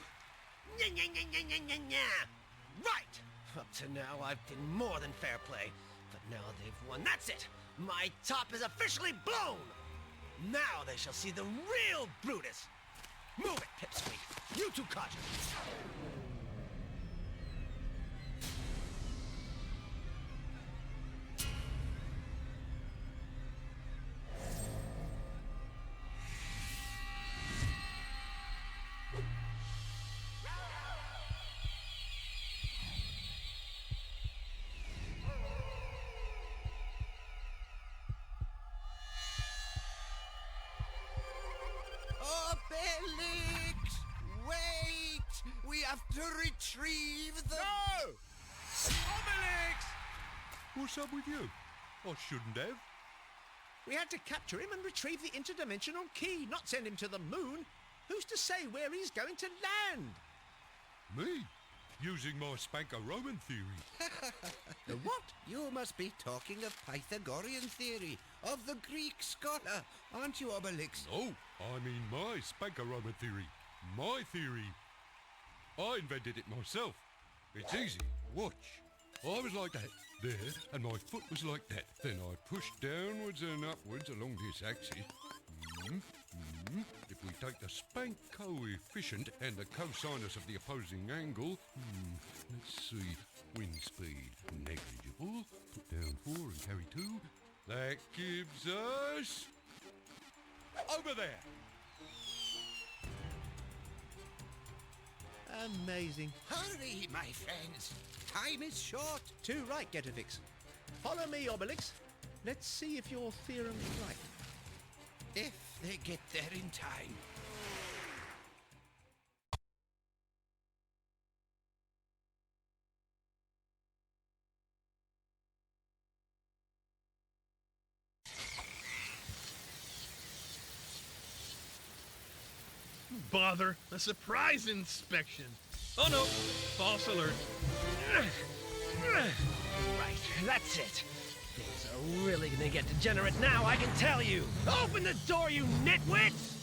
Right! Up to now, I've been more than fair play. But now they've won. That's it! My top is officially blown! Now they shall see the real Brutus. Move it, Pipsqueak. You two codgers. Obelix! Wait! We have to retrieve the... No! Obelix! What's up with you? I shouldn't have. We had to capture him and retrieve the interdimensional key, not send him to the moon. Who's to say where he's going to land? Me? Using my Spanko-Roman theory. The what? You must be talking of Pythagorean theory, of the Greek scholar, aren't you, Obelix? No, I mean my Spanko-Roman theory. My theory. I invented it myself. It's easy. Watch. I was like that, there, and my foot was like that. Then I pushed downwards and upwards along this axis. If we take the spank coefficient and the cosinus of the opposing angle, let's see, wind speed negligible, put down 4 and carry 2, that gives us... over there! Amazing. Hurry, my friends. Time is short. Too right, Getafix. Follow me, Obelix. Let's see if your theorem's right. If they get there in time. Bother, a surprise inspection. Oh no, false alert. Right, that's it. Things are really gonna get degenerate now, I can tell you. Open the door, you nitwits!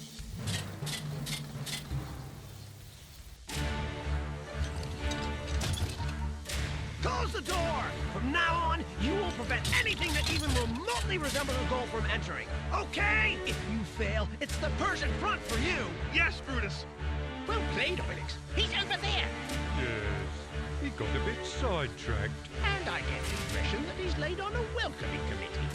Close the door! From now on, you will prevent anything that even remotely resembles a goal from entering. Okay? If you fail, it's the Persian front for you. Yes, Brutus. Well played, Obelix. He's over there. Yes, he got a bit sidetracked. And I get the impression that he's laid on a welcoming committee.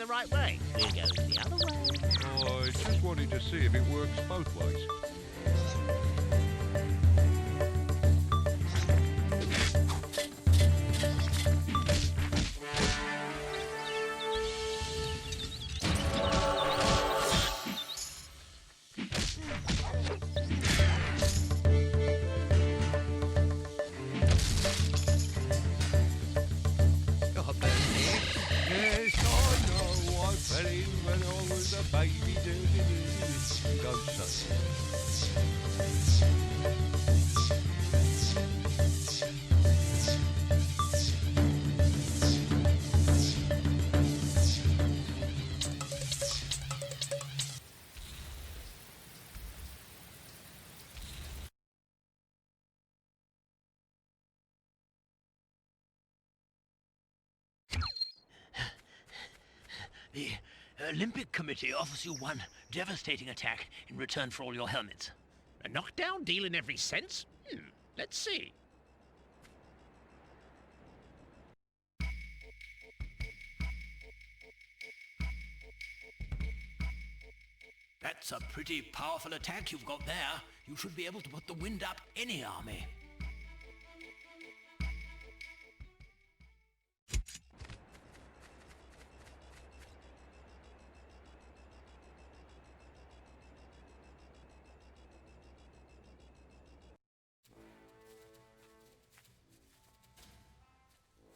the right way. We're going the other way. I just wanted to see if it works both ways. The Olympic Committee offers you one devastating attack in return for all your helmets. A knockdown deal in every sense? Let's see. That's a pretty powerful attack you've got there. You should be able to put the wind up any army.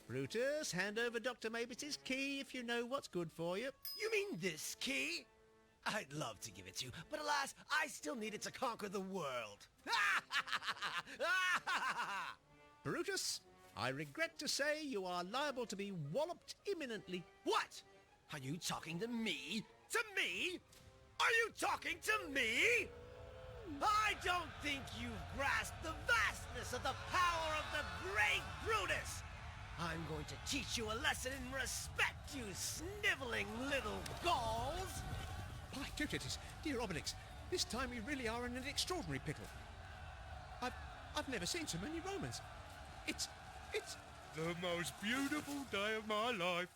Brutus, hand over Dr. Mabus's key if you know what's good for you. You mean this key? I'd love to give it to you, but alas, I still need it to conquer the world. Brutus, I regret to say you are liable to be walloped imminently. What? Are you talking to me? To me? Are you talking to me? I don't think you've grasped the vastness of the power of the great Brutus. I'm going to teach you a lesson in respect, you sniveling little Gauls. By Teucritus, dear Obelix, this time we really are in an extraordinary pickle. I've never seen so many Romans. It's The most beautiful day of my life.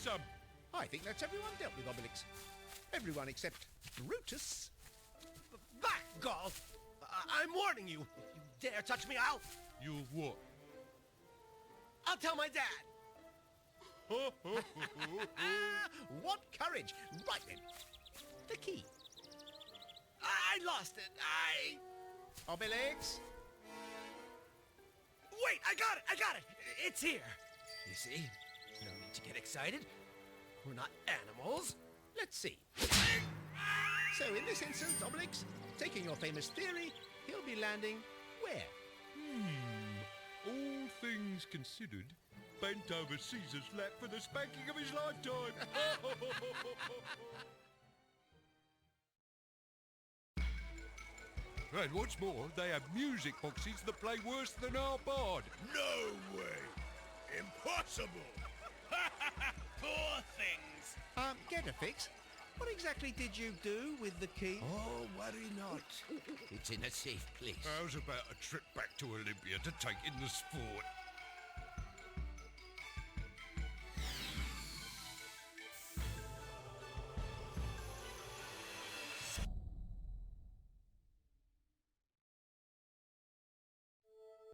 some. I think that's everyone dealt with, Obelix. Everyone except Brutus. Back, Gaul! I'm warning you. If you dare touch me, I'll what? I'll tell my dad. What courage! Right then. The key. I lost it. Obelix? Wait, I got it. It's here. You see? No need to get excited. We're not animals. Let's see. So in this instance, Obelix, taking your famous theory, he'll be landing where? All things considered, bent over Caesar's lap for the spanking of his lifetime. And what's more, they have music boxes that play worse than our bard. No way! Impossible! Poor things! Get a fix. What exactly did you do with the key? Oh, worry not. It's in a safe place. How's about a trip back to Olympia to take in the sport?